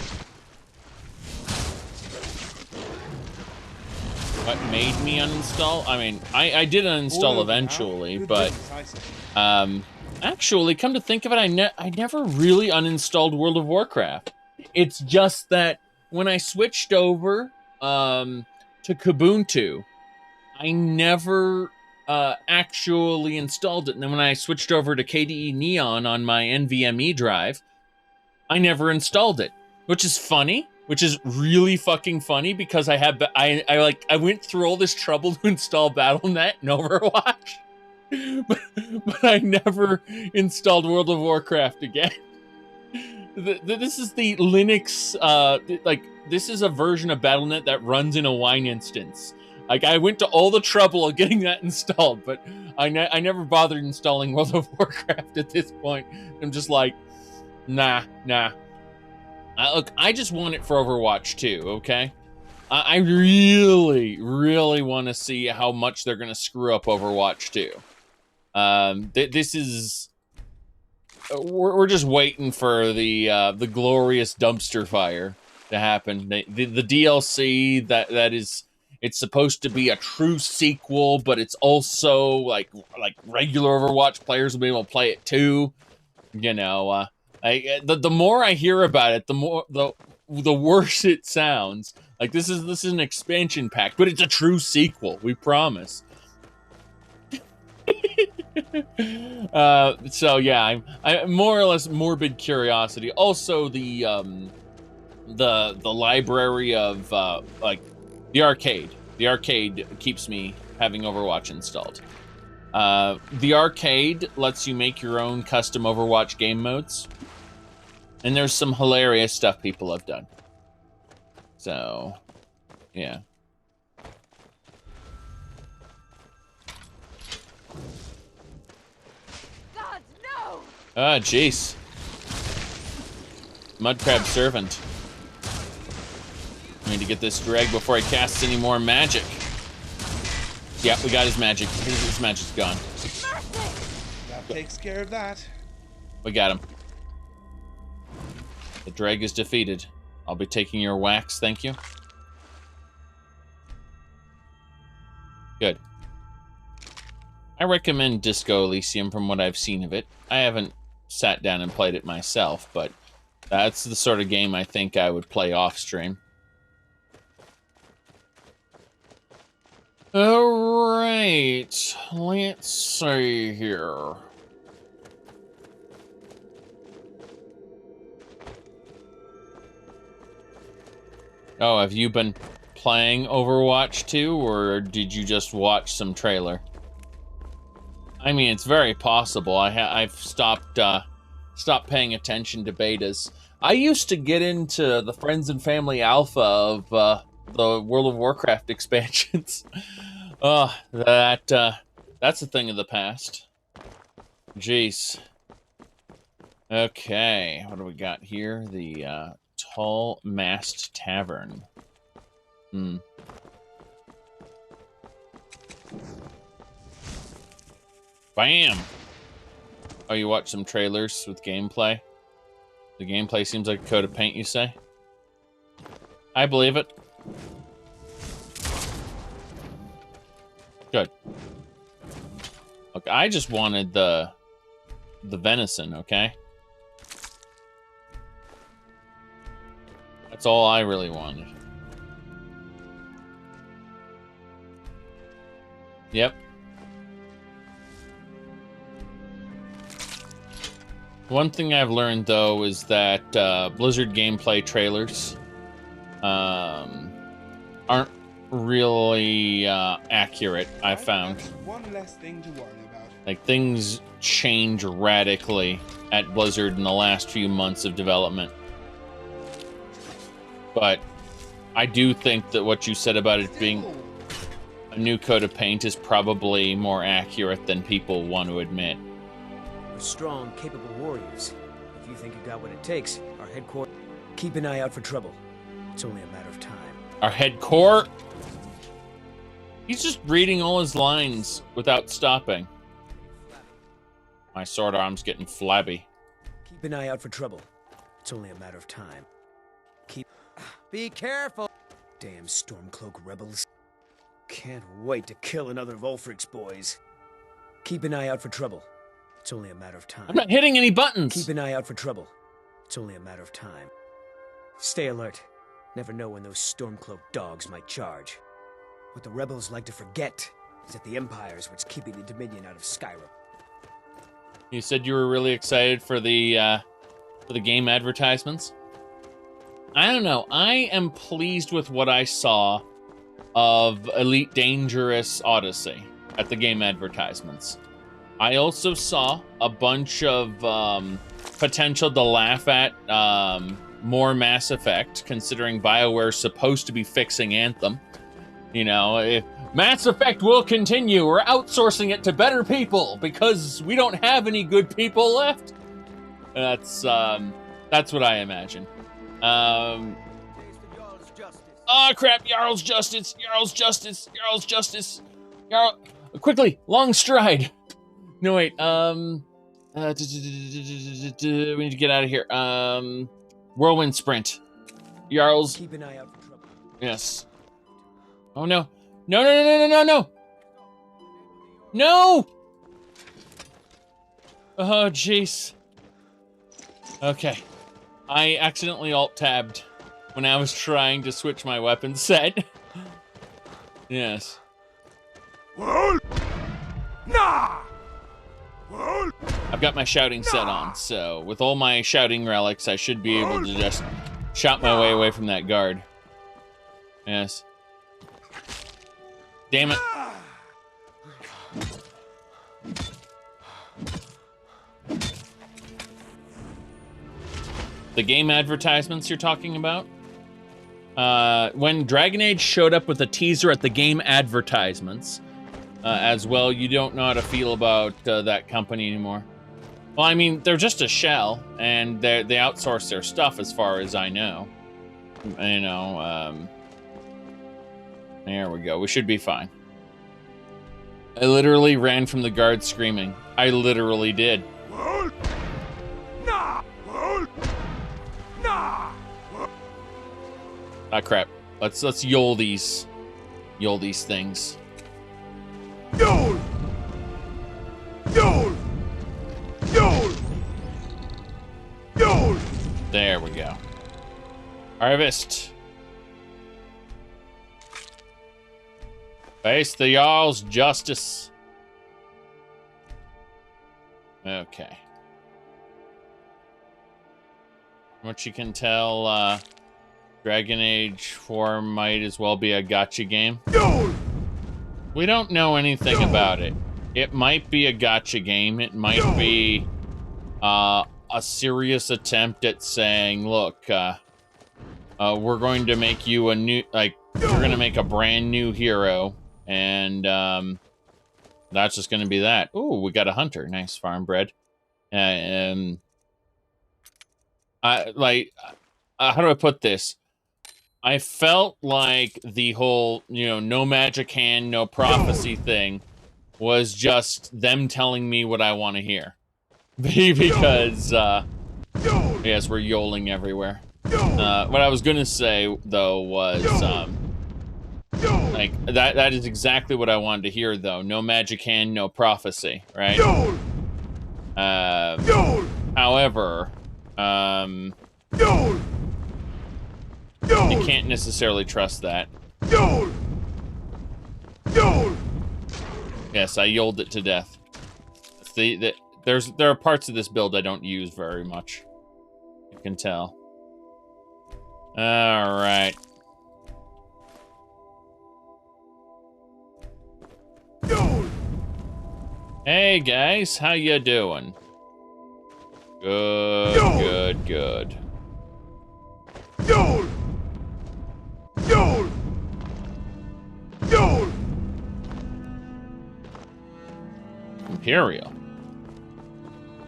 What made me uninstall? I mean, I did uninstall eventually, but actually, come to think of it, I never really uninstalled World of Warcraft. It's just that when I switched over to Kubuntu, I never actually installed it. And then when I switched over to KDE Neon on my NVMe drive, I never installed it, which is funny. Which is really fucking funny because I went through all this trouble to install Battle.net and Overwatch, but I never installed World of Warcraft again. This is the Linux, this is a version of Battle.net that runs in a wine instance. Like, I went to all the trouble of getting that installed, but I never bothered installing World of Warcraft at this point. I'm just like, nah. Look, I just want it for Overwatch 2, okay? I really, really want to see how much they're going to screw up Overwatch 2. This is... We're just waiting for the glorious dumpster fire to happen. The DLC that is... It's supposed to be a true sequel, but it's also like regular Overwatch players will be able to play it too. You know, the more I hear about it, the worse it sounds. Like this is an expansion pack, but it's a true sequel. We promise. So yeah, I'm more or less morbid curiosity. Also, the library of like. The arcade keeps me having Overwatch installed. The arcade lets you make your own custom Overwatch game modes. And there's some hilarious stuff people have done. So, yeah. God, no! Ah, jeez. Mudcrab servant. I need to get this drag before he casts any more magic. Yeah, we got his magic. His magic's gone. That takes care of that. We got him. The drag is defeated. I'll be taking your wax, thank you. Good. I recommend Disco Elysium from what I've seen of it. I haven't sat down and played it myself, but that's the sort of game I think I would play off-stream. Alright, let's see here. Oh, have you been playing Overwatch 2, or did you just watch some trailer? I mean, it's very possible. I've stopped paying attention to betas. I used to get into the Friends and Family Alpha of the World of Warcraft expansions. Oh, that's a thing of the past. Jeez. Okay, what do we got here? The Tall Mast Tavern. Bam! Oh, you watched some trailers with gameplay? The gameplay seems like a coat of paint, you say? I believe it. Good. Look, I just wanted the venison, okay? That's all I really wanted. Yep. One thing I've learned, though, is that Blizzard gameplay trailers aren't really accurate, I found. One less thing to worry about. Like, things change radically at Blizzard in the last few months of development. But I do think that what you said about it being a new coat of paint is probably more accurate than people want to admit. We're strong, capable warriors. If you think you got what it takes, our headquarters... Keep an eye out for trouble. It's only a matter of time. Our headquarters... He's just reading all his lines without stopping. My sword arm's getting flabby. Keep an eye out for trouble. It's only a matter of time. Be careful! Damn Stormcloak rebels. Can't wait to kill another of Ulfric's boys. Keep an eye out for trouble. It's only a matter of time. I'm not hitting any buttons! Keep an eye out for trouble. It's only a matter of time. Stay alert. Never know when those Stormcloak dogs might charge. What the rebels like to forget is that the Empire's what's keeping the Dominion out of Skyrim. You said you were really excited for the game advertisements? I don't know. I am pleased with what I saw of Elite Dangerous Odyssey at the game advertisements. I also saw a bunch of potential to laugh at more Mass Effect, considering BioWare's supposed to be fixing Anthem. You know, if Mass Effect will continue. We're outsourcing it to better people because we don't have any good people left. That's what I imagine. Oh crap! Jarl's Justice! Jarl's Justice! Jarl's Justice! Jarl, quickly! Long stride! No, wait, we need to get out of here. Whirlwind sprint. Jarl's... Keep an eye out for trouble. Yes. Oh no. No, no, no, no, no, no, no! No! Oh, jeez. Okay. I accidentally alt-tabbed when I was trying to switch my weapon set. Yes. Well, nah. Well, I've got my shouting set on, so with all my shouting relics, I should be able to just shout my way away from that guard. Yes. Damn it. The game advertisements you're talking about? When Dragon Age showed up with a teaser at the game advertisements, as well, you don't know how to feel about that company anymore. Well, I mean, they're just a shell, and they outsource their stuff as far as I know. You know, there we go. We should be fine. I literally ran from the guard screaming. I literally did. Nah. Nah. Ah, crap. Let's yol these things. Yol. Yol. Yol. Yol. There we go. Harvest. Face the Jarl's Justice. Okay. What you can tell, Dragon Age 4 might as well be a gacha game. We don't know anything about it. It might be a gacha game. It might be a serious attempt at saying, look, we're going to make you a new, like, we're going to make a brand new hero, and that's just going to be that. Ooh, we got a hunter. Nice farm bread. How do I put this? I felt like the whole, you know, no magic hand, no prophecy thing was just them telling me what I want to hear. Because, yes, we're yoling everywhere. What I was going to say, though, was, like, that is exactly what I wanted to hear, though. No magic hand, no prophecy, right? However, you can't necessarily trust that. Yes, I yelled it to death. There are parts of this build I don't use very much. You can tell. All right. Hey guys, how you doing? Good, good.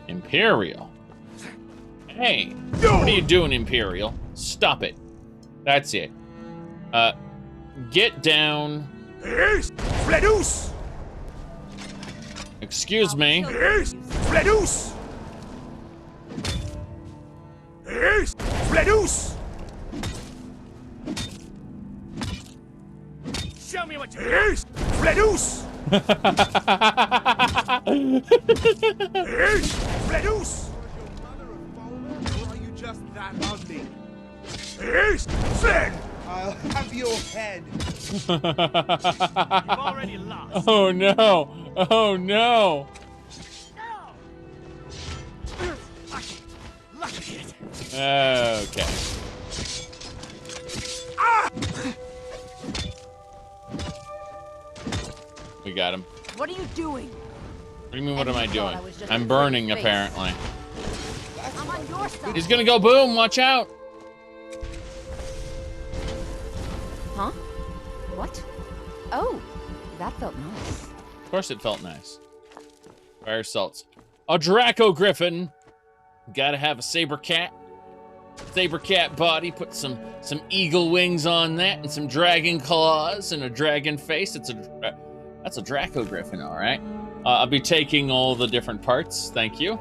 Imperial. Hey, what are you doing, Imperial? Stop it. That's it. Get down. Excuse me. Show me what you got. Fledus! Fledus! Or are you just that ugly? Fled! I'll have your head. You've already lost. Oh no! Oh no! Lucky it. Okay. We got him. What are you doing? What do you mean, what am I doing? I'm burning, apparently. I'm on your side. He's gonna go boom, watch out! Huh? What? Oh, that felt nice. Of course it felt nice. Fire salts. A Draco Griffin. Gotta have a saber cat. Saber cat body. Put some eagle wings on that, and some dragon claws, and a dragon face. That's a Draco Griffin, all right. I'll be taking all the different parts. Thank you.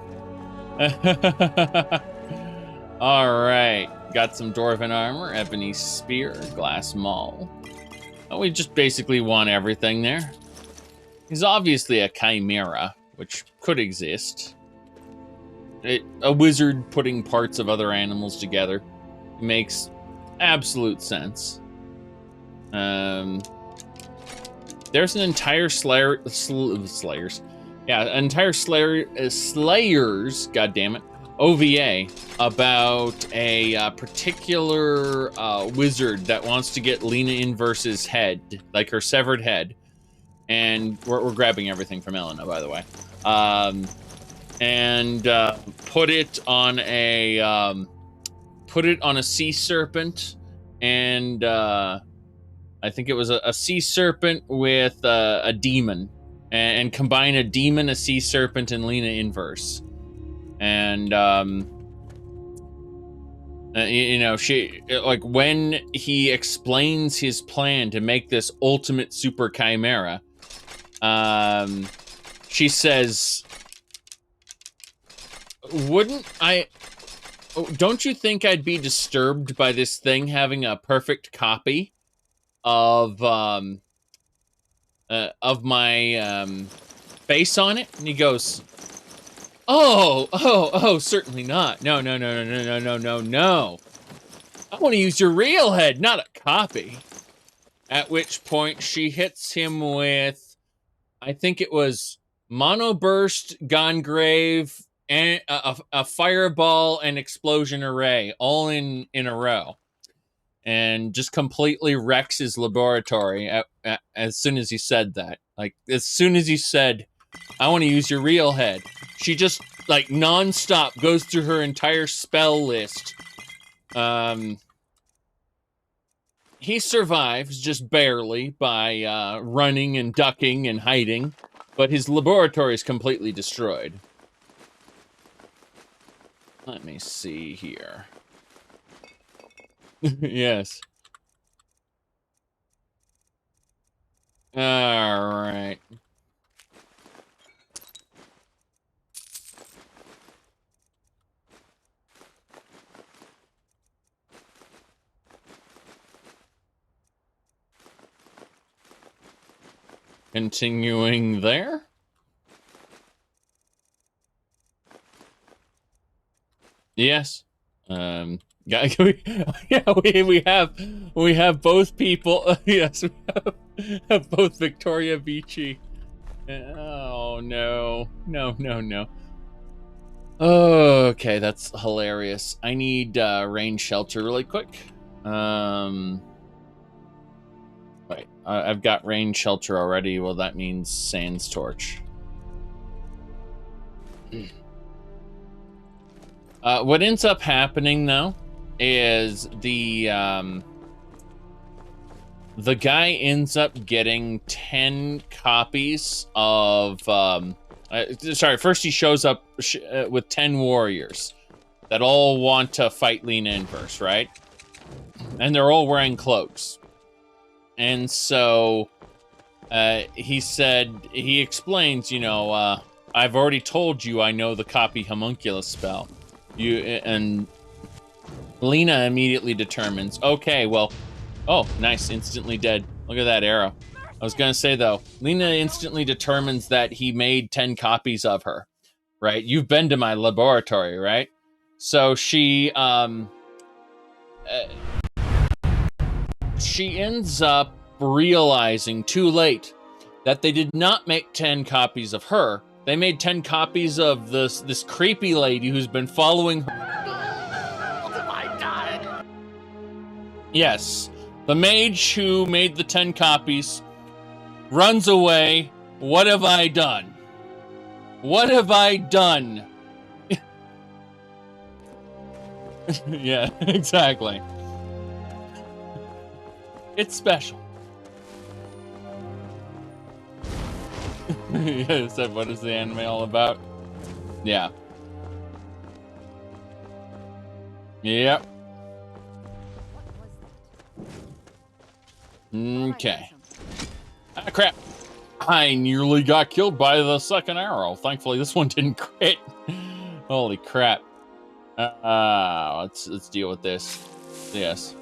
All right. Got some dwarven armor, ebony spear, glass maul. Oh, we just basically want everything there. He's obviously a chimera, which could exist. A wizard putting parts of other animals together makes absolute sense. There's an entire Slayers. Yeah, an entire Slayers, goddammit, OVA about a particular wizard that wants to get Lena Inverse's head, like her severed head. And we're grabbing everything from Elena, by the way. And put it on a sea serpent, and I think it was a sea serpent with a demon, and combine a demon, a sea serpent, and Lena Inverse. And you know, she, like, when he explains his plan to make this ultimate super chimera, she says, don't you think I'd be disturbed by this thing having a perfect copy of my face on it? And he goes, oh, certainly not. No. I want to use your real head, not a copy. At which point she hits him with, I think it was Mono Burst, Gongrave, and a Fireball and Explosion Array, all in a row. And just completely wrecks his laboratory as soon as he said that. Like, as soon as he said, I want to use your real head, she just, like, nonstop goes through her entire spell list. He survives, just barely, by running and ducking and hiding, but his laboratory is completely destroyed. Let me see here. Yes. All right. Continuing there. Yes. Yeah, we have both people. Yes, we have both Victoria Vici. Oh no. Okay, that's hilarious. I need rain shelter really quick. Right, I've got rain shelter already. Well, that means Sans Torch. What ends up happening, though, is the guy ends up getting 10 copies of... first he shows up with 10 warriors that all want to fight Lena Inverse, right? And they're all wearing cloaks. And so he explains, you know, I've already told you I know the copy homunculus spell. And Lena immediately determines, okay, well, oh, nice, instantly dead. Look at that arrow. I was gonna say, though, Lena instantly determines that he made 10 copies of her, right? You've been to my laboratory, right? So she ends up realizing too late that they did not make 10 copies of her. They made 10 copies of this creepy lady who's been following her. I died. Yes, the mage who made the 10 copies runs away. What have I done? What have I done? Yeah, exactly. It's special. Yeah, said, what is the anime all about? Yeah. Yep. Okay. Ah, crap. I nearly got killed by the second arrow. Thankfully, this one didn't crit. Holy crap. Let's deal with this. Yes.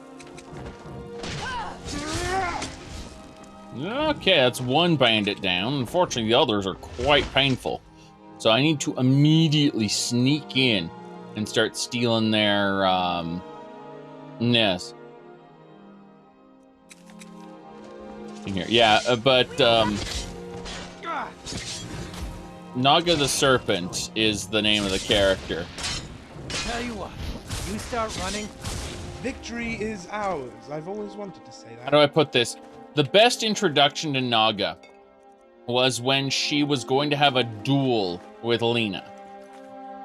Okay, that's one bandit down. Unfortunately, the others are quite painful. So I need to immediately sneak in and start stealing their, yes. In here. Yeah, but, Naga the Serpent is the name of the character. Tell you what, you start running, victory is ours. I've always wanted to say that. How do I put this? The best introduction to Naga was when she was going to have a duel with Lena.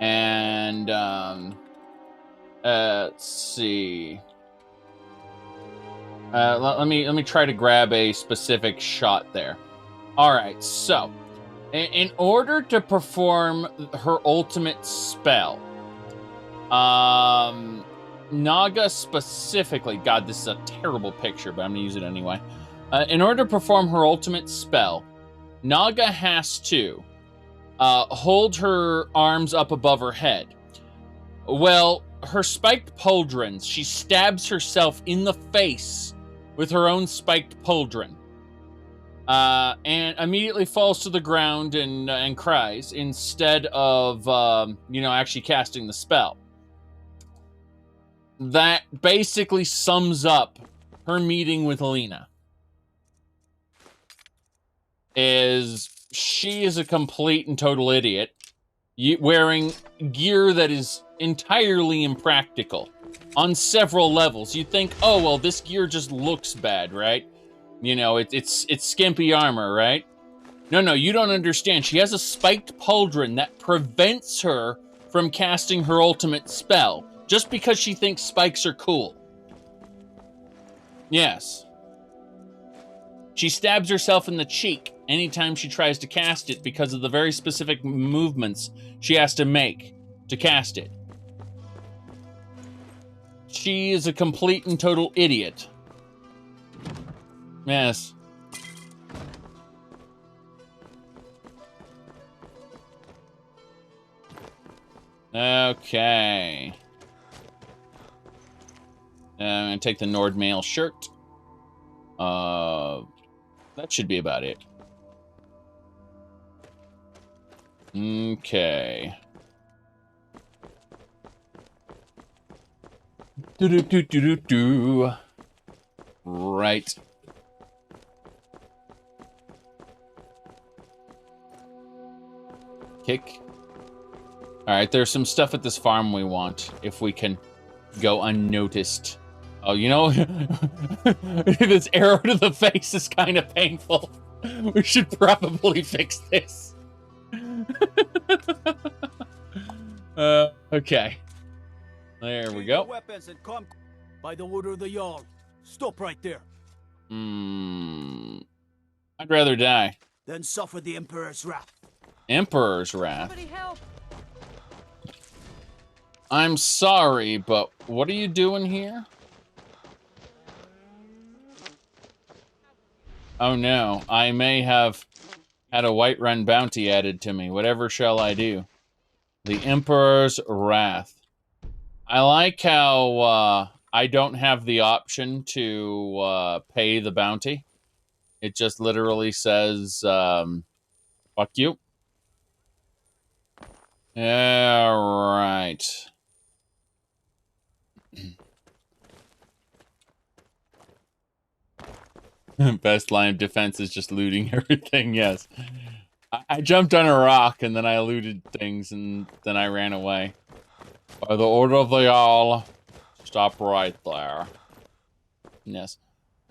And, let's see. Let me try to grab a specific shot there. All right, so in order to perform her ultimate spell, Naga specifically, God, this is a terrible picture, but I'm gonna use it anyway. In order to perform her ultimate spell, Naga has to hold her arms up above her head. Well, her spiked pauldrons, she stabs herself in the face with her own spiked pauldron. And immediately falls to the ground and cries instead of, actually casting the spell. That basically sums up her meeting with Lena. She is a complete and total idiot, wearing gear that is entirely impractical on several levels. You think, oh, well, this gear just looks bad, right? You know, it's skimpy armor, right? No, you don't understand. She has a spiked pauldron that prevents her from casting her ultimate spell, just because she thinks spikes are cool. Yes. She stabs herself in the cheek anytime she tries to cast it because of the very specific movements she has to make to cast it. She is a complete and total idiot. Yes. Okay. I'm gonna take the Nord Mail shirt. That should be about it. Okay. Do. Right. Kick. Alright, there's some stuff at this farm we want, if we can go unnoticed. Oh, you know, this arrow to the face is kind of painful. We should probably fix this. Okay. There we go. Weapons and come by the order of the Jarl. Stop right there. I'd rather die. Then suffer the Emperor's wrath. Emperor's wrath? Somebody help. I'm sorry, but what are you doing here? Oh no, I may have had a Whiterun bounty added to me. Whatever shall I do? The Emperor's Wrath. I like how I don't have the option to pay the bounty. It just literally says, fuck you. All right. Best line of defense is just looting everything, yes. I jumped on a rock and then I looted things and then I ran away. By the order of the Jarl, stop right there. Yes.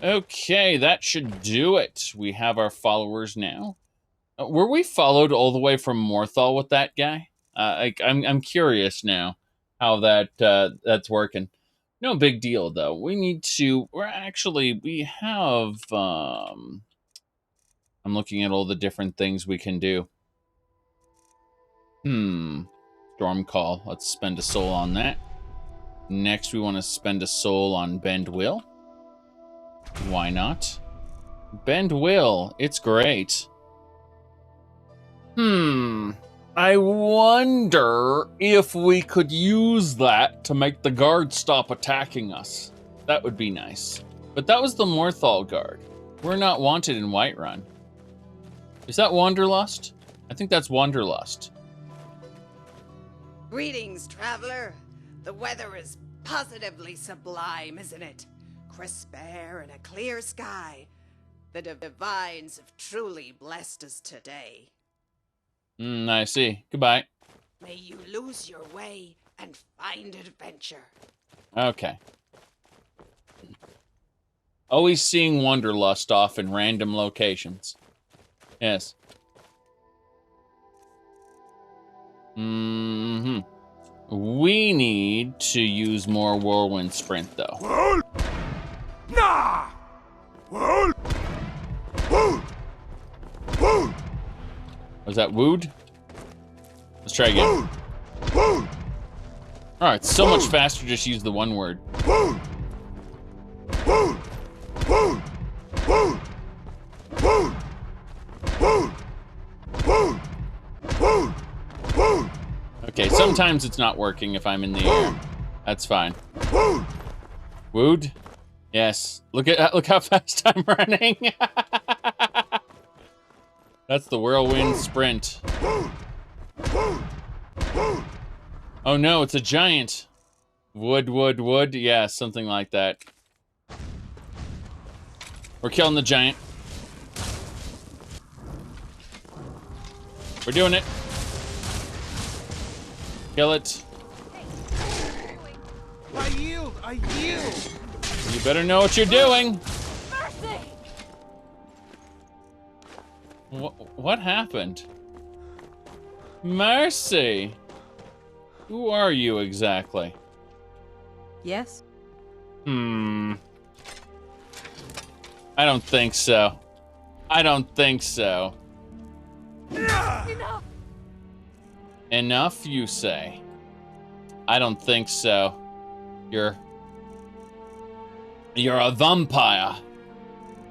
Okay, that should do it. We have our followers now. Were we followed all the way from Morthal with that guy? I'm curious now how that's working. No big deal, though. We have, I'm looking at all the different things we can do. Storm Call. Let's spend a soul on that. Next, we want to spend a soul on Bend Will. Why not? Bend Will. It's great. I wonder if we could use that to make the guard stop attacking us. That would be nice. But that was the Morthal guard. We're not wanted in Whiterun. Is that Wanderlust? I think that's Wanderlust. Greetings, traveler. The weather is positively sublime, isn't it? Crisp air and a clear sky. The divines have truly blessed us today. I see. Goodbye. May you lose your way and find adventure. Okay. Always seeing Wanderlust off in random locations. Yes. We need to use more Whirlwind Sprint, though. Nah! Was that wooed? Let's try again. Alright, so much faster just use the one word. Okay, sometimes it's not working if I'm in the air. That's fine. Wooed? Yes. Look how fast I'm running. That's the whirlwind sprint. Oh no, it's a giant. Wood. Yeah, something like that. We're killing the giant. We're doing it. Kill it. I yield! You better know what you're doing. Mercy! What happened? Mercy! Who are you exactly? Yes? I don't think so. I don't think so. Enough! Enough, you say? I don't think so. You're a vampire.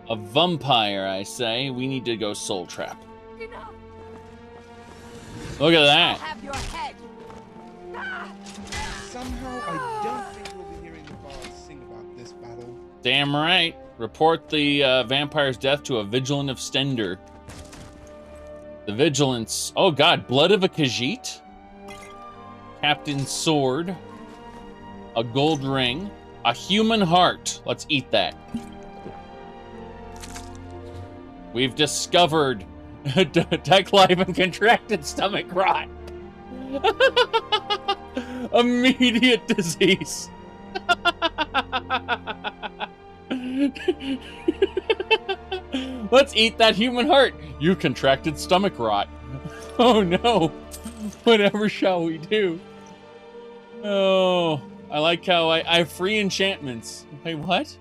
A vampire, I say. We need to go soul trap. Enough! Look at that. I'll have your head. Somehow I don't think we'll be hearing the bards sing about this battle. Damn right. Report the vampire's death to a Vigilant of Stender. The Vigilance. Oh god, Blood of a Khajiit? Captain's Sword. A gold ring. A human heart. Let's eat that. We've discovered Tech Life and contracted stomach rot. Immediate disease. Let's eat that human heart. You contracted stomach rot. Oh no. Whatever shall we do? Oh, I like how I have free enchantments. Wait, what?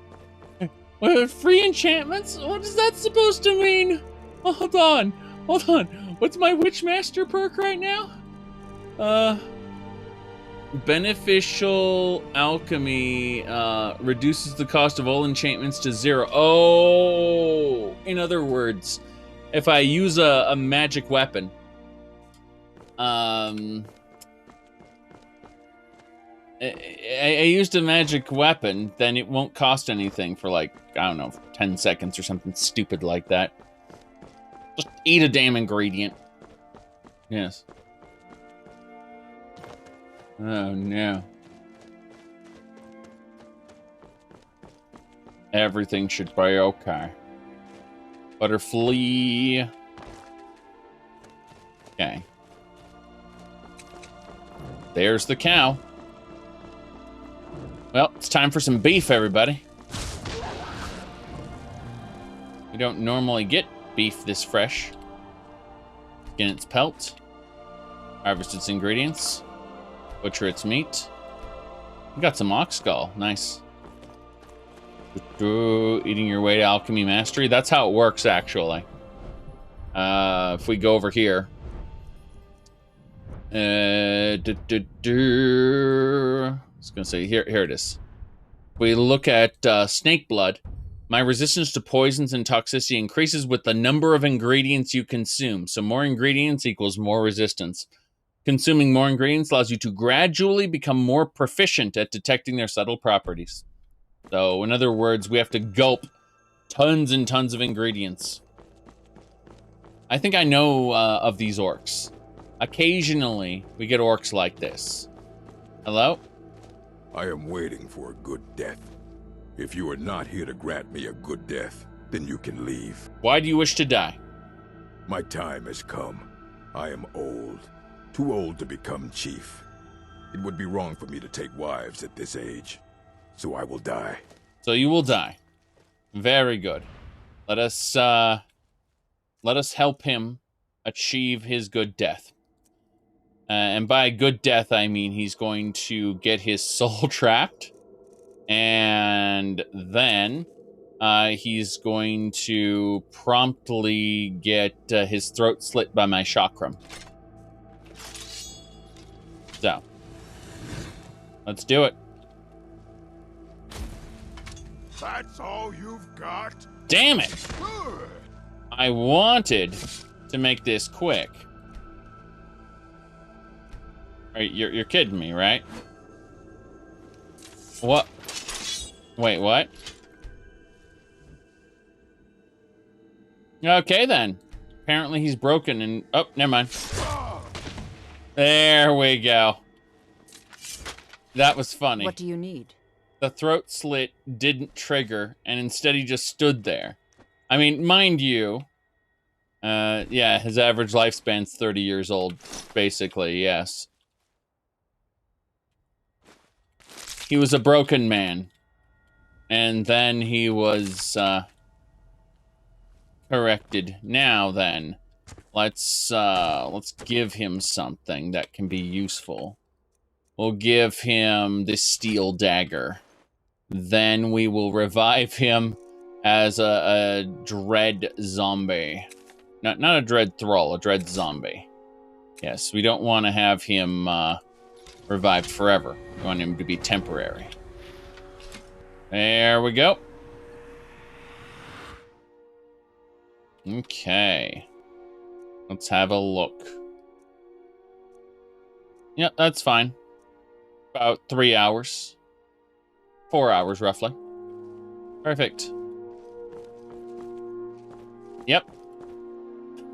What, free enchantments? What is that supposed to mean? Oh, hold on. What's my Witchmaster perk right now? Beneficial alchemy reduces the cost of all enchantments to 0. Oh, in other words, if I use a magic weapon, I used a magic weapon, then it won't cost anything for like, I don't know, 10 seconds or something stupid like that. Just eat a damn ingredient. Yes. Oh no. Everything should be okay. Butterfly. Okay. There's the cow. Well, it's time for some beef, everybody. We don't normally get beef this fresh. Skin its pelt. Harvest its ingredients. Butcher its meat. We got some ox skull. Nice. Eating your way to alchemy mastery. That's how it works, actually. If we go over here. I was going to say, here it is. We look at snake blood. My resistance to poisons and toxicity increases with the number of ingredients you consume. So more ingredients equals more resistance. Consuming more ingredients allows you to gradually become more proficient at detecting their subtle properties. So, in other words, we have to gulp tons and tons of ingredients. I think I know of these orcs. Occasionally, we get orcs like this. Hello? I am waiting for a good death. If you are not here to grant me a good death, then you can leave. Why do you wish to die? My time has come. I am old. Too old to become chief. It would be wrong for me to take wives at this age. So I will die. So you will die. Very good. Let us help him achieve his good death. And by good death, I mean he's going to get his soul trapped. And then he's going to promptly get his throat slit by my chakram. So, let's do it. That's all you've got? Damn it! Good. I wanted to make this quick. You're kidding me, right? What? Wait, what? Okay, then. Apparently he's broken and... Oh, never mind. There we go. That was funny. What do you need? The throat slit didn't trigger, and instead he just stood there. I mean, mind you... yeah, his average lifespan's 30 years old, basically, yes. He was a broken man. And then he was, corrected. Now then, let's give him something that can be useful. We'll give him this steel dagger. Then we will revive him as a dread zombie. Not a dread thrall, a dread zombie. Yes, we don't want to have him revived forever. We want him to be temporary. There we go. Okay. Let's have a look. Yep, that's fine. About 3 hours. 4 hours, roughly. Perfect. Yep.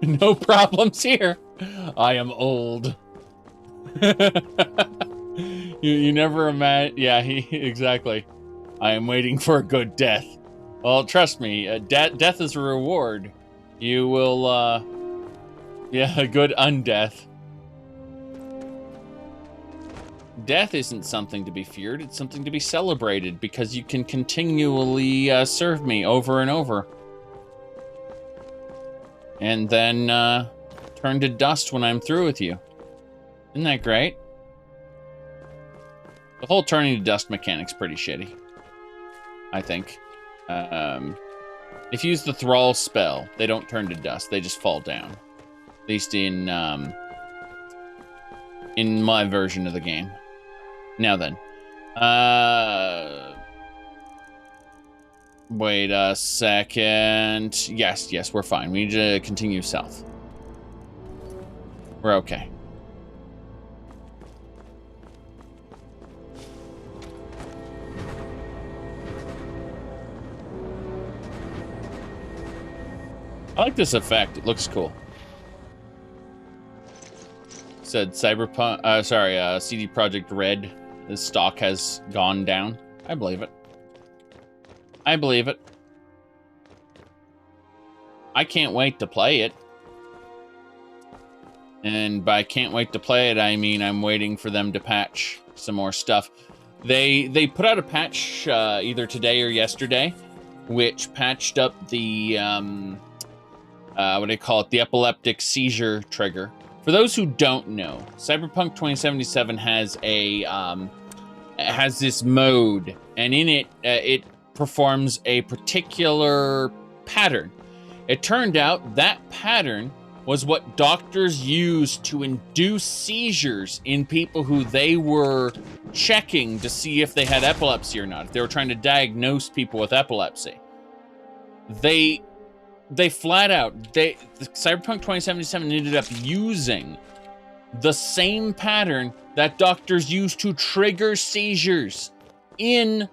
No problems here. I am old. you never imagine... Yeah, exactly. I am waiting for a good death. Well, trust me, death is a reward. You will, yeah, a good undeath. Death isn't something to be feared, it's something to be celebrated, because you can continually serve me over and over. And then turn to dust when I'm through with you. Isn't that great? The whole turning to dust mechanic's pretty shitty, I think. If you use the Thrall spell, they don't turn to dust, they just fall down. At least in my version of the game. Now then. Wait a second. Yes, we're fine. We need to continue south. We're okay. I like this effect. It looks cool. Said Cyberpunk, CD Projekt Red. The stock has gone down. I believe it. I believe it. I can't wait to play it. And by can't wait to play it, I mean I'm waiting for them to patch some more stuff. They put out a patch either today or yesterday, which patched up the what do they call it? The epileptic seizure trigger. For those who don't know, Cyberpunk 2077 has a has this mode, and in it it performs a particular pattern. It turned out that pattern was what doctors used to induce seizures in people who they were checking to see if they had epilepsy or not, if they were trying to diagnose people with epilepsy. They flat out, the Cyberpunk 2077 ended up using the same pattern that doctors use to trigger seizures in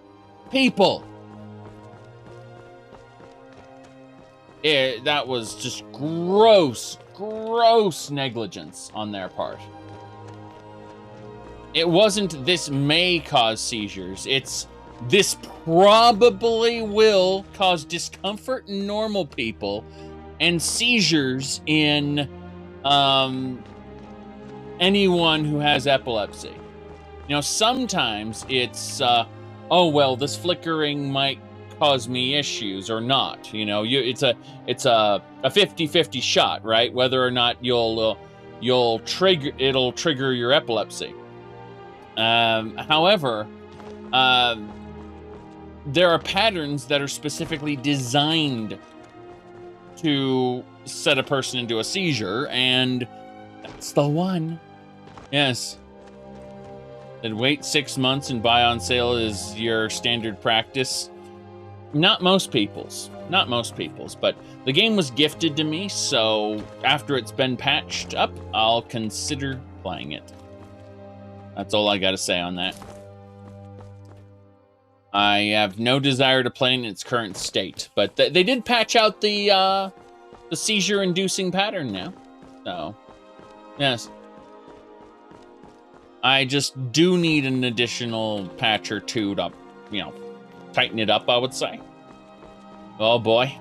people. That was just gross negligence on their part. It wasn't this may cause seizures. It's this probably will cause discomfort in normal people and seizures in anyone who has epilepsy. You know, sometimes it's, oh, well, this flickering might cause me issues or not. You know, it's a 50-50 shot, right? Whether or not it'll trigger your epilepsy. However, there are patterns that are specifically designed to set a person into a seizure, and that's the one. Yes. Then wait 6 months and buy on sale is your standard practice. Not most people's, but the game was gifted to me, so after it's been patched up, I'll consider playing it. That's all I gotta say on that. I have no desire to play in its current state, but they did patch out the seizure-inducing pattern now. So, yes. I just do need an additional patch or two to, you know, tighten it up, I would say. Oh boy.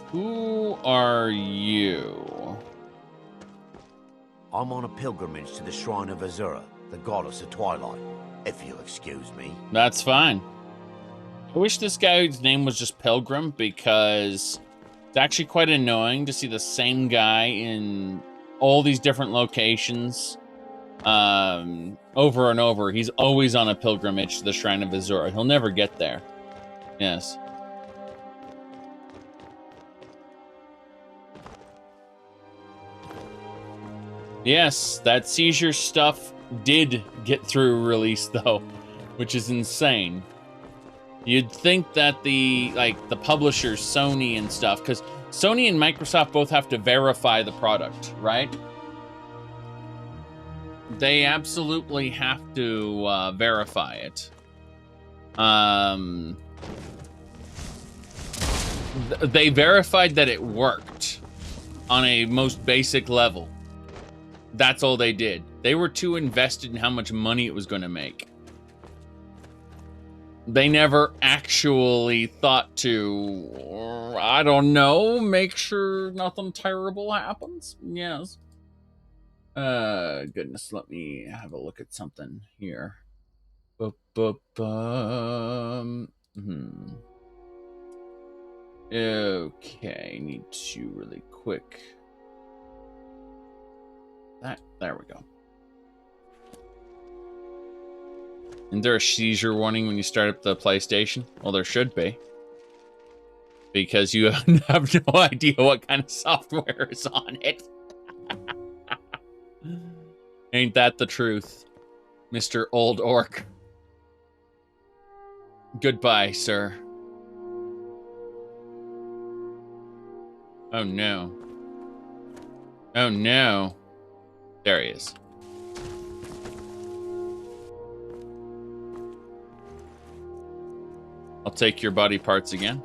Who are you? I'm on a pilgrimage to the shrine of Azura, the goddess of twilight, if you'll excuse me. That's fine. I wish this guy's name was just Pilgrim, because it's actually quite annoying to see the same guy in all these different locations over and over. He's always on a pilgrimage to the shrine of Azura. He'll never get there. Yes. Yes, that seizure stuff did get through release though, which is insane. You'd think that the publishers, Sony and stuff, because Sony and Microsoft both have to verify the product, right? They absolutely have to verify it. They verified that it worked on a most basic level. That's all they did. They were too invested in how much money it was going to make. They never actually thought to, I don't know, make sure nothing terrible happens. Yes. Goodness, let me have a look at something here. Okay, need to really quick. There we go. Isn't there a seizure warning when you start up the PlayStation? Well, there should be. Because you have no idea what kind of software is on it. Ain't that the truth, Mr. Old Orc? Goodbye, sir. Oh no. Oh no. There he is. I'll take your body parts again.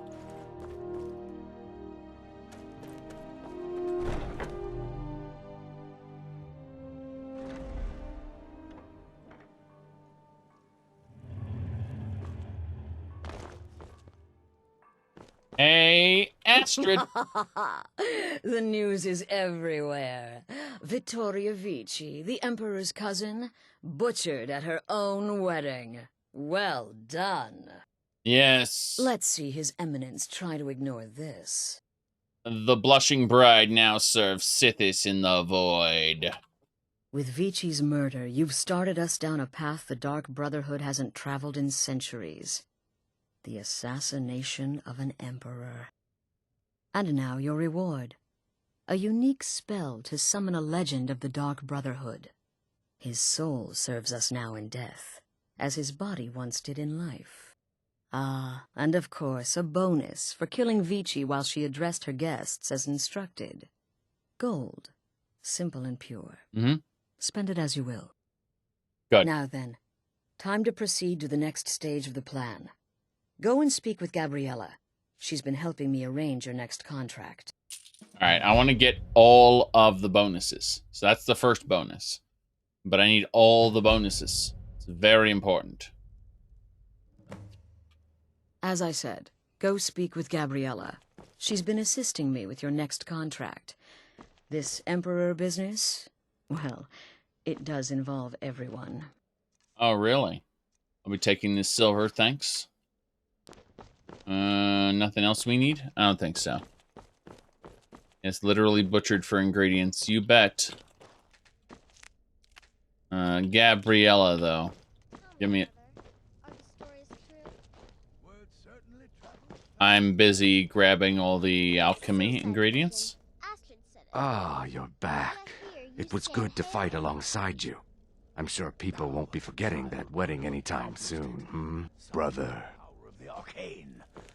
Hey, Astrid. The news is everywhere. Vittoria Vici, the Emperor's cousin, butchered at her own wedding. Well done. Yes. Let's see His Eminence try to ignore this. The blushing bride now serves Sithis in the void. With Vici's murder, you've started us down a path the Dark Brotherhood hasn't traveled in centuries. The assassination of an emperor. And now your reward. A unique spell to summon a legend of the Dark Brotherhood. His soul serves us now in death, as his body once did in life. Ah, and of course, a bonus for killing Vici while she addressed her guests as instructed. Gold. Simple and pure. Mm-hmm. Spend it as you will. Good. Now then, time to proceed to the next stage of the plan. Go and speak with Gabriella. She's been helping me arrange your next contract. All right, I want to get all of the bonuses. So that's the first bonus. But I need all the bonuses. It's very important. As I said, go speak with Gabriella. She's been assisting me with your next contract. This Emperor business, well, it does involve everyone. Oh, really? I'll be taking this silver, thanks. Nothing else we need? I don't think so. It's literally butchered for ingredients. You bet. Gabriella, though. Give me it. I'm busy grabbing all the alchemy ingredients. Ah, you're back. It was good to fight alongside you. I'm sure people won't be forgetting that wedding anytime soon, brother?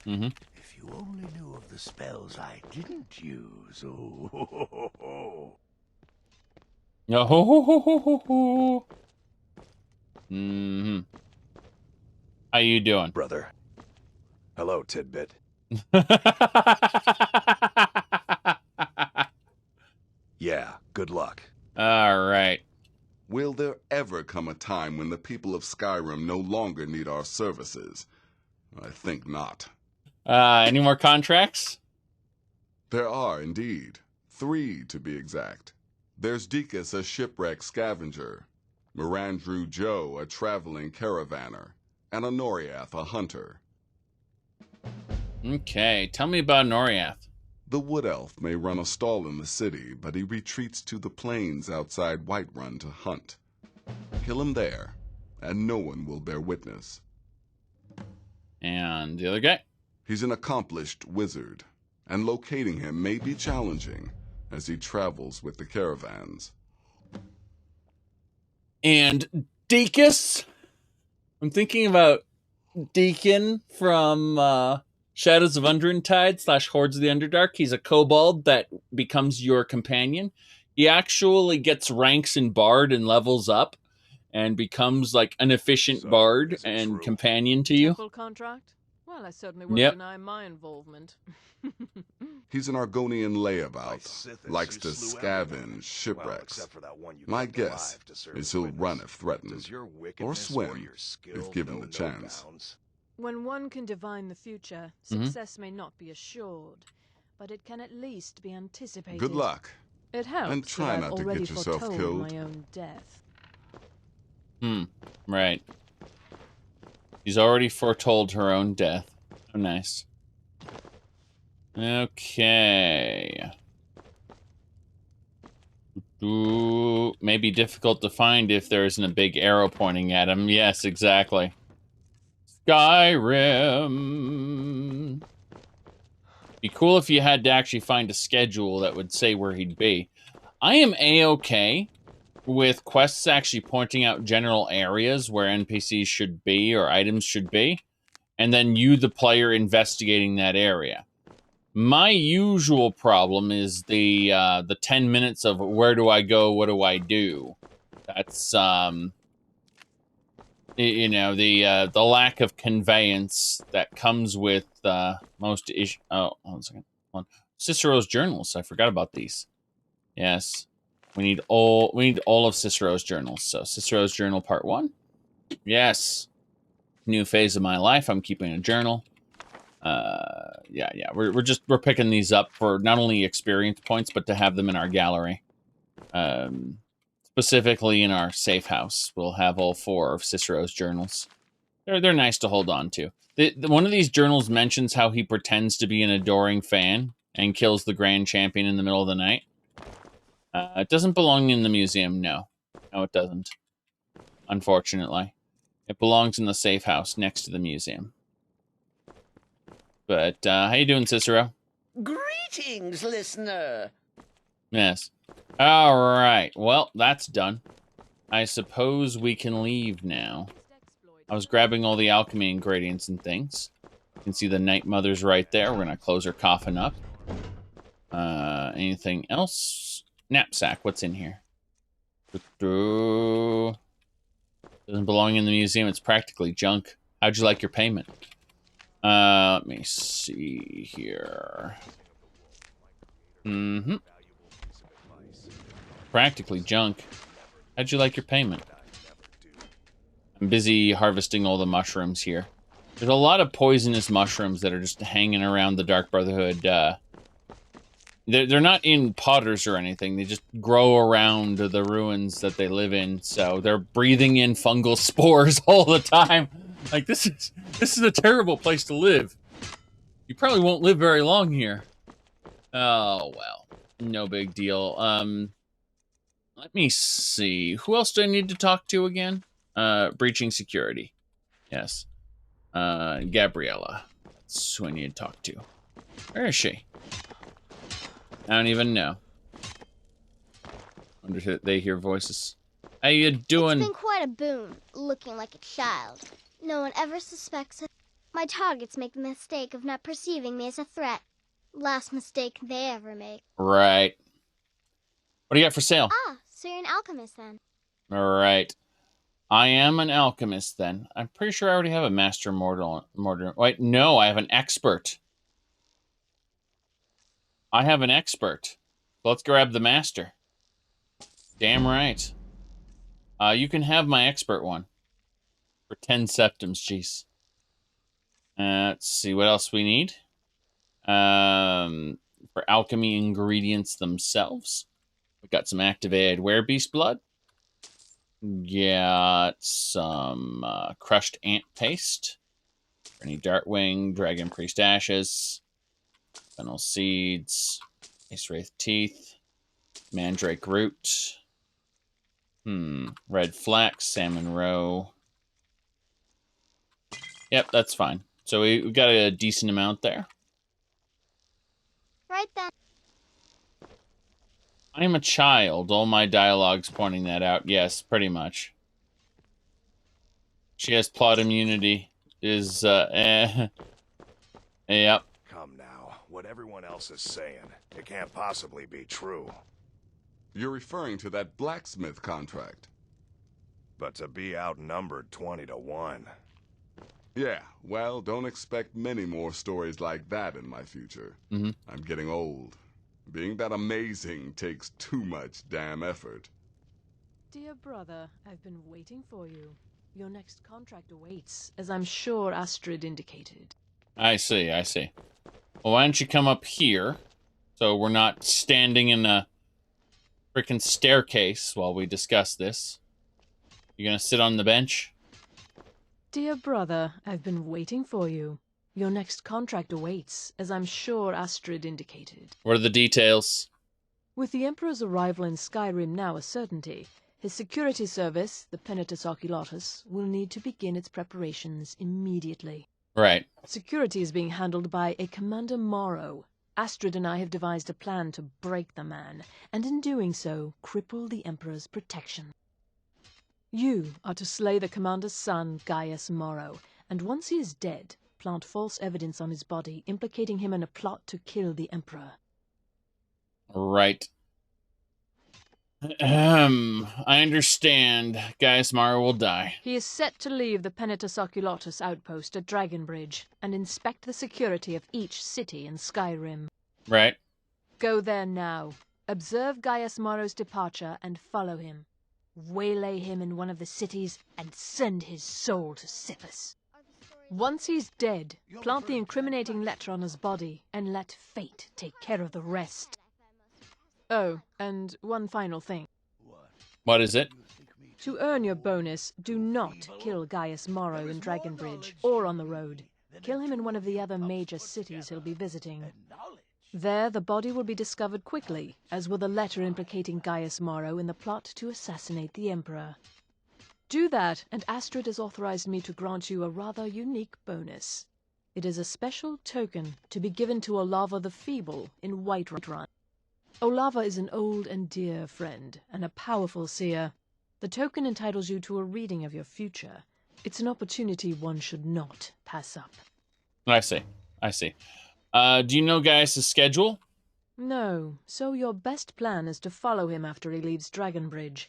Mm-hmm. If you only knew of the spells I didn't use. Oh. Mm-hmm. How you doing? Brother. Hello, Tidbit. Yeah, good luck. All right. Will there ever come a time when the people of Skyrim no longer need our services? I think not. Any more contracts? There are, indeed. 3, to be exact. There's Deacus, a shipwreck scavenger, Mirandru Joe, a traveling caravaner, and Honoriath, a hunter. Okay, tell me about Noriath. The Wood Elf may run a stall in the city, but he retreats to the plains outside Whiterun to hunt. Kill him there, and no one will bear witness. And the other guy? He's an accomplished wizard, and locating him may be challenging as he travels with the caravans. And Deacus? I'm thinking about Deacon from Shadows of Undertide / Hordes of the Underdark. He's a kobold that becomes your companion. He actually gets ranks in Bard and levels up and becomes like an efficient Bard and companion to you. Temple contract? Well, I certainly won't deny my involvement. He's an Argonian layabout, likes to scavenge shipwrecks. My guess is he'll run if threatened, or swim if given the chance. When one can divine the future, success may not be assured, but it can at least be anticipated. Good luck. It helps and try that not I've to already get yourself foretold killed. my own death. Right. She's already foretold her own death. Oh, nice. Okay. Ooh, may be difficult to find if there isn't a big arrow pointing at him. Yes, exactly. Skyrim. Be cool if you had to actually find a schedule that would say where he'd be. I am A-okay with quests actually pointing out general areas where NPCs should be or items should be, and then you, the player, investigating that area. My usual problem is the 10 minutes of where do I go, what do I do? That's you know, the lack of conveyance that comes with most ish. Oh, hold on a second. Hold on. Cicero's journals. I forgot about these. Yes, we need all of Cicero's journals. So Cicero's journal part 1. Yes, new phase of my life. I'm keeping a journal. Yeah. We're picking these up for not only experience points, but to have them in our gallery. Specifically in our safe house, we'll have all 4 of Cicero's journals. They're nice to hold on to. One of these journals mentions how he pretends to be an adoring fan and kills the grand champion in the middle of the night. It doesn't belong in the museum, no. No, it doesn't. Unfortunately. It belongs in the safe house next to the museum. But, how you doing, Cicero? Greetings, listener. Yes. Alright, well, that's done. I suppose we can leave now. I was grabbing all the alchemy ingredients and things. You can see the Night Mother's right there. We're gonna close her coffin up. Anything else? Knapsack, what's in here? Doesn't belong in the museum, it's practically junk. How'd you like your payment? Let me see here. Practically junk. How'd you like your payment? I'm busy harvesting all the mushrooms here. There's a lot of poisonous mushrooms that are just hanging around the Dark Brotherhood. They're not in potters or anything. They just grow around the ruins that they live in. So they're breathing in fungal spores all the time. Like, this is a terrible place to live. You probably won't live very long here. Oh, well. No big deal. Let me see. Who else do I need to talk to again? Breaching security. Yes. Gabriella. That's who I need to talk to. Where is she? I don't even know. Wonder if they hear voices. How you doing? It's been quite a boon, looking like a child. No one ever suspects it. My targets make the mistake of not perceiving me as a threat. Last mistake they ever make. Right. What do you got for sale? Ah, so you're an alchemist then. Alright. I am an alchemist then. I'm pretty sure I already have a master mortar. Wait, no, I have an expert. I have an expert. Let's grab the master. Damn right. You can have my expert one. For 10 septims, jeez. Let's see what else we need. For alchemy ingredients themselves. We got some activated werebeast blood. Got some crushed ant paste. Any dartwing, dragon priest ashes. Fennel seeds. Ace wraith teeth. Mandrake root. Red flax, salmon roe. Yep, that's fine. So we got a decent amount there. Right then. I'm a child. All my dialogue's pointing that out. Yes, pretty much. She has plot immunity. Yep. Come now. What everyone else is saying, it can't possibly be true. You're referring to that blacksmith contract. But to be outnumbered 20-1. Yeah, well, don't expect many more stories like that in my future. I'm getting old. Being that amazing takes too much damn effort. Dear brother, I've been waiting for you. Your next contract awaits, as I'm sure Astrid indicated. I see, I see. Well, why don't you come up here, so we're not standing in a frickin' staircase while we discuss this. You gonna sit on the bench? Dear brother, I've been waiting for you. Your next contract awaits, as I'm sure Astrid indicated. What are the details? With the Emperor's arrival in Skyrim now a certainty, his security service, the Penitus Oculatus, will need to begin its preparations immediately. Right. Security is being handled by a Commander Morrow. Astrid and I have devised a plan to break the man, and in doing so, cripple the Emperor's protection. You are to slay the Commander's son, Gaius Morrow, and once he is dead, plant false evidence on his body, implicating him in a plot to kill the Emperor. Right. I understand. Gaius Morrow will die. He is set to leave the Penitus Oculatus outpost at Dragonbridge and inspect the security of each city in Skyrim. Right. Go there now. Observe Gaius Morrow's departure and follow him. Waylay him in one of the cities and send his soul to Sippus. Once he's dead, plant the incriminating letter on his body and let fate take care of the rest. Oh, and one final thing. What is it? To earn your bonus, do not kill Gaius Morrow in Dragonbridge or on the road. Kill him in one of the other major cities he'll be visiting. There, the body will be discovered quickly, as will the letter implicating Gaius Maro in the plot to assassinate the Emperor. Do that, and Astrid has authorized me to grant you a rather unique bonus. It is a special token to be given to Olava the Feeble in Whiterun. Olava is an old and dear friend, and a powerful seer. The token entitles you to a reading of your future. It's an opportunity one should not pass up. I see. I see. Do you know Gaius' schedule? No, so your best plan is to follow him after he leaves Dragonbridge.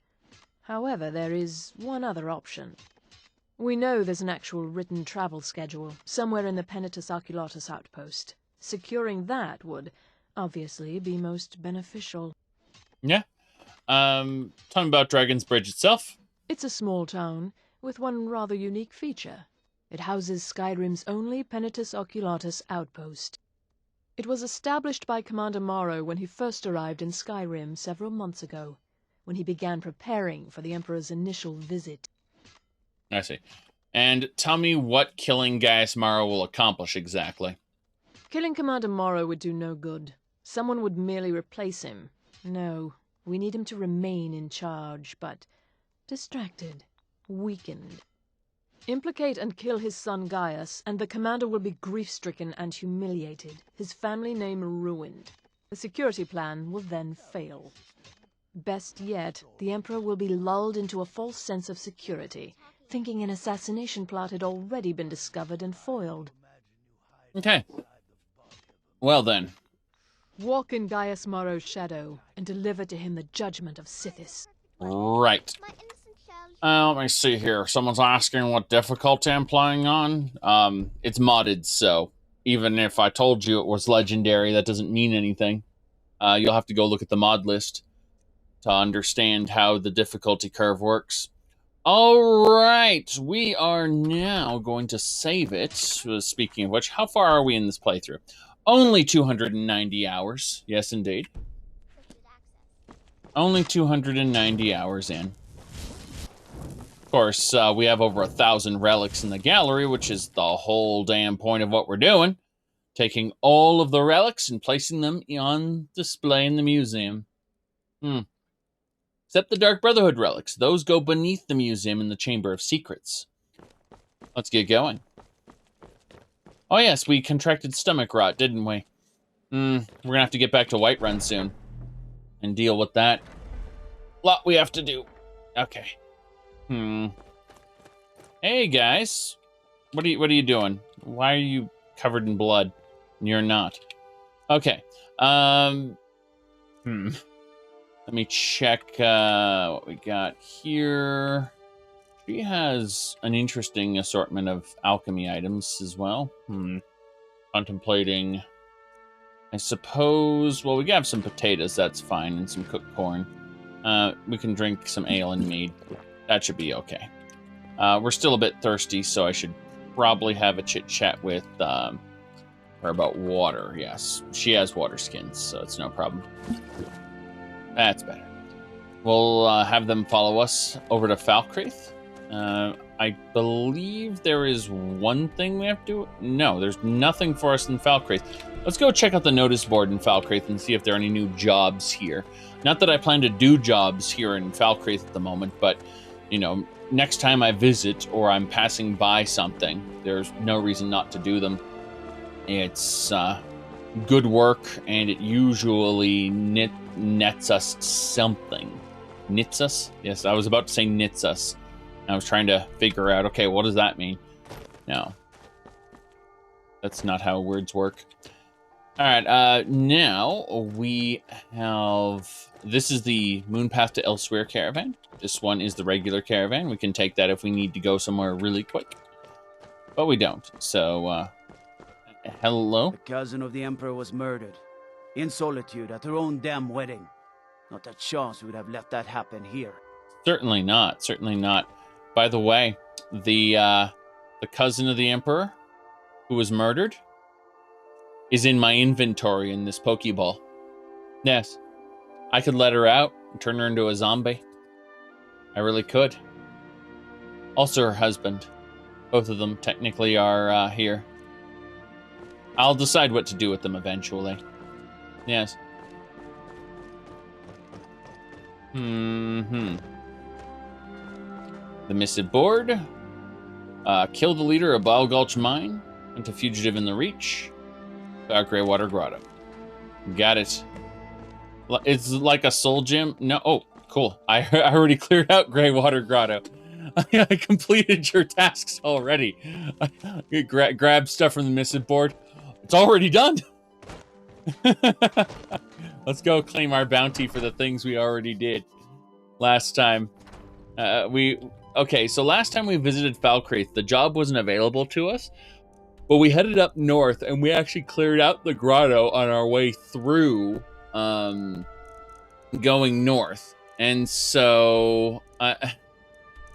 However, there is one other option. We know there's an actual written travel schedule, somewhere in the Penitus Oculatus outpost. Securing that would, obviously, be most beneficial. Yeah. Tell me about Dragon's Bridge itself. It's a small town, with one rather unique feature. It houses Skyrim's only Penitus Oculatus outpost. It was established by Commander Morrow when he first arrived in Skyrim several months ago, when he began preparing for the Emperor's initial visit. I see. And tell me what killing Gaius Maro will accomplish exactly. Killing Commander Morrow would do no good. Someone would merely replace him. No, we need him to remain in charge, but distracted, weakened. Implicate and kill his son Gaius, and the commander will be grief-stricken and humiliated, his family name ruined. The security plan will then fail. Best yet, the Emperor will be lulled into a false sense of security, thinking an assassination plot had already been discovered and foiled. Okay. Well then. Walk in Gaius Morrow's shadow, and deliver to him the judgment of Sithis. Right. Let me see here. Someone's asking what difficulty I'm playing on. It's modded, so even if I told you it was legendary, that doesn't mean anything. You'll have to go look at the mod list to understand how the difficulty curve works. Alright, we are now going to save it. Speaking of which, how far are we in this playthrough? Only 290 hours. Yes, indeed. Only 290 hours in. Of course, we have over 1,000 relics in the gallery, which is the whole damn point of what we're doing. Taking all of the relics and placing them on display in the museum. Except the Dark Brotherhood relics. Those go beneath the museum in the Chamber of Secrets. Let's get going. Oh yes, we contracted stomach rot, didn't we? We're gonna have to get back to Whiterun soon. And deal with that. Lot we have to do. Okay. Hey guys, what are you doing? Why are you covered in blood? You're not. Okay. Let me check what we got here. She has an interesting assortment of alchemy items as well. Contemplating. I suppose. Well, we have some potatoes. That's fine, and some cooked corn. We can drink some ale and mead. That should be okay. We're still a bit thirsty, so I should probably have a chit-chat with her about water. Yes, she has water skins, so it's no problem. That's better. We'll have them follow us over to Falkreath. I believe there is one thing we have to do. No, there's nothing for us in Falkreath. Let's go check out the notice board in Falkreath and see if there are any new jobs here. Not that I plan to do jobs here in Falkreath at the moment, but, you know, next time I visit or I'm passing by something, there's no reason not to do them. It's good work, and it usually nets us something. Knits us? Yes, I was about to say knits us. I was trying to figure out, okay, what does that mean? No. That's not how words work. Alright, now we have... This is the Moonpath to Elsewhere caravan. This one is the regular caravan. We can take that if we need to go somewhere really quick. But we don't, so... hello? The cousin of the Emperor was murdered. In solitude at her own damn wedding. Not a chance we would have let that happen here. Certainly not. Certainly not. By the way, the cousin of the Emperor who was murdered is in my inventory in this Pokeball. Yes. I could let her out and turn her into a zombie. I really could. Also her husband. Both of them technically are here. I'll decide what to do with them eventually. Yes. The Misted Board. Kill the leader of Bile Gulch Mine. Hunt a fugitive in the Reach. Greywater Grotto. Got it. It's like a soul gem. No. Oh, cool. I already cleared out Greywater Grotto. I completed your tasks already. Grab stuff from the Misted Board. It's already done. Let's go claim our bounty for the things we already did last time. Okay, so last time we visited Falkreath, the job wasn't available to us, but we headed up north and we actually cleared out the grotto on our way through, going north. And so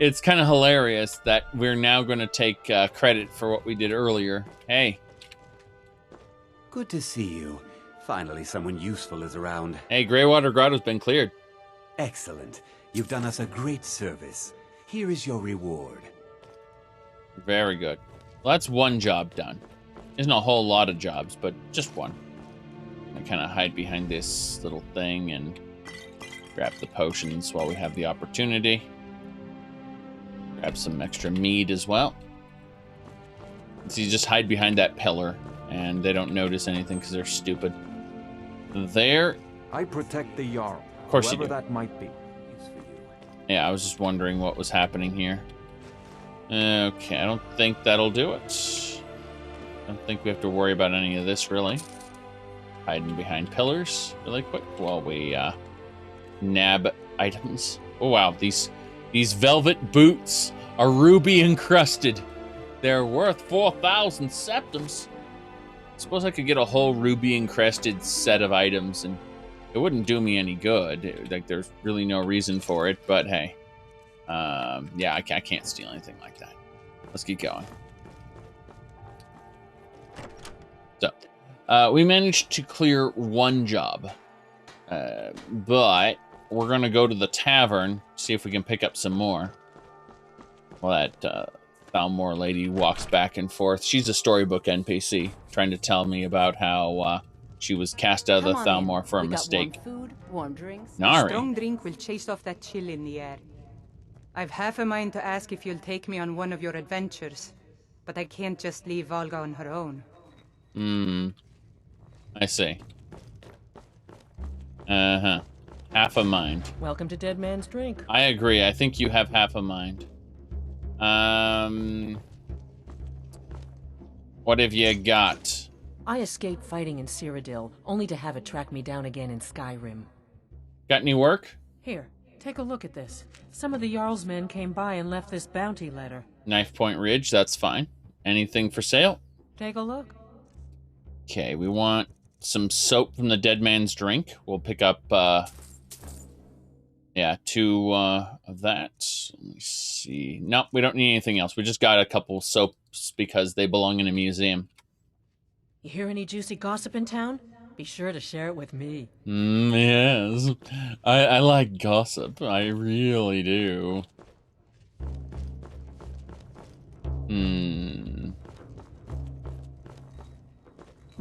it's kind of hilarious that we're now going to take credit for what we did earlier. Hey. Good to see you. Finally, someone useful is around. Hey, Greywater Grotto's been cleared. Excellent. You've done us a great service. Here is your reward. Very good. Well, that's one job done. Isn't a whole lot of jobs, but just one. I kind of hide behind this little thing and grab the potions while we have the opportunity. Grab some extra mead as well. So you just hide behind that pillar, and they don't notice anything because they're stupid. There. I protect the Jarl. Of course you do. Whoever that might be. Yeah, I was just wondering what was happening here. Okay, I don't think that'll do it. I don't think we have to worry about any of this, really. Hiding behind pillars really quick while we nab items. Oh, wow, these velvet boots are ruby encrusted. They're worth 4,000 septims. I suppose I could get a whole ruby encrusted set of items and it wouldn't do me any good. Like, there's really no reason for it, but hey. Yeah, I can't steal anything like that. Let's keep going. So, we managed to clear one job. But we're going to go to the tavern, see if we can pick up some more. Well, that Thalmor lady walks back and forth. She's a storybook NPC, trying to tell me about how she was cast out of the Thalmor for a mistake. Got warm food, warm drinks. Nari. A strong drink will chase off that chill in the air. I've half a mind to ask if you'll take me on one of your adventures, but I can't just leave Volga on her own. I see. Half a mind. Welcome to Dead Man's Drink. I agree. I think you have half a mind. What have you got? I escaped fighting in Cyrodiil, only to have it track me down again in Skyrim. Got any work? Here, take a look at this. Some of the Jarl's men came by and left this bounty letter. Knife Point Ridge, that's fine. Anything for sale? Take a look. Okay, we want some soap from the Dead Man's Drink. We'll pick up, yeah, 2 of that. Let me see. Nope, we don't need anything else. We just got a couple soaps because they belong in a museum. You hear any juicy gossip in town? Be sure to share it with me. Yes. I like gossip. I really do.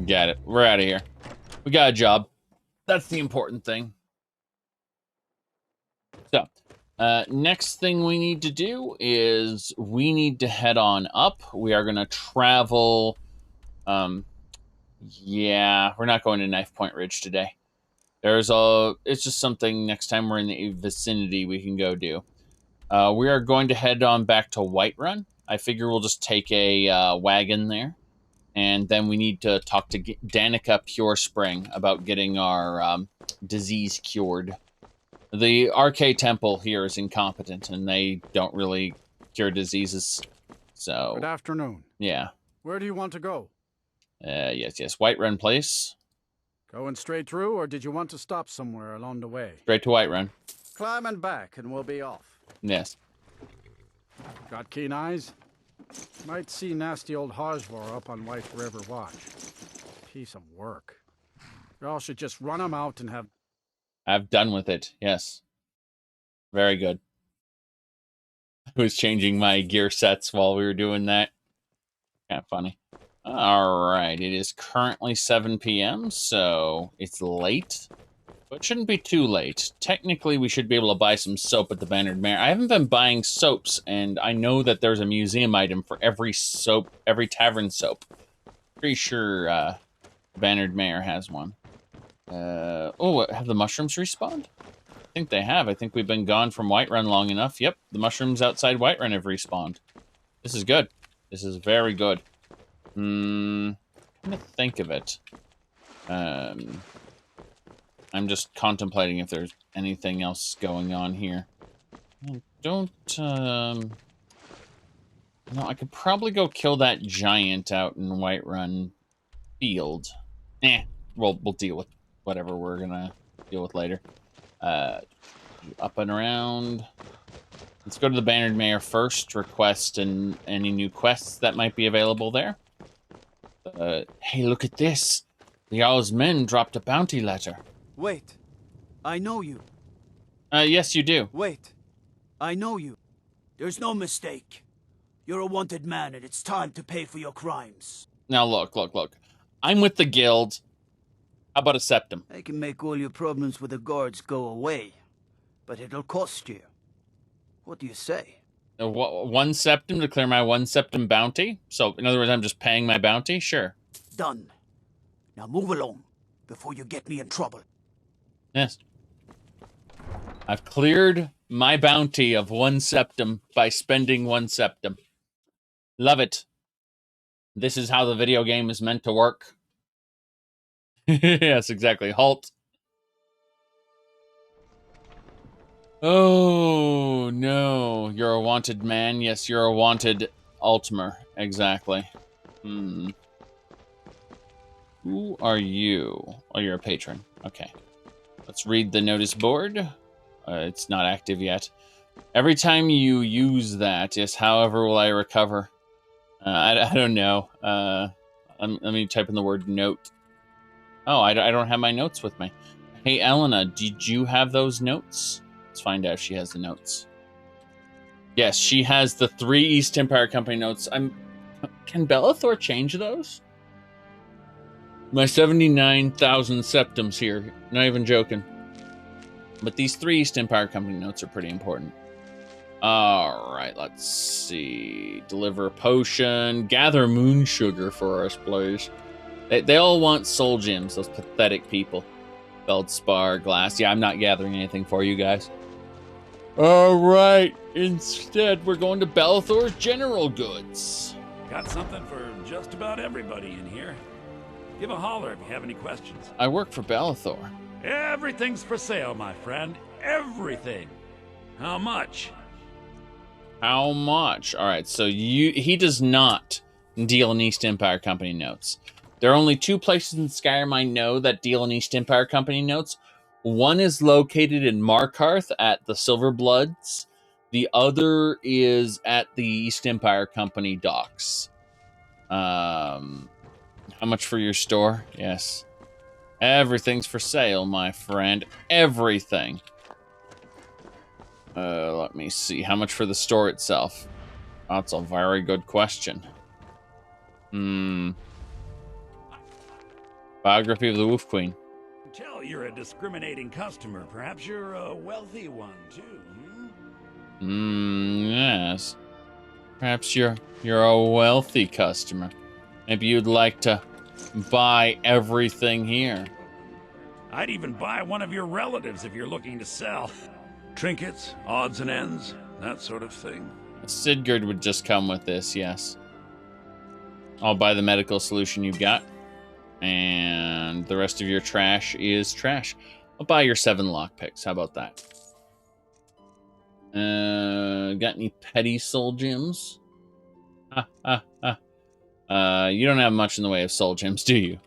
Got it. We're out of here. We got a job. That's the important thing. So, next thing we need to do is we need to head on up. We are going to travel... yeah, we're not going to Knife Point Ridge today. It's just something next time we're in the vicinity we can go do. We are going to head on back to Whiterun. I figure we'll just take a wagon there. And then we need to talk to Danica Pure Spring about getting our disease cured. The RK Temple here is incompetent, and they don't really cure diseases. So. Good afternoon. Yeah. Where do you want to go? Yes. Whiterun Place. Going straight through, or did you want to stop somewhere along the way? Straight to Whiterun. Climbing back, and we'll be off. Yes. Got keen eyes? Might see nasty old Hajvar up on White River Watch. Piece of work. Y'all should just run him out and have... I've done with it, yes. Very good. I was changing my gear sets while we were doing that. Kind of funny. Alright, it is currently 7 p.m., so it's late. But it shouldn't be too late. Technically, we should be able to buy some soap at the Bannered Mare. I haven't been buying soaps, and I know that there's a museum item for every soap, every tavern soap. Pretty sure Bannered Mare has one. Oh, have the mushrooms respawned? I think they have. I think we've been gone from Whiterun long enough. Yep, the mushrooms outside Whiterun have respawned. This is good. This is very good. I'm gonna think of it. I'm just contemplating if there's anything else going on here. No, I could probably go kill that giant out in Whiterun Field. We'll deal with whatever we're gonna deal with later. Up and around. Let's go to the Bannered Mare first, request and any new quests that might be available there. Hey, look at this. The Jarl's men dropped a bounty letter. Wait. I know you. Yes, you do. Wait. I know you. There's no mistake. You're a wanted man, and it's time to pay for your crimes. Now, look. I'm with the guild. How about a septum? I can make all your problems with the guards go away, but it'll cost you. What do you say? 1 septum to clear my 1 septum bounty? So, in other words, I'm just paying my bounty? Sure. Done. Now move along, before you get me in trouble. Yes. I've cleared my bounty of 1 septum by spending 1 septum. Love it. This is how the video game is meant to work. Yes, exactly. Halt. Oh, no. You're a wanted man. Yes, you're a wanted Altmer. Exactly. Who are you? Oh, you're a patron. Okay. Let's read the notice board. It's not active yet. Every time you use that, yes, however will I recover? I don't know. Let me type in the word note. Oh, I don't have my notes with me. Hey, Elena, did you have those notes? Let's find out if she has the notes. Yes, she has the 3 East Empire Company notes. Can Bellathor change those? My 79,000 septums here. Not even joking. But these 3 East Empire Company notes are pretty important. Alright, let's see. Deliver a potion. Gather moon sugar for us, please. They all want soul gems, those pathetic people. Feldspar, glass. Yeah, I'm not gathering anything for you guys. Alright, instead we're going to Bellathor's General Goods. Got something for just about everybody in here. Give a holler if you have any questions. I work for Bellathor. Everything's for sale, my friend. Everything. How much? How much? Alright, so he does not deal in East Empire Company notes. There are only 2 places in Skyrim I know that deal in East Empire Company notes. One is located in Markarth at the Silverbloods. The other is at the East Empire Company docks. How much for your store? Yes. Everything's for sale, my friend. Everything. Let me see. How much for the store itself? That's a very good question. Biography of the Wolf Queen. Tell you're a discriminating customer. Perhaps you're a wealthy one, too. Yes. Perhaps you're a wealthy customer. Maybe you'd like to buy everything here. I'd even buy one of your relatives if you're looking to sell. Trinkets, odds and ends, that sort of thing. Sigurd would just come with this, yes. I'll buy the medical solution you've got. And the rest of your trash is trash. I'll buy your 7 lockpicks. How about that? Got any petty soul gems? You don't have much in the way of soul gems, do you?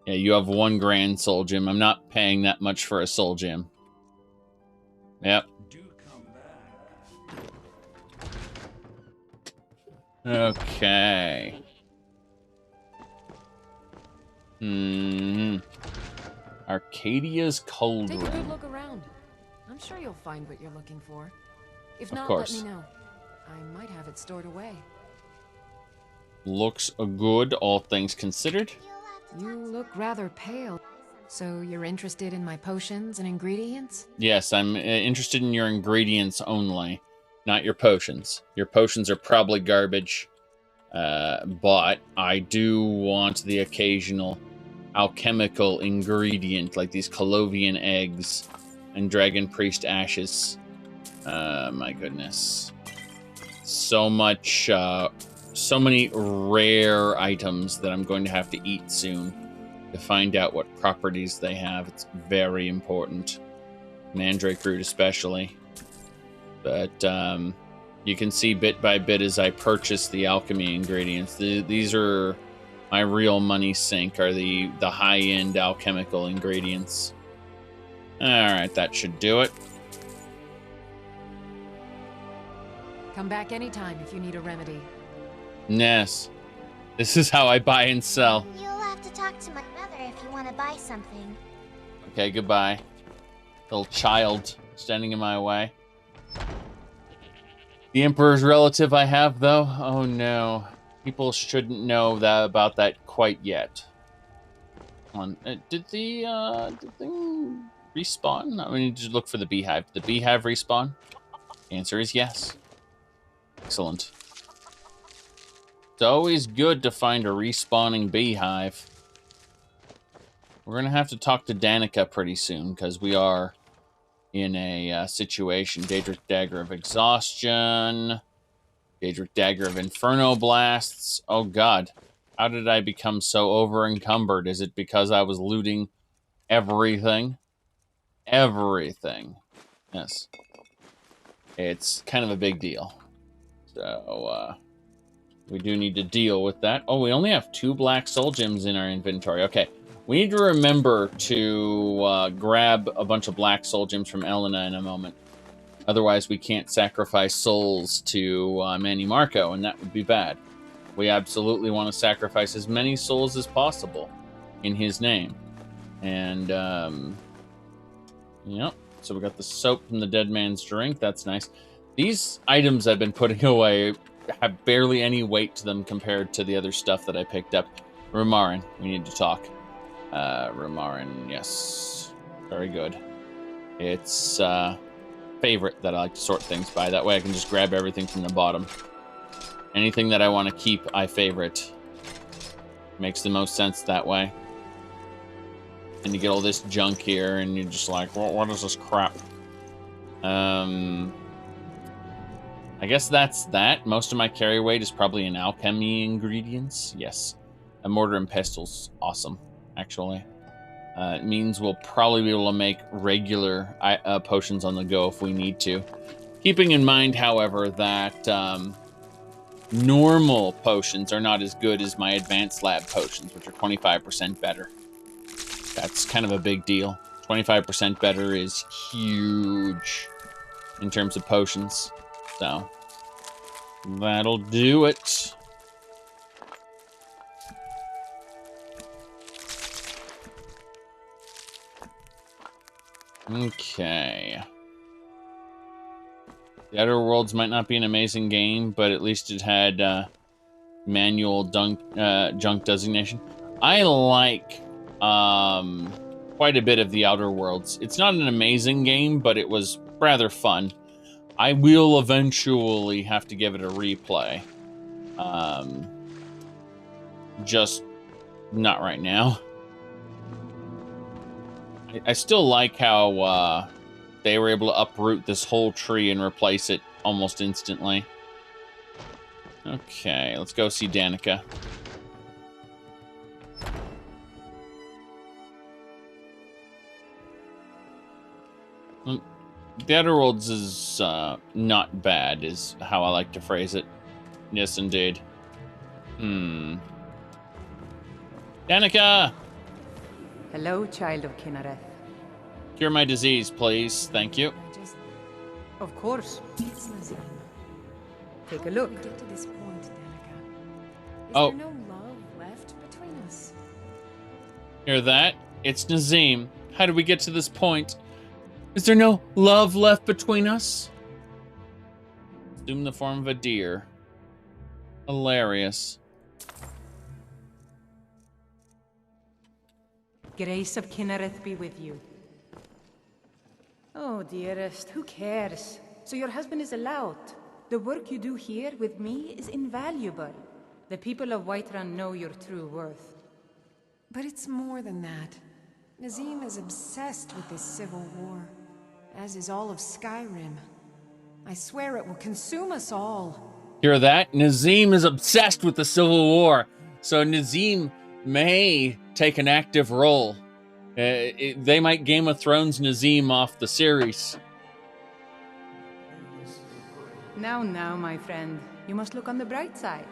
Yeah, you have 1 grand soul gem. I'm not paying that much for a soul gem. Yep. Okay. Arcadia's Cauldron. Take a good look around. I'm sure you'll find what you're looking for. If not, course. let me know. I might have it stored away. Looks good, all things considered. You look rather pale. So you're interested in my potions and ingredients? Yes, I'm interested in your ingredients only, not your potions. Your potions are probably garbage, but I do want the occasional alchemical ingredient, like these Colovian eggs and Dragon Priest ashes. My goodness. So much, so many rare items that I'm going to have to eat soon to find out what properties they have. It's very important. Mandrake root especially. But you can see bit by bit as I purchase the alchemy ingredients. These are my real money sink, are the high-end alchemical ingredients. Alright, that should do it. Come back anytime if you need a remedy. Yes. This is how I buy and sell. You'll have to talk to my mother if you want to buy something. Okay, goodbye. Little child standing in my way. The Emperor's relative I have, though? Oh no. People shouldn't know about that quite yet. Come on. Did the thing respawn? I need to look for the beehive. Did the beehive respawn? The answer is yes. Excellent. It's always good to find a respawning beehive. We're going to have to talk to Danica pretty soon, because we are in a situation. Daedric Dagger of Exhaustion. Daedric Dagger of Inferno Blasts. Oh god. How did I become so over-encumbered? Is it because I was looting everything? Everything. Yes. It's kind of a big deal. So, we do need to deal with that. Oh, we only have 2 black soul gems in our inventory. Okay. We need to remember to grab a bunch of black soul gems from Elena in a moment. Otherwise, we can't sacrifice souls to Manny Marco, and that would be bad. We absolutely want to sacrifice as many souls as possible in his name. And, yep. So we got the soap from the dead man's drink. That's nice. These items I've been putting away have barely any weight to them compared to the other stuff that I picked up. Rumarin, we need to talk. Rumarin, yes. Very good. It's, favorite that I like to sort things by. That way I can just grab everything from the bottom. Anything that I want to keep, I favorite. Makes the most sense that way. And you get all this junk here, and you're just like, well, what is this crap? I guess that's that. Most of my carry weight is probably in alchemy ingredients. Yes. A mortar and pestle's awesome, actually. It means we'll probably be able to make regular potions on the go if we need to. Keeping in mind, however, that normal potions are not as good as my advanced lab potions, which are 25% better. That's kind of a big deal. 25% better is huge in terms of potions. So, that'll do it. Okay. The Outer Worlds might not be an amazing game, but at least it had manual junk designation. I like quite a bit of the Outer Worlds. It's not an amazing game, but it was rather fun. I will eventually have to give it a replay. Just not right now. I still like how they were able to uproot this whole tree and replace it almost instantly. Okay, let's go see Danica. The Outer Worlds is not bad, is how I like to phrase it. Yes, indeed. Danica! Hello, child of Kinareth. Cure my disease, please. Thank you. Of course. It's Nazim. Take a look. We get to this point, Danica. Is Oh. there no love left between us? Hear that? It's Nazim. How did we get to this point? Is there no love left between us? Assume the form of a deer. Hilarious. Grace of Kinnereth be with you. Oh, dearest, who cares? So your husband is allowed. The work you do here with me is invaluable. The people of Whiterun know your true worth. But it's more than that. Nazim is obsessed with this civil war, as is all of Skyrim. I swear it will consume us all. Hear that? Nazim is obsessed with the Civil War. So Nazim may take an active role. They might Game of Thrones Nazim off the series. Now, my friend. You must look on the bright side.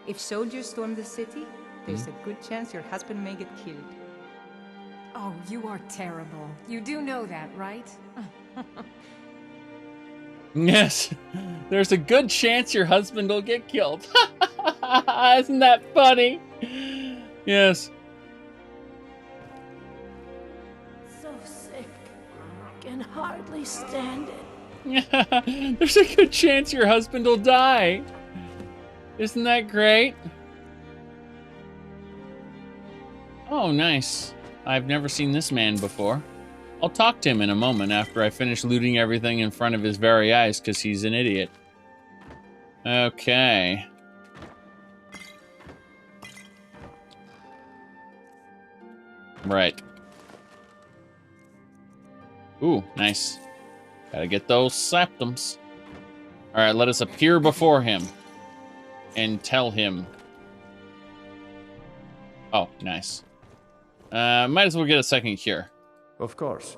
If soldiers storm the city, there's a good chance your husband may get killed. Oh, you are terrible. You do know that, right? Yes, there's a good chance your husband will get killed. Isn't that funny? Yes. So sick. I can hardly stand it. There's a good chance your husband will die. Isn't that great? Oh, nice. I've never seen this man before. I'll talk to him in a moment after I finish looting everything in front of his very eyes because he's an idiot. Okay. Right. Ooh, nice. Gotta get those septums. Alright, let us appear before him and tell him. Oh, nice. Might as well get a second cure. Of course.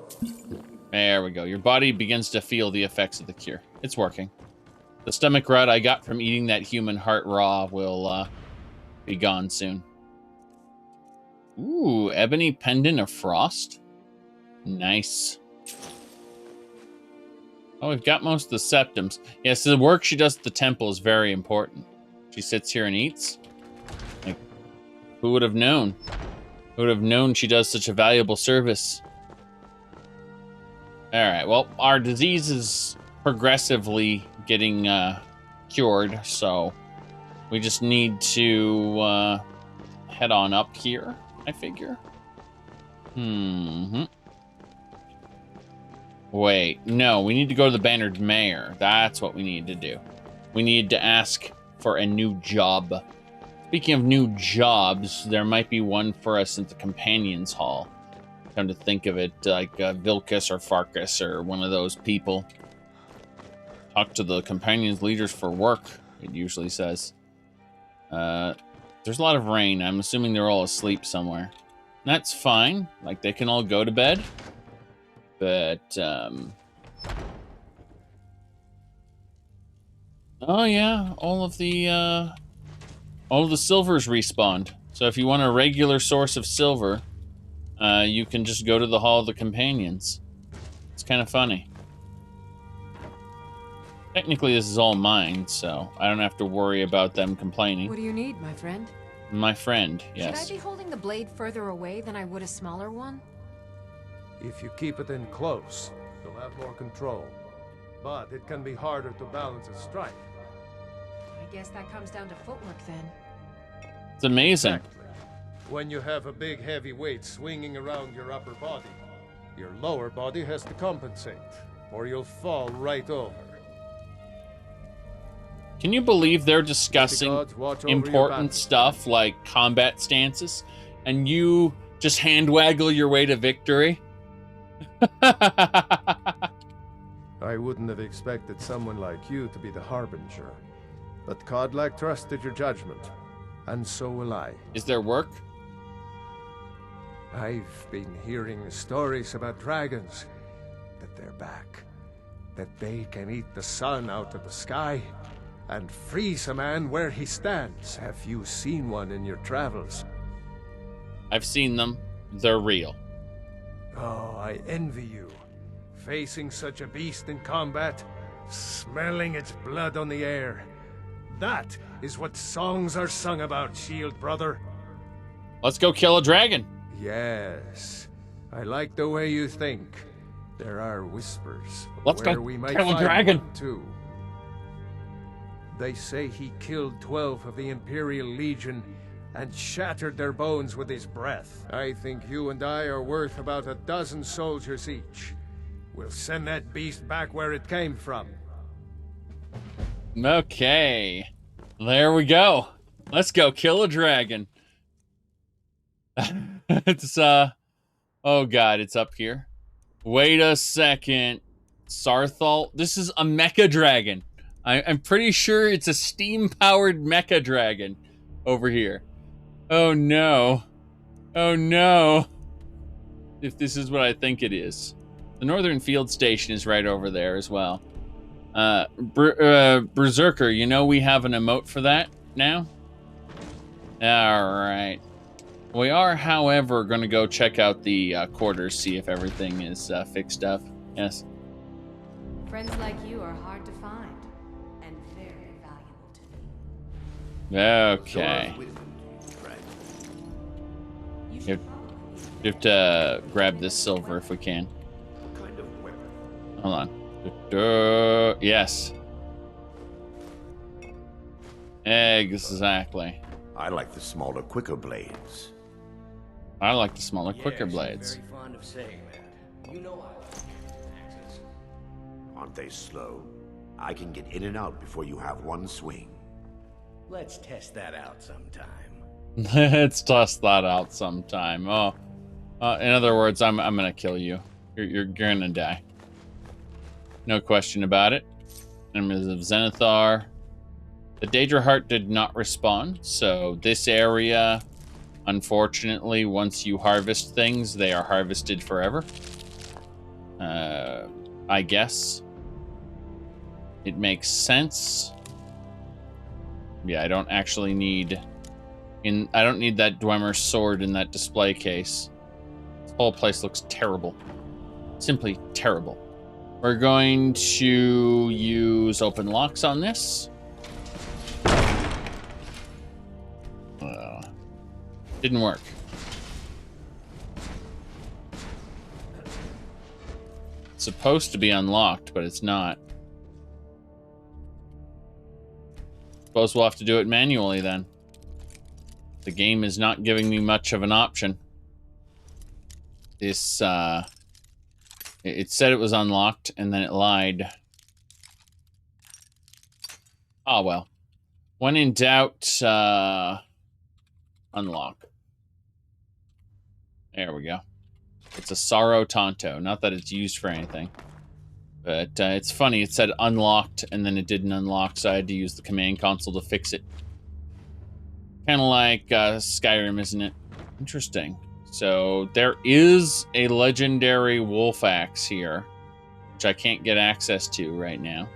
There we go. Your body begins to feel the effects of the cure. It's working. The stomach rut I got from eating that human heart raw will be gone soon. Ooh, ebony pendant of frost. Nice. Oh, we've got most of the septums. Yes, the work she does at the temple is very important. She sits here and eats. Like, who would have known? Who would have known she does such a valuable service? Alright, well, our disease is progressively getting cured, so we just need to head on up here, I figure. Wait, no, we need to go to the Bannered Mayor. That's what we need to do. We need to ask for a new job. Speaking of new jobs, there might be one for us at the Companions Hall. Come to think of it, like Vilcus or Farkas or one of those people. Talk to the Companions leaders for work, it usually says. There's a lot of rain. I'm assuming they're all asleep somewhere. That's fine. Like, they can all go to bed. But, oh yeah, all of the silver's respawned. So if you want a regular source of silver, you can just go to the Hall of the Companions. It's kind of funny. Technically, this is all mine, so I don't have to worry about them complaining. What do you need, my friend? My friend, yes. Should I be holding the blade further away than I would a smaller one? If you keep it in close, you'll have more control. But it can be harder to balance a strike. I guess that comes down to footwork then. It's amazing. Exactly. When you have a big heavy weight swinging around your upper body, your lower body has to compensate, or you'll fall right over. Can you believe they're discussing important stuff like combat stances, and you just hand waggle your way to victory? I wouldn't have expected someone like you to be the harbinger, but Kodlak trusted your judgment, and so will I. Is there work? I've been hearing stories about dragons, that they're back, that they can eat the sun out of the sky, and freeze a man where he stands. Have you seen one in your travels? I've seen them. They're real. Oh, I envy you. Facing such a beast in combat, smelling its blood on the air. That is what songs are sung about, Shield Brother. Let's go kill a dragon. Yes. I like the way you think. There are whispers. Let's go we might kill a find dragon. one too. They say he killed 12 of the Imperial Legion and shattered their bones with his breath. I think you and I are worth about 12 soldiers each. We'll send that beast back where it came from. Okay. There we go. Let's go kill a dragon. It's, oh god, it's up here. Wait a second. Sarthal? This is a mecha dragon. I'm pretty sure it's a steam-powered mecha dragon over here. Oh no. Oh no. If this is what I think it is. The Northern Field Station is right over there as well. Berserker, you know we have an emote for that now? Alright. We are, however, going to go check out the quarters, see if everything is fixed up. Yes. Friends like you are hard to find, and very valuable to me. Okay. You have to grab this silver if we can. Hold on. Yes. Exactly. I like the smaller, quicker blades. I like the smaller, quicker blades. Very fond of saying that. You know I like axes. Aren't they slow? I can get in and out before you have one swing. Let's test that out sometime. Let's test that out sometime. Oh, in other words, I'm gonna kill you. You're gonna die. No question about it. Enemies of Zenithar. The Daedra Heart did not respond, so this area, unfortunately, once you harvest things, they are harvested forever. I guess. It makes sense. Yeah, I don't actually need... I don't need that Dwemer sword in that display case. This whole place looks terrible. Simply terrible. We're going to use open locks on this. Didn't work. It's supposed to be unlocked, but it's not. Suppose we'll have to do it manually then. The game is not giving me much of an option. This, it said it was unlocked, and then it lied. Oh, well. When in doubt, unlock. There we go. It's a Sorrow Tonto. Not that it's used for anything. But it's funny. It said unlocked, and then it didn't unlock, so I had to use the command console to fix it. Kind of like Skyrim, isn't it? Interesting. So there is a legendary wolf axe here, which I can't get access to right now.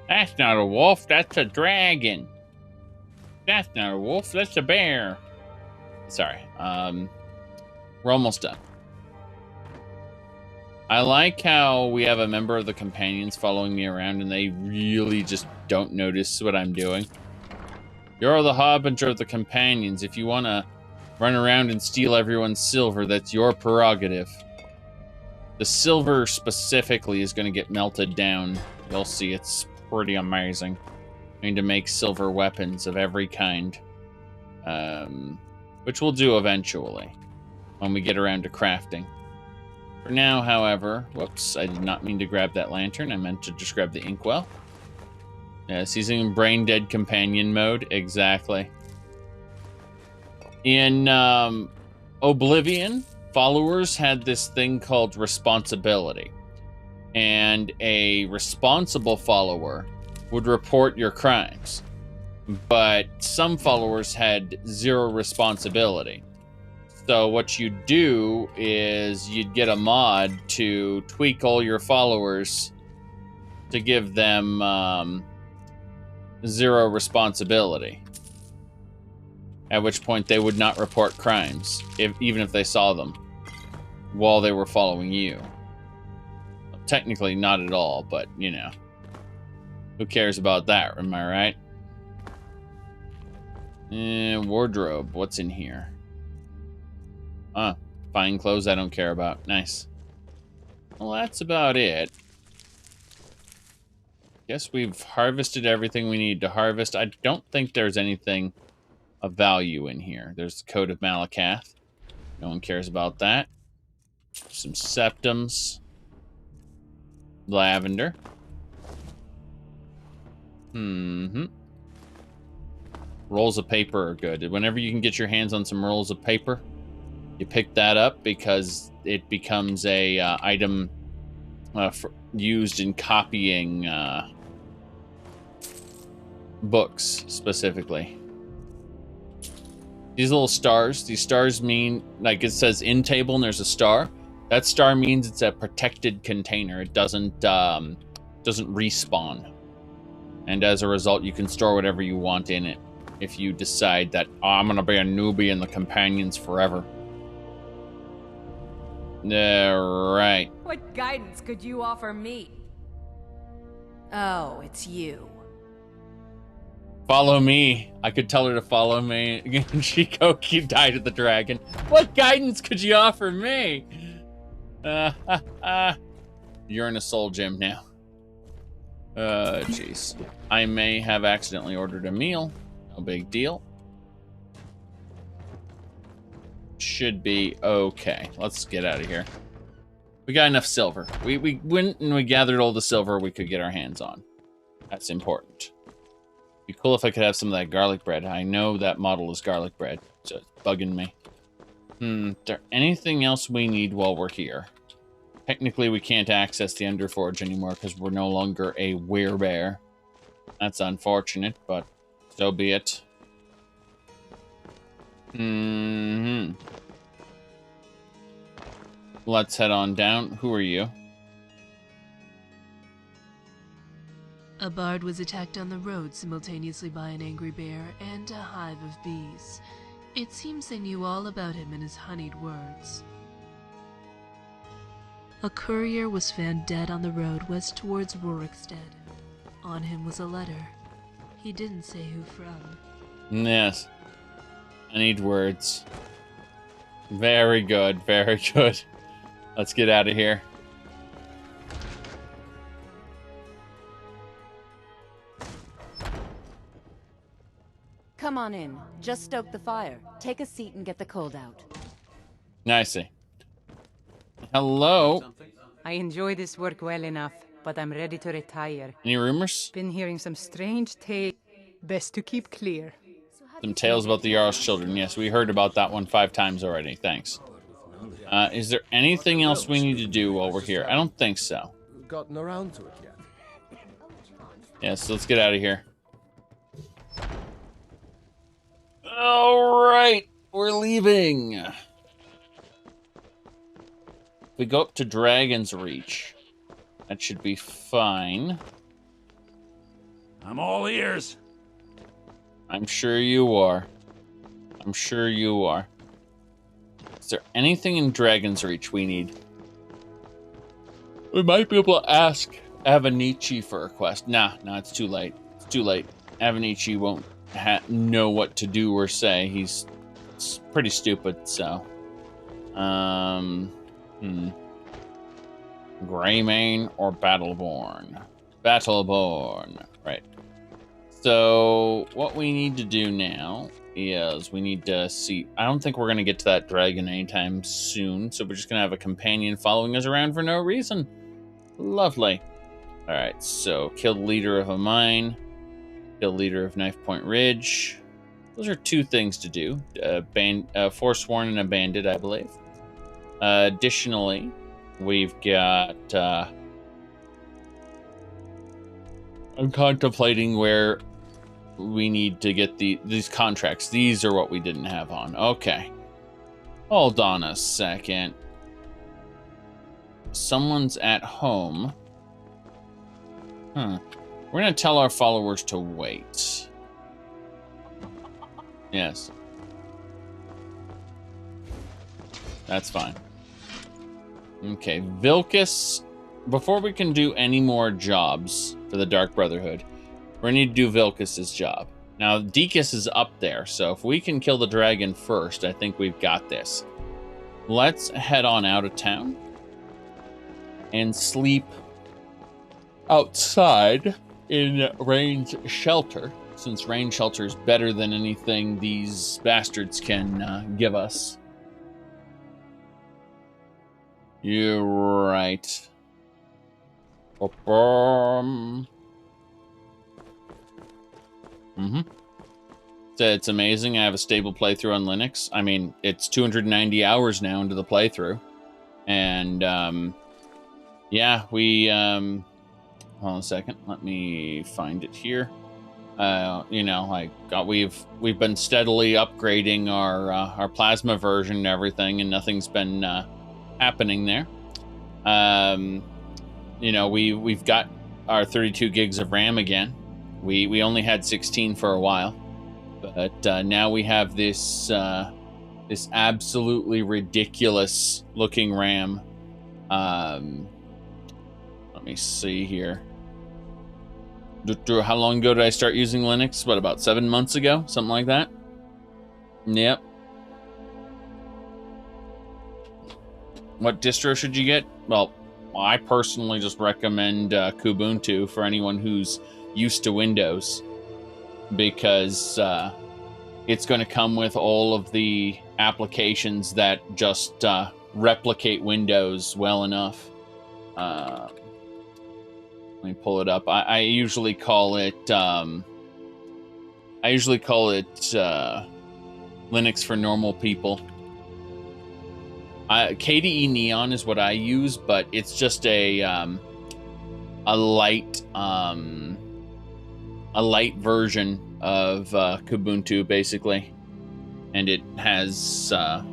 That's not a wolf, that's a dragon. That's not a wolf, that's a bear. Sorry. We're almost done. I like how we have a member of the companions following me around and they really just don't notice what I'm doing. You're the harbinger of the companions. If you want to run around and steal everyone's silver, that's your prerogative. The silver specifically is going to get melted down. You'll see, it's pretty amazing. I need to make silver weapons of every kind. Which we'll do eventually, when we get around to crafting. For now, however, whoops, I did not mean to grab that lantern. I meant to just grab the inkwell. Yes, he's in brain-dead companion mode. Exactly. In Oblivion, followers had this thing called responsibility. And a responsible follower would report your crimes. But some followers had zero responsibility. So what you'd do is you'd get a mod to tweak all your followers to give them zero responsibility. At which point they would not report crimes, even if they saw them while they were following you. Technically not at all, but you know. Who cares about that, am I right? Wardrobe, what's in here? Fine clothes I don't care about. Nice. Well, that's about it. Guess we've harvested everything we need to harvest. I don't think there's anything of value in here. There's the Code of Malakath. No one cares about that. Some septums. Lavender. Rolls of paper are good. Whenever you can get your hands on some rolls of paper, you pick that up because it becomes a item used in copying books, specifically. These little stars, these stars mean, like it says in table and there's a star. That star means it's a protected container. It doesn't respawn. And as a result, you can store whatever you want in it if you decide that, oh, I'm going to be a newbie in the companions forever. Right. What guidance could you offer me? Oh, it's you. Follow me. I could tell her to follow me. Chico, you died of the dragon. What guidance could you offer me? You're in a soul gem now. Jeez. I may have accidentally ordered a meal. No big deal. Should be okay. Let's get out of here. We got enough silver. We went and we gathered all the silver we could get our hands on. That's important. Be cool if I could have some of that garlic bread. I know that model is garlic bread, so it's bugging me. Is there anything else we need while we're here? Technically, we can't access the Underforge anymore because we're no longer a werebear. That's unfortunate, but so be it. Let's head on down. Who are you? A bard was attacked on the road simultaneously by an angry bear and a hive of bees. It seems they knew all about him and his honeyed words. A courier was found dead on the road west towards Rorikstead. On him was a letter. He didn't say who from. Yes. I need words. Very good, very good. Let's get out of here. Come on in. Just stoke the fire. Take a seat and get the cold out. I see. Hello. I enjoy this work well enough, but I'm ready to retire. Any rumors? Been hearing some strange tales. Best to keep clear. Some tales about the Jarl's children. Yes, we heard about that one 5 times already. Thanks. Is there anything else we need to do while we're here? I don't think so. Gotten around to it yet? Yes, let's get out of here. All right, we're leaving. We go up to Dragon's Reach. That should be fine. I'm all ears. I'm sure you are. I'm sure you are. Is there anything in Dragon's Reach we need? We might be able to ask Avanici for a quest. Nah, it's too late. It's too late. Avanici won't know what to do or say. He's pretty stupid, so. Greymane or Battleborn? Battleborn. Right. So, what we need to do now is we need to see... I don't think we're going to get to that dragon anytime soon, so we're just going to have a companion following us around for no reason. Lovely. Alright, so kill the leader of a mine. Kill the leader of Knife Point Ridge. Those are 2 things to do. Forsworn and a bandit, I believe. Additionally, we've got... I'm contemplating where we need to get these contracts. These are what we didn't have on. Okay. Hold on a second. Someone's at home. We're going to tell our followers to wait. Yes. That's fine. Okay, Vilcus. Before we can do any more jobs for the Dark Brotherhood, we're going to need to do Vilcus's job. Now, Dekus is up there, so if we can kill the dragon first, I think we've got this. Let's head on out of town and sleep outside in range shelter, since range shelter is better than anything these bastards can give us. You're right. It's amazing I have a stable playthrough on Linux. I mean, it's 290 hours now into the playthrough. And, yeah, we, hold on a second. Let me find it here. You know, we've been steadily upgrading our plasma version and everything, and nothing's been, happening there. You know, we've got our 32 gigs of RAM again. We only had 16 for a while, but now we have this this absolutely ridiculous looking RAM. Let me see here. How long ago did I start using Linux? What, about 7 months ago? Something like that? Yep. What distro should you get? Well, I personally just recommend Kubuntu for anyone who's used to Windows, because it's going to come with all of the applications that just replicate Windows well enough. Let me pull it up. I usually call it Linux for normal people. KDE Neon is what I use, but it's just a light version of Kubuntu, basically, and it has a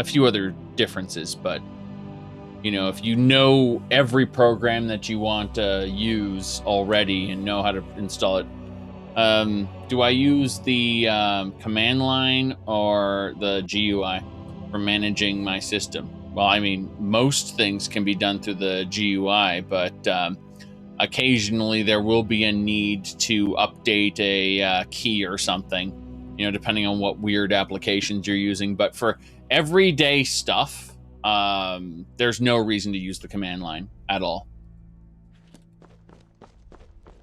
few other differences. But you know, if you know every program that you want to use already and know how to install it, do I use the command line or the GUI for managing my system? Well, I mean, most things can be done through the GUI, but occasionally there will be a need to update a key or something, you know, depending on what weird applications you're using. But for everyday stuff, there's no reason to use the command line at all.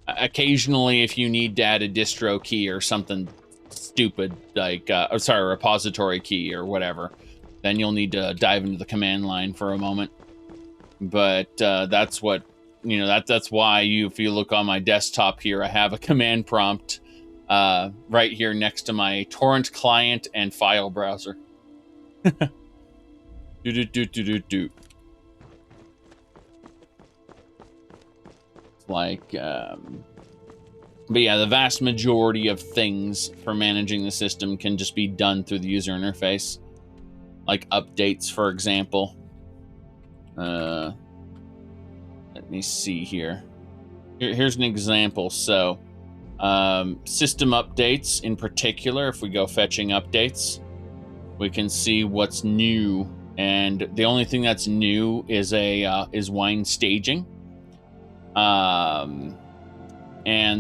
Occasionally, if you need to add a distro key or something stupid, like, a repository key or whatever, then you'll need to dive into the command line for a moment. But that's what, you know, that's why if you look on my desktop here, I have a command prompt right here next to my torrent client and file browser. It's like, but yeah, the vast majority of things for managing the system can just be done through the user interface. Like updates, for example. Let me see here. Here's an example. So, system updates in particular, if we go fetching updates, we can see what's new. And the only thing that's new is is wine staging. And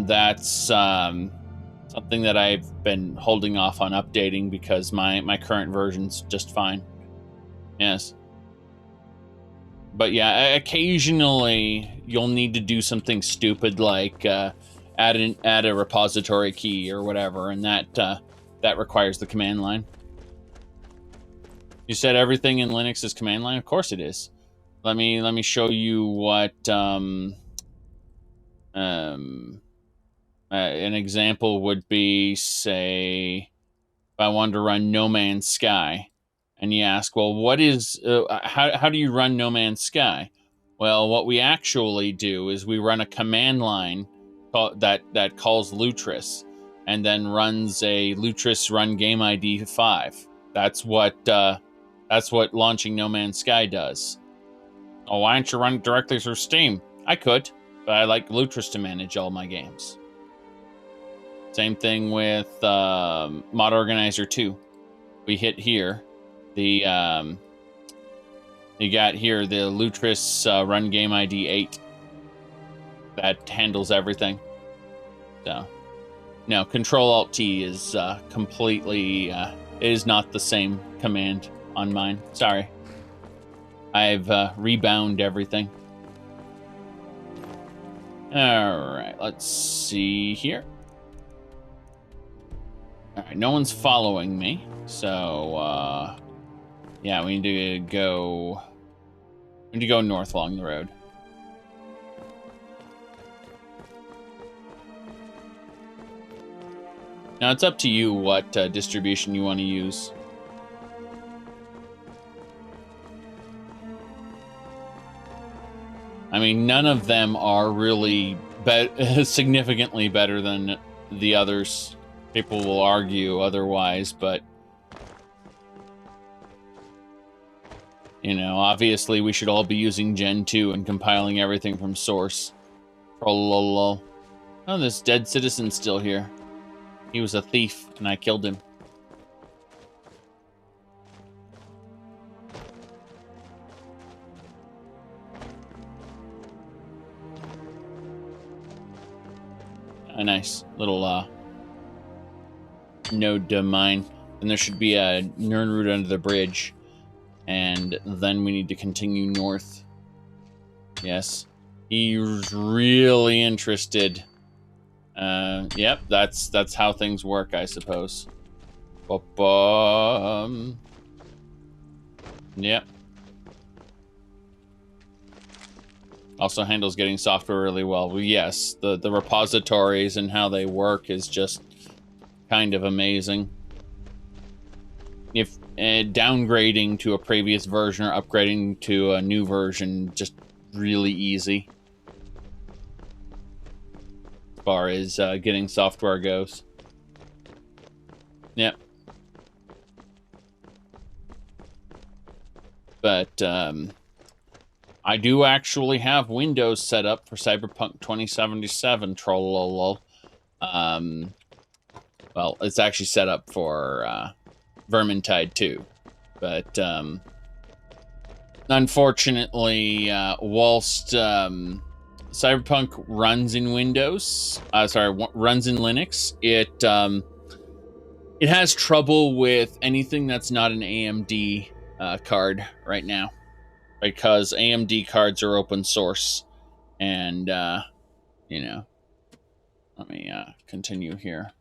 that's something that I've been holding off on updating because my current version's just fine. Yes. But yeah, occasionally you'll need to do something stupid like add a repository key or whatever, and that requires the command line. You said everything in Linux is command line? Of course it is. Let me show you what an example would be. Say, if I wanted to run No Man's Sky, and you ask, well, what is how do you run No Man's Sky? Well, what we actually do is we run a command line that calls Lutris, and then runs a Lutris run game ID 5. That's what launching No Man's Sky does. Oh, why don't you run it directly through Steam? I could, but I like Lutris to manage all my games. Same thing with Mod Organizer 2. We hit here. You got here the Lutris run game ID 8. That handles everything. So, no, Control-Alt-T is completely... it is not the same command on mine. Sorry. I've rebound everything. Alright, let's see here. Alright, no one's following me. So, yeah, we need to go north along the road. Now, it's up to you what distribution you want to use. I mean, none of them are really significantly better than the others. People will argue otherwise, but... You know, obviously we should all be using Gen 2 and compiling everything from source. Oh, this dead citizen's still here. He was a thief, and I killed him. A nice little node to mine. And there should be a Nern route under the bridge. And then we need to continue north. Yes. He's really interested. Yep, that's how things work, I suppose. Yep. Also handles getting software really well. Yes, the repositories and how they work is just kind of amazing. If downgrading to a previous version or upgrading to a new version, just really easy. As far as getting software goes. Yep. But I do actually have Windows set up for Cyberpunk 2077, trollolol. Well, it's actually set up for Vermintide 2. But unfortunately, whilst Cyberpunk runs in Windows, runs in Linux, it has trouble with anything that's not an AMD card right now, because AMD cards are open source, and you know, let me continue here.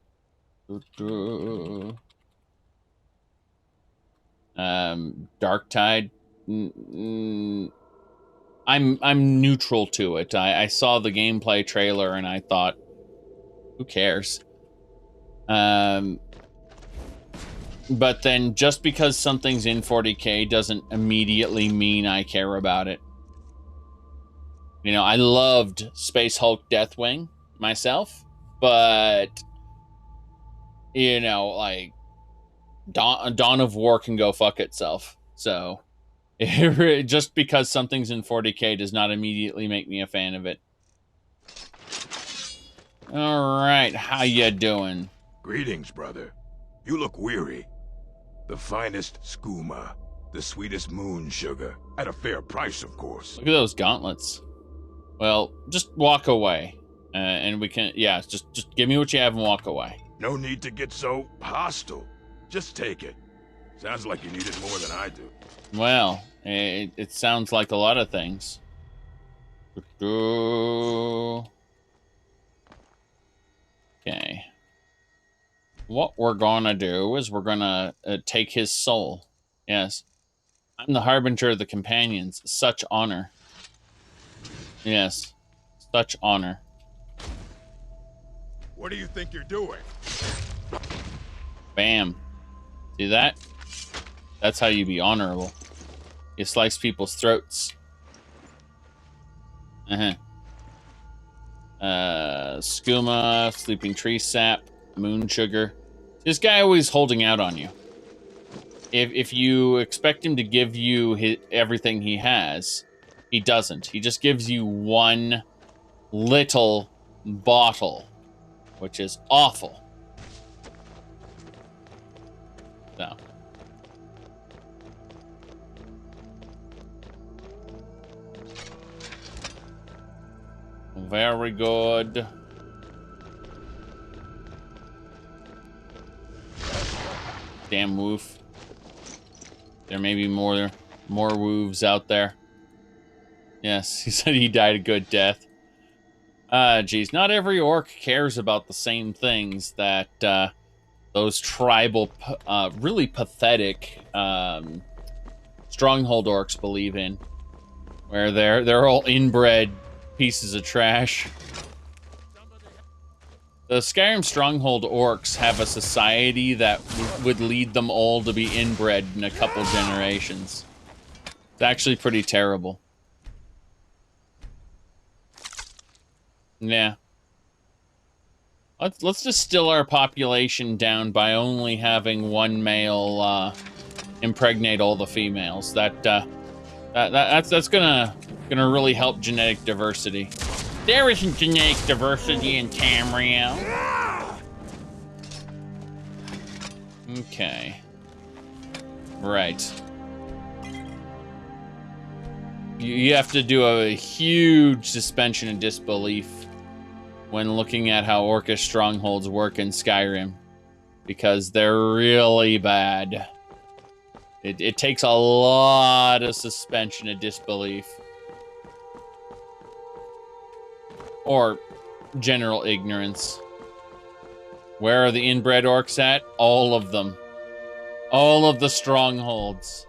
Darktide, I'm neutral to it. I saw the gameplay trailer and I thought, who cares? But then just because something's in 40K doesn't immediately mean I care about it. You know, I loved Space Hulk Deathwing myself, but you know, like Dawn of War can go fuck itself. So just because something's in 40K does not immediately make me a fan of it. All right, how you doing? Greetings, brother. You look weary. The finest skooma, the sweetest moon sugar, at a fair price, of course. Look at those gauntlets. Well, just walk away, and we can. Yeah, just give me what you have and walk away. No need to get so hostile. Just take it. Sounds like you need it more than I do. Well, it sounds like a lot of things. Okay. What we're gonna do is we're gonna take his soul. Yes. I'm the harbinger of the companions. Such honor. Yes. Such honor. What do you think you're doing? Bam. See that? That's how you be honorable. You slice people's throats. Skooma, sleeping tree sap, moon sugar. This guy always holding out on you. If you expect him to give you everything he has, he doesn't. He just gives you one little bottle, which is awful. So. Very good. Damn woof. There may be more woofs out there. Yes, he said he died a good death. Geez, not every orc cares about the same things that those tribal, really pathetic stronghold orcs believe in, where they're all inbred pieces of trash. The Skyrim stronghold orcs have a society that would lead them all to be inbred in a couple generations. It's actually pretty terrible. Yeah. Let's distill our population down by only having one male impregnate all the females. That's gonna really help genetic diversity. There isn't genetic diversity in Tamriel. Okay. Right. You have to do a huge suspension of disbelief when looking at how Orcish strongholds work in Skyrim, because they're really bad. It takes a lot of suspension of disbelief. Or general ignorance. Where are the inbred orcs at? All of them. All of the strongholds.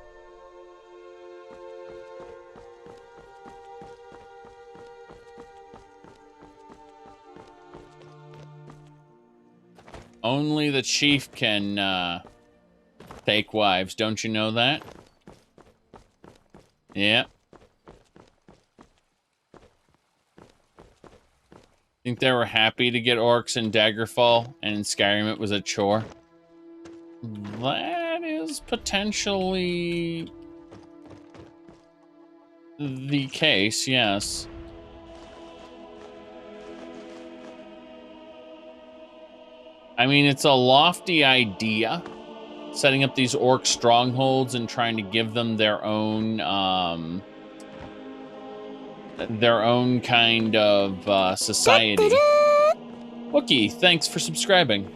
Only the chief can take wives. Don't you know that? Yeah. Think they were happy to get orcs in Daggerfall, and in Skyrim it was a chore? That is potentially the case, yes. I mean, it's a lofty idea, setting up these orc strongholds and trying to give them their own kind of society. Wookie, thanks for subscribing.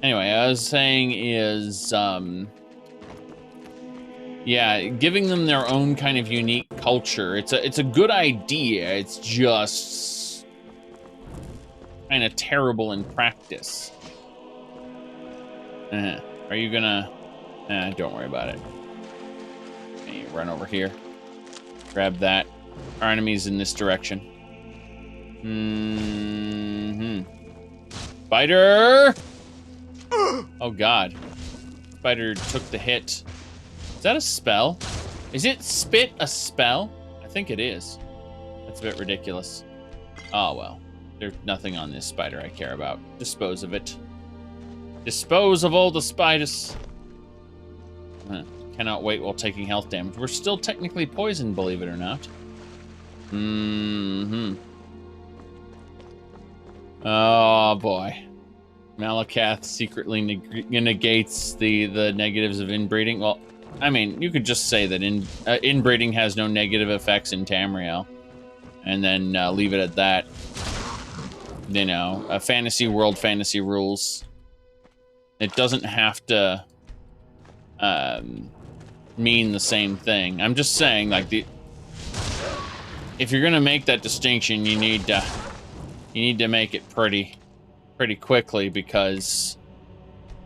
Anyway, I was saying is, yeah, giving them their own kind of unique culture. It's a good idea. It's just kind of terrible in practice. Are you gonna... don't worry about it. Okay, run over here. Grab that. Our enemy's in this direction. Spider! Oh, God. Spider took the hit. Is that a spell? Is it spit a spell? I think it is. That's a bit ridiculous. Oh, well. There's nothing on this spider I care about. Dispose of it. Dispose of all the spiders. Cannot wait while taking health damage. We're still technically poisoned, believe it or not. Oh, boy. Malakath secretly negates the negatives of inbreeding. Well, I mean, you could just say that inbreeding has no negative effects in Tamriel. And then leave it at that. You know, a fantasy world, fantasy rules. It doesn't have to mean the same thing. I'm just saying, like, if you're gonna make that distinction, you need to make it pretty quickly, because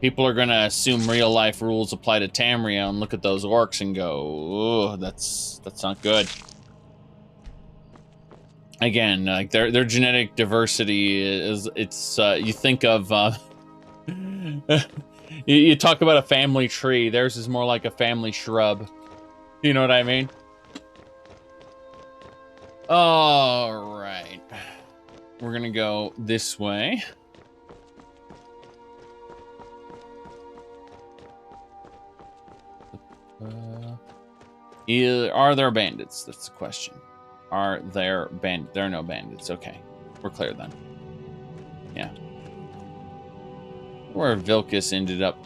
people are gonna assume real life rules apply to Tamriel and look at those orcs and go, "Oh, that's not good." Again, like their genetic diversity is you think of you talk about a family tree. Theirs is more like a family shrub. You know what I mean? All right, we're gonna go this way. Are there bandits? That's the question. Are there bandits? There are no bandits. Okay. We're clear then. Yeah. Where Vilcus ended up.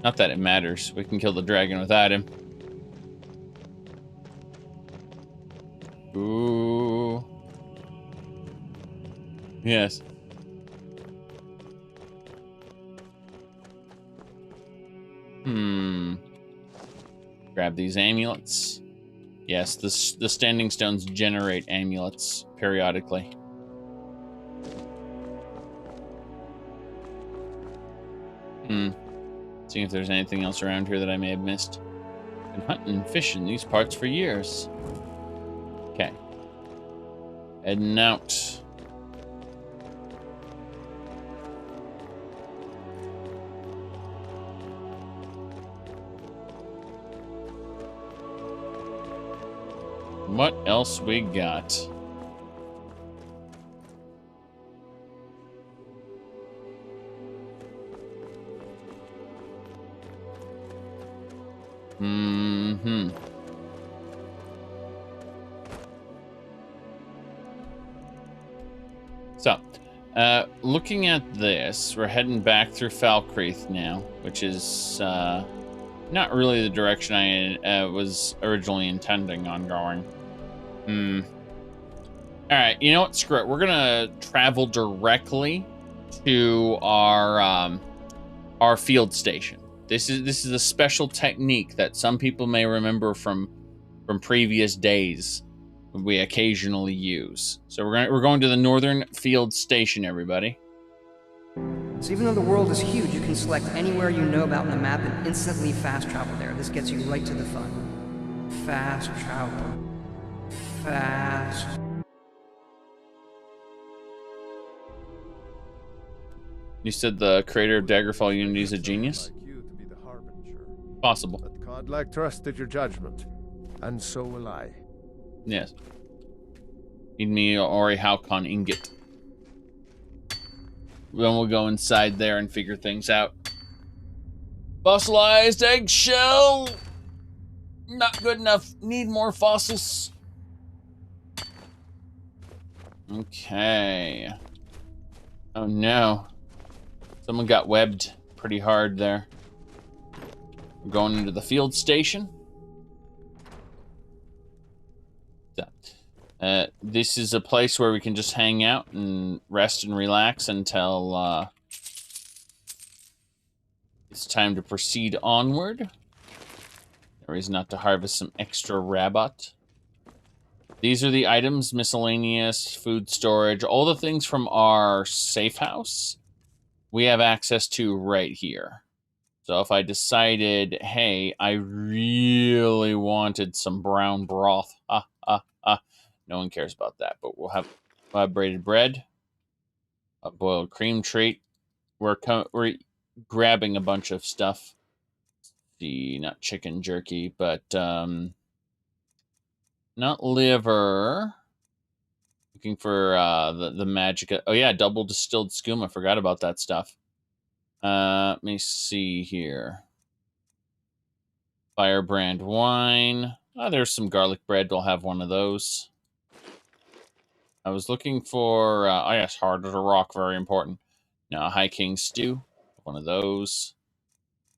Not that it matters. We can kill the dragon without him. Ooh. Yes. Grab these amulets. Yes, the standing stones generate amulets periodically. Seeing if there's anything else around here that I may have missed. Been hunting and fishing these parts for years. Okay. Heading out. What else we got? So, looking at this, we're heading back through Falkreath now, which is not really the direction I was originally intending on going. Alright, you know what? Screw it. We're gonna travel directly to our field station. This is a special technique that some people may remember from previous days we occasionally use. So we're going to the northern field station, everybody. So even though the world is huge, you can select anywhere you know about on the map and instantly fast travel there. This gets you right to the fun. Fast travel. Fast. You said the creator of Daggerfall Unity is a genius? Possible. But Godlike trusted your judgment, and so will I. Yes. Need me or a Halcon ingot. Then we'll go inside there and figure things out. Fossilized eggshell! Not good enough. Need more fossils. Okay. Oh no. Someone got webbed pretty hard there. We're going into the field station. This is a place where we can just hang out and rest and relax until it's time to proceed onward. There is not to harvest some extra rabbit. These are the items, miscellaneous, food storage, all the things from our safe house we have access to right here. So if I decided, hey, I really wanted some brown broth, no one cares about that, but we'll have braided bread, a boiled cream treat. We're grabbing a bunch of stuff. See, not chicken jerky, but not liver. Looking for the magic. Oh yeah, double distilled skooma. Forgot about that stuff. Let me see here. Firebrand wine. Oh, there's some garlic bread. We'll have one of those. I was looking for, oh yes, hard as a rock, very important. Now, High King stew, one of those.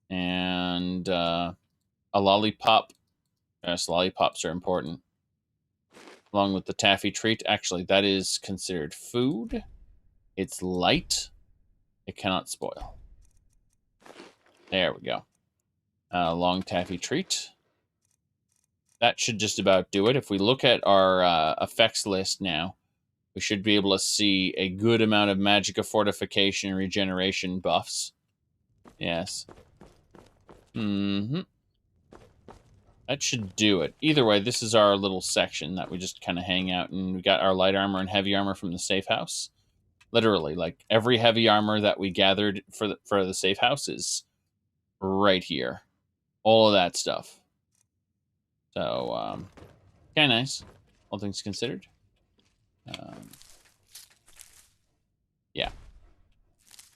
And a lollipop. Yes, lollipops are important. Along with the taffy treat. Actually, that is considered food. It's light. It cannot spoil. There we go. Long taffy treat. That should just about do it. If we look at our effects list now, we should be able to see a good amount of Magicka Fortification and Regeneration buffs. Yes. That should do it. Either way, this is our little section that we just kind of hang out, and we got our light armor and heavy armor from the safe house. Literally, like, every heavy armor that we gathered for the safe house is right here. All of that stuff. So, kind of nice, all things considered. Yeah.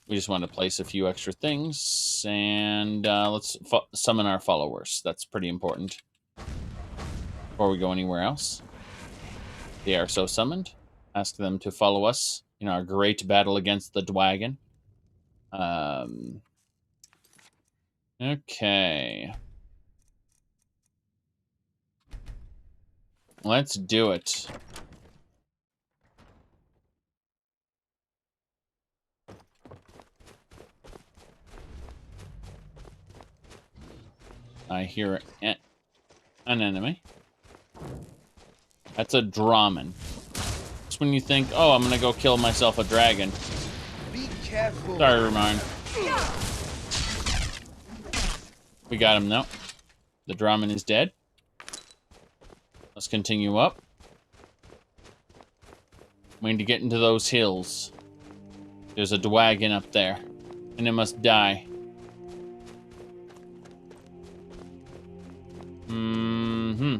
We just want to place a few extra things, and let's summon our followers. That's pretty important. Before we go anywhere else. They are so summoned. Ask them to follow us in our great battle against the Dwagon. Okay. Let's do it. I hear an enemy. That's a Draman. Just when you think, oh, I'm gonna go kill myself a dragon. Be careful. Sorry, Ramon. We got him, though. The Draman is dead. Let's continue up. We need to get into those hills. There's a Dwagon up there. And it must die. Mm-hmm.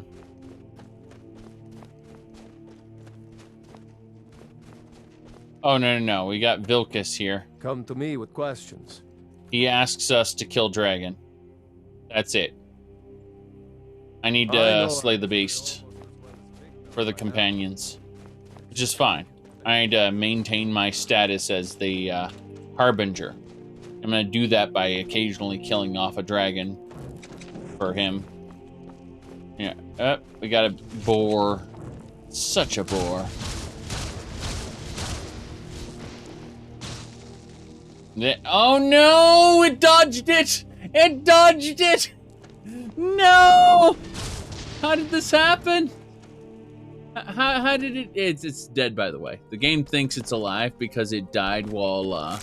Oh, no. We got Vilcus here. Come to me with questions. He asks us to kill Dragon. That's it. I need to slay the beast for the companions, which is fine. I need to maintain my status as the Harbinger. I'm going to do that by occasionally killing off a dragon for him. Yeah, we got a boar. Such a boar. Oh no! It dodged it! It dodged it! No! How did this happen? How did it? It's dead, by the way. The game thinks it's alive because it died while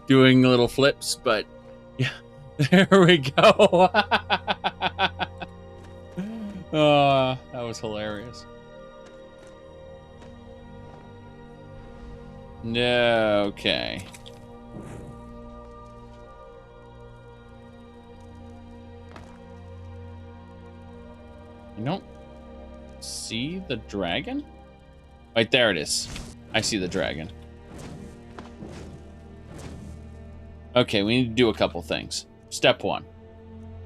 doing little flips. But yeah, there we go. Oh, that was hilarious. No, okay. I don't see the dragon? Right, there it is. I see the dragon. Okay, we need to do a couple things. Step 1.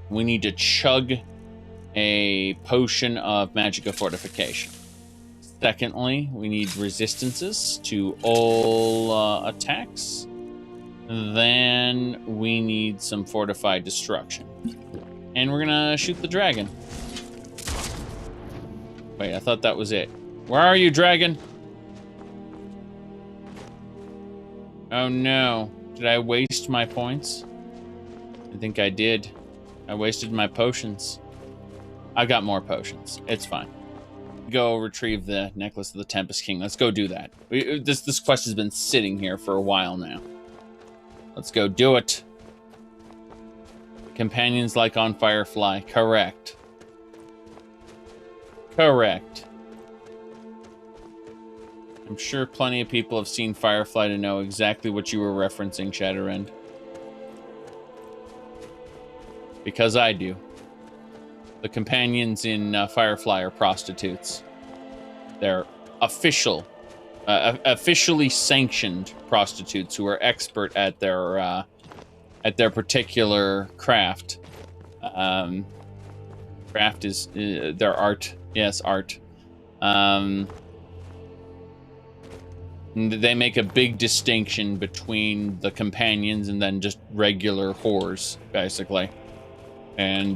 We need to chug a potion of Magica Fortification. Secondly, we need resistances to all attacks. Then we need some Fortified Destruction. And we're gonna shoot the dragon. Wait, I thought that was it. Where are you, dragon? Oh no. Did I waste my points? I think I did. I wasted my potions. I got more potions. It's fine. Go retrieve the Necklace of the Tempest King. Let's go do that. This quest has been sitting here for a while now. Let's go do it. Companions like on Firefly. Correct. Correct. I'm sure plenty of people have seen Firefly to know exactly what you were referencing, Shatterend. Because I do. The companions in Firefly are prostitutes. They're officially sanctioned prostitutes who are expert at their particular craft. Craft is their art. Yes, art. They make a big distinction between the companions and then just regular whores, basically. And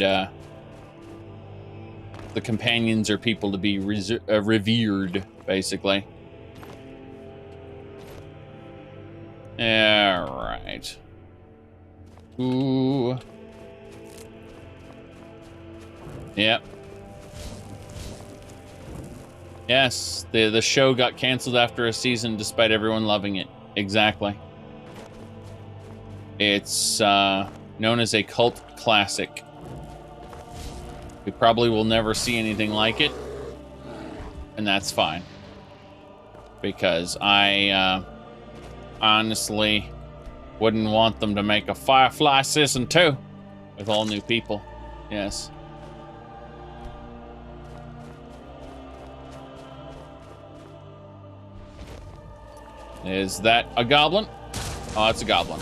the companions are people to be revered, basically. Alright. Ooh. Yep. Yes, the show got canceled after a season despite everyone loving it. Exactly. It's known as a cult classic. We probably will never see anything like it, and that's fine. Because I honestly wouldn't want them to make a Firefly Season 2 with all new people. Yes. Is that a goblin? Oh, it's a goblin.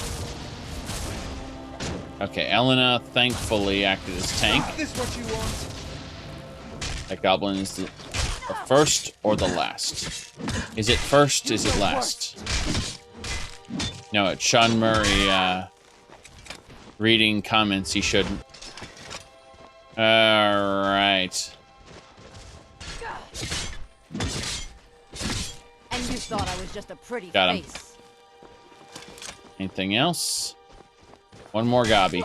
Okay, Elena thankfully acted as tank. Is this what you want? That goblin is the first or the last? Is it first? Is it last? No, it's Sean Murray reading comments he shouldn't. Alright. And you thought I was just a pretty Got him. face. Anything else? One more gobby.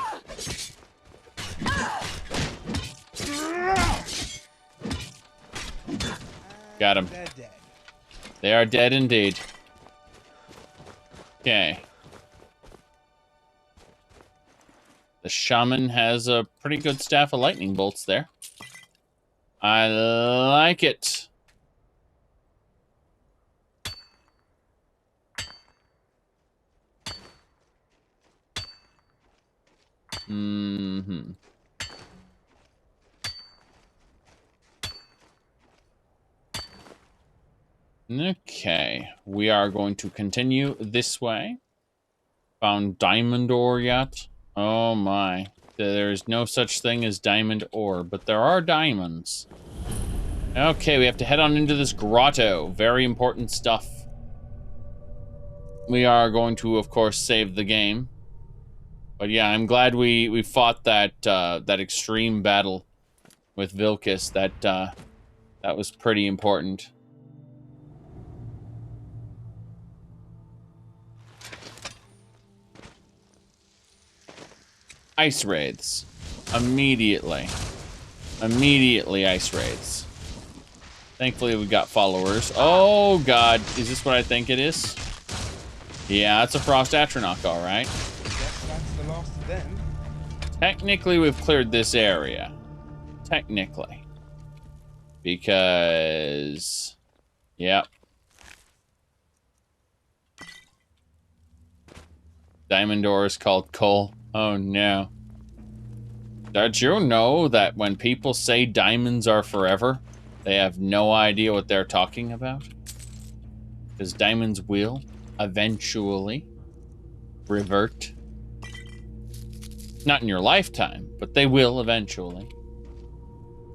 Got him. They're dead. They are dead indeed. Okay. The shaman has a pretty good staff of lightning bolts there. I like it. Mm-hmm. Okay, we are going to continue this way. Found diamond ore yet? Oh my. There's no such thing as diamond ore, but there are diamonds. Okay, we have to head on into this grotto. Very important stuff. We are going to, of course, save the game. But yeah, I'm glad we fought that that extreme battle with Vilcus. That was pretty important. Ice raids. Immediately ice raids. Thankfully we got followers. Oh god, is this what I think it is? Yeah, it's a Frost Atronach, alright. Guess that's the last of them. Technically we've cleared this area. Technically. Because... Yep. Diamond ore is called coal. Oh no. Did you know that when people say diamonds are forever, they have no idea what they're talking about? Because diamonds will eventually revert. Not in your lifetime, but they will eventually.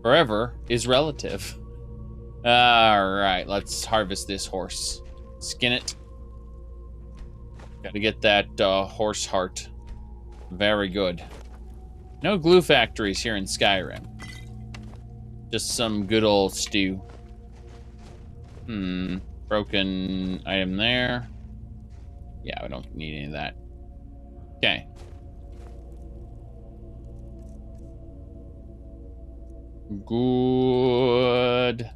Forever is relative. Alright, let's harvest this horse. Skin it. Gotta get that horse heart. Very good. No glue factories here in Skyrim. Just some good old stew. Broken item there. Yeah, we don't need any of that. Okay. Good.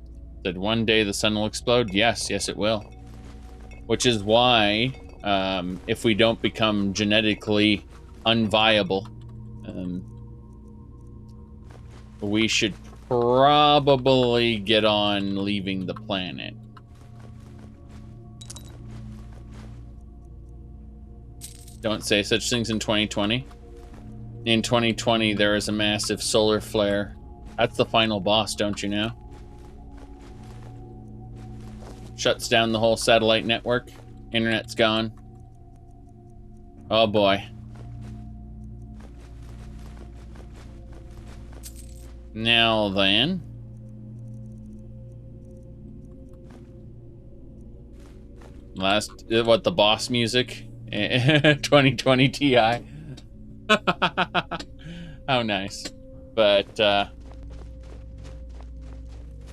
Said one day the sun will explode? Yes, yes it will. Which is why, if we don't become genetically unviable, we should probably get on leaving the planet. Don't say such things in 2020. In 2020, there is a massive solar flare. That's the final boss, don't you know? Shuts down the whole satellite network. Internet's gone. Oh boy. Now then. What, the boss music? 2020 Ti. How nice. But,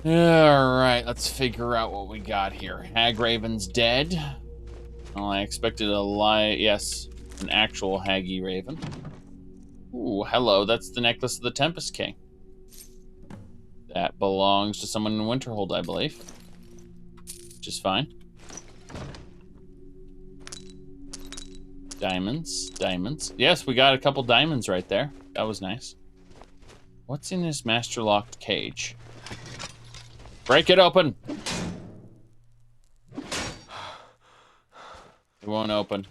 alright, let's figure out what we got here. Hagraven's dead. Well, I expected yes, an actual Haggy Raven. Ooh, hello, that's the necklace of the Tempest King. That belongs to someone in Winterhold, I believe. Which is fine. Diamonds, diamonds. Yes, we got a couple diamonds right there. That was nice. What's in this master-locked cage? Break it open! It won't open.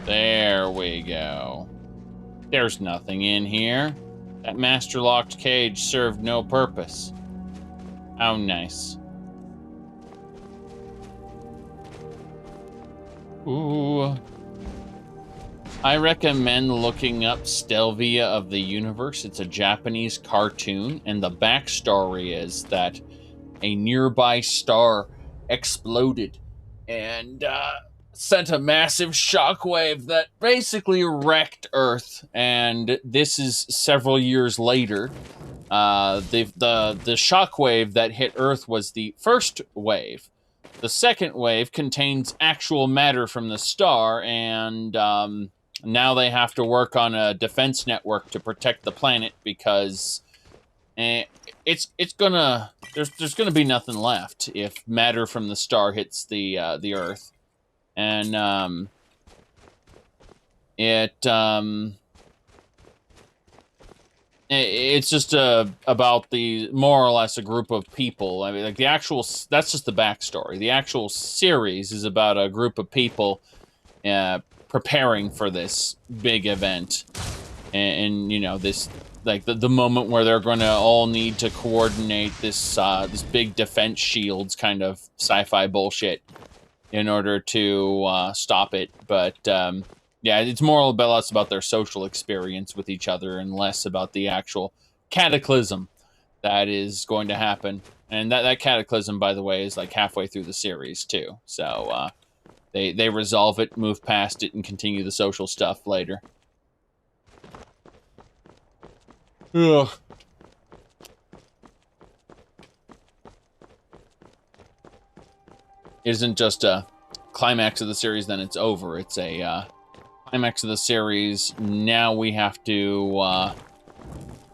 There we go. There's nothing in here. That master-locked cage served no purpose. How nice. Ooh. I recommend looking up Stelvia of the Universe. It's a Japanese cartoon, and the backstory is that a nearby star exploded, and sent a massive shockwave that basically wrecked Earth, and this is several years later. The shockwave that hit Earth was the first wave. The second wave contains actual matter from the star, and now they have to work on a defense network to protect the planet because it's gonna there's gonna be nothing left if matter from the star hits the Earth, and it's just about the more or less a group of people. I mean, like that's just the backstory. The actual series is about a group of people preparing for this big event, and you know, this like the moment where they're going to all need to coordinate this this big defense shields kind of sci-fi bullshit in order to stop it, but. Yeah, it's more or less about their social experience with each other and less about the actual cataclysm that is going to happen. And that cataclysm, by the way, is like halfway through the series, too. So they resolve it, move past it, and continue the social stuff later. Ugh. It isn't just a climax of the series, then it's over. It's a... climax of the series. Now we have to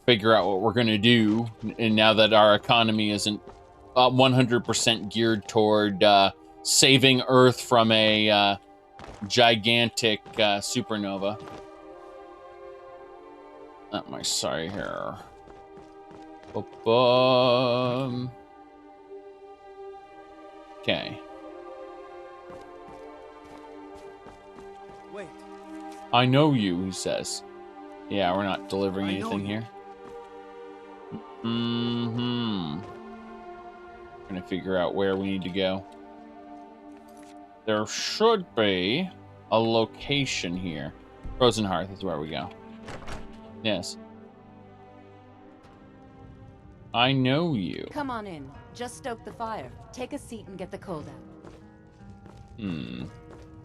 figure out what we're going to do, and now that our economy isn't 100% geared toward saving Earth from a gigantic supernova. Not my sorry here. Okay. Wait. I know you, he says. Yeah, we're not delivering anything here. Mm-hmm. Gonna figure out where we need to go. There should be a location here. Frozen Hearth is where we go. Yes. I know you. Come on in. Just stoke the fire. Take a seat and get the cold out.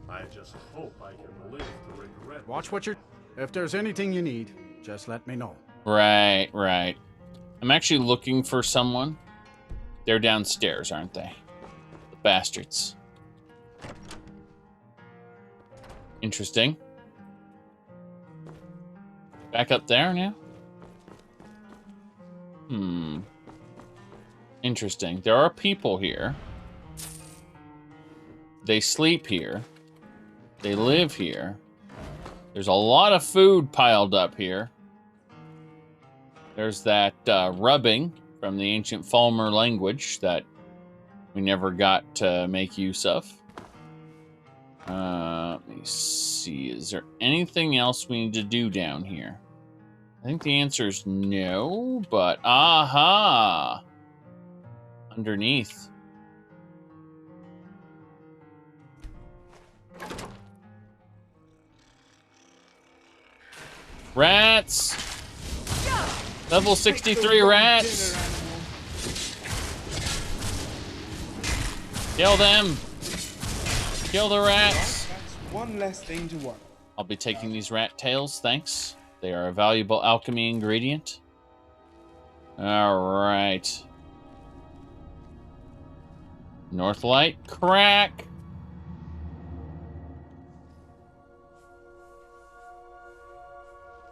I just hope I can live to regret. Watch what you're... If there's anything you need, just let me know. Right. I'm actually looking for someone. They're downstairs, aren't they? The bastards. Interesting. Back up there now? Interesting. There are people here. They sleep here. They live here. There's a lot of food piled up here. There's that rubbing from the ancient Falmer language that we never got to make use of. Let me see. Is there anything else we need to do down here? I think the answer is no, but aha! Underneath. Rats! Level 63 rats! Kill them! Kill the rats! That's one less thing to worry. I'll be taking these rat tails, thanks. They are a valuable alchemy ingredient. Alright. Northlight, crack!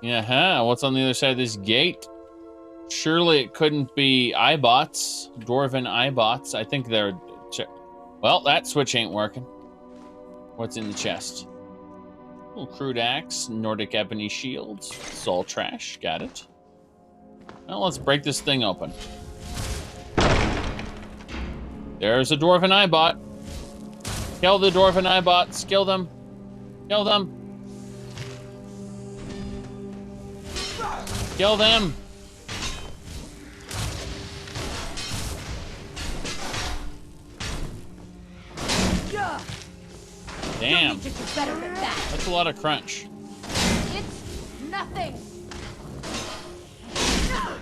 Yeah, what's on the other side of this gate? Surely it couldn't be Eyebots, Dwarven Eyebots. I think they're... Well, that switch ain't working. What's in the chest? Ooh, crude axe, Nordic ebony shields, soul trash, got it. Well, let's break this thing open. There's a Dwarven Eyebot. Kill the Dwarven Eyebots, kill them. Kill them. Kill them! Damn. That's a lot of crunch. It's nothing.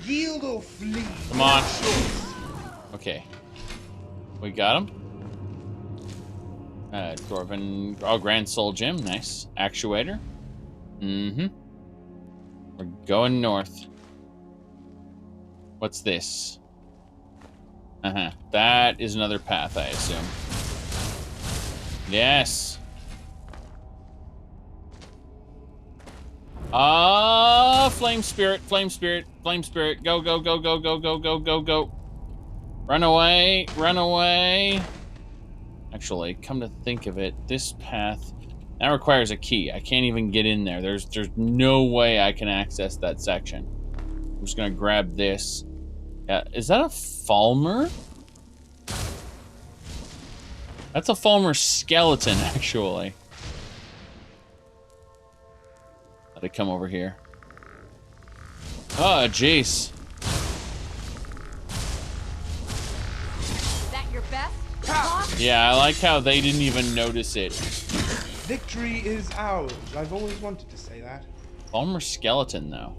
Yield or flee. Come on. Okay. We got him. Dwarven... Oh, Grand Soul Gem. Nice. Actuator. Mm-hmm. We're going north. What's this? Uh-huh. That is another path, I assume. Yes. Flame spirit, flame spirit, flame spirit. Go, go, go, go, go, go, go, go, go. Run away, run away. Actually, come to think of it, this path, that requires a key. I can't even get in there. There's no way I can access that section. I'm just gonna grab this. Is that a Falmer? That's a Falmer skeleton, actually. Let it come over here. Oh, jeez. Is that your best? Yeah, I like how they didn't even notice it. Victory is ours. I've always wanted to say that. Falmer skeleton, though.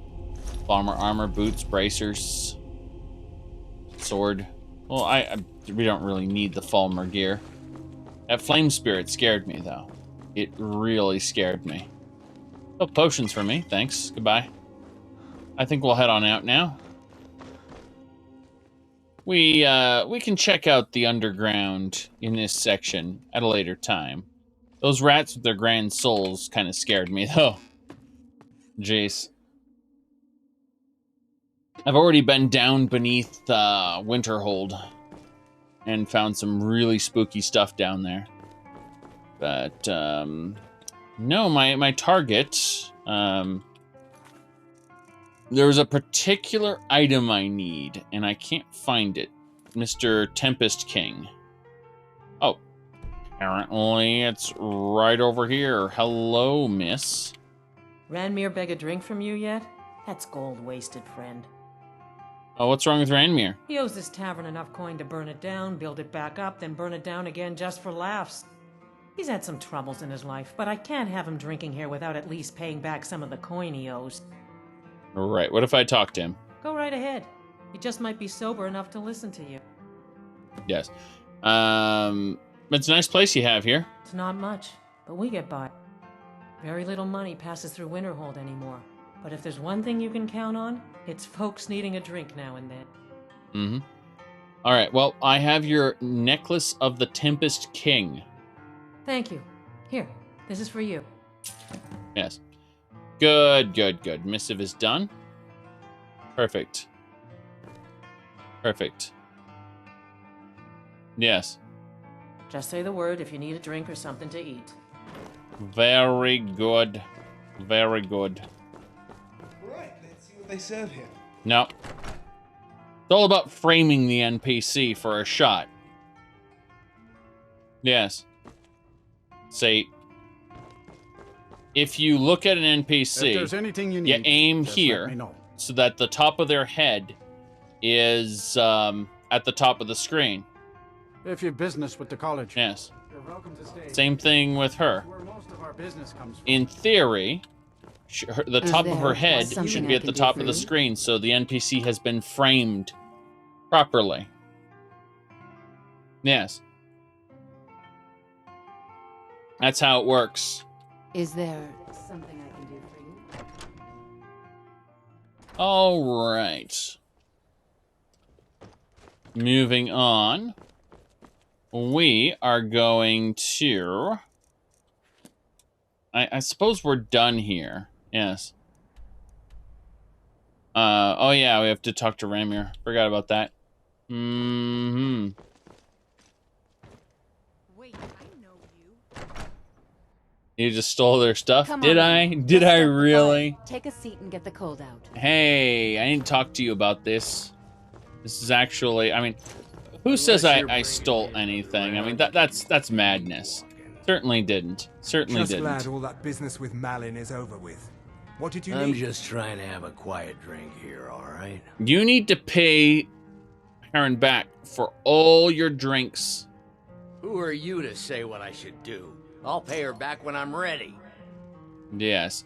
Falmer armor, boots, bracers, sword. Well, we don't really need the Falmer gear. That flame spirit scared me, though. It really scared me. Oh, potions for me. Thanks. Goodbye. I think we'll head on out now. We can check out the underground in this section at a later time. Those rats with their grand souls kind of scared me, though. Jeez. I've already been down beneath Winterhold and found some really spooky stuff down there. But, no, my target, there was a particular item I need, and I can't find it. Mr. Tempest King. Oh, apparently it's right over here. Hello, miss. Ranmir beg a drink from you yet? That's gold wasted, friend. Oh, what's wrong with Ranmir? He owes this tavern enough coin to burn it down, build it back up, then burn it down again just for laughs. He's had some troubles in his life, but I can't have him drinking here without at least paying back some of the coin he owes. Right, what if I talk to him? Go right ahead. He just might be sober enough to listen to you. Yes. It's a nice place you have here. It's not much, but we get by. Very little money passes through Winterhold anymore. But if there's one thing you can count on, it's folks needing a drink now and then. Mm-hmm. All right, well, I have your Necklace of the Tempest King. Thank you. Here, this is for you. Yes. Good, good, good. Missive is done. Perfect. Perfect. Yes. Just say the word if you need a drink or something to eat. Very good. Very good. Right, let's see what they serve here. No. It's all about framing the NPC for a shot. Yes. Say, if you look at an NPC, If there's anything you need, aim just let me here know. so that the top of their head is at the top of the screen. If you've business with the college. Yes. You're welcome to stay. Same thing with her. That's where most of our business comes from. In theory, the top of her head something should I be at can the do top for of the you? screen, so the NPC has been framed properly. Yes. That's how it works. Is there something I can do for you? All right. Moving on. We are going to... I suppose we're done here. Yes. Oh yeah, we have to talk to Ranmir. Forgot about that. Mm-hmm. Wait, I know you. You just stole their stuff? Come Did on I? in. Did Just I step aside. really? Take a seat and get the cold out. Hey, I didn't talk to you about this. This is actually, I mean, who says I stole anything? I mean, that's madness. Certainly didn't. Certainly Just didn't. glad all that business with Malin is over with. What did you I'm need? just trying to have a quiet drink here, all right? You need to pay Heron back for all your drinks. Who are you to say what I should do? I'll pay her back when I'm ready. Yes.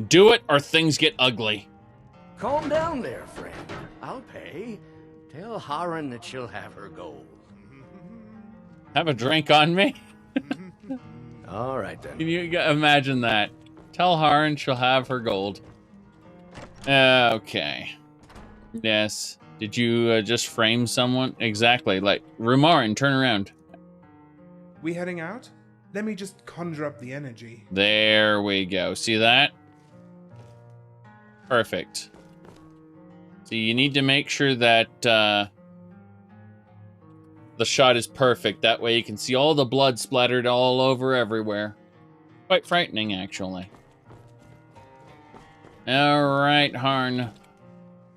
Do it or things get ugly. Calm down there, friend. I'll pay. Tell Haran that she'll have her gold. Have a drink on me? All right, then. Can you imagine that? Tell Harn she'll have her gold. Okay. Yes. Did you just frame someone? Exactly. Like, Rumarin, turn around. We heading out? Let me just conjure up the energy. There we go. See that? Perfect. So you need to make sure that the shot is perfect. That way you can see all the blood splattered all over everywhere. Quite frightening, actually. All right, Harn.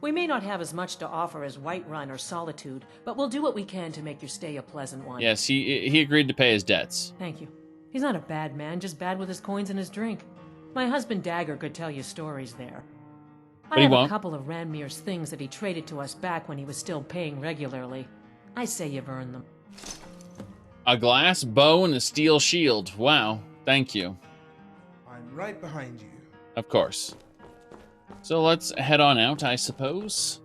We may not have as much to offer as Whiterun or Solitude, but we'll do what we can to make your stay a pleasant one. Yes, he agreed to pay his debts. Thank you. He's not a bad man, just bad with his coins and his drink. My husband Dagger could tell you stories there. But I he have won't. a couple of Ranmir's things that he traded to us back when he was still paying regularly. I say you've earned them. A glass bow and a steel shield. Wow, thank you. I'm right behind you. Of course. So let's head on out, I suppose.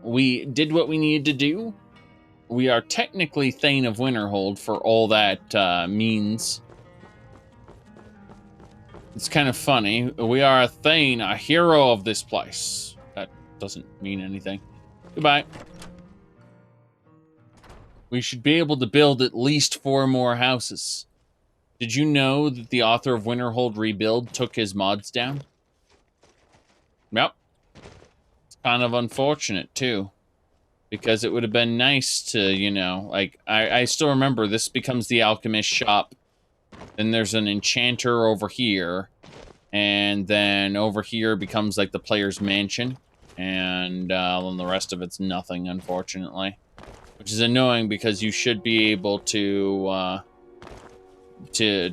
We did what we needed to do. We are technically Thane of Winterhold for all that means. It's kind of funny. We are a Thane, a hero of this place. That doesn't mean anything. Goodbye. We should be able to build at least 4 more houses. Did you know that the author of Winterhold Rebuild took his mods down? Yep. It's kind of unfortunate, too. Because it would have been nice to, you know, like, I still remember this becomes the alchemist shop. Then there's an enchanter over here. And then over here becomes, like, the player's mansion. And then the rest of it's nothing, unfortunately. Which is annoying because you should be able to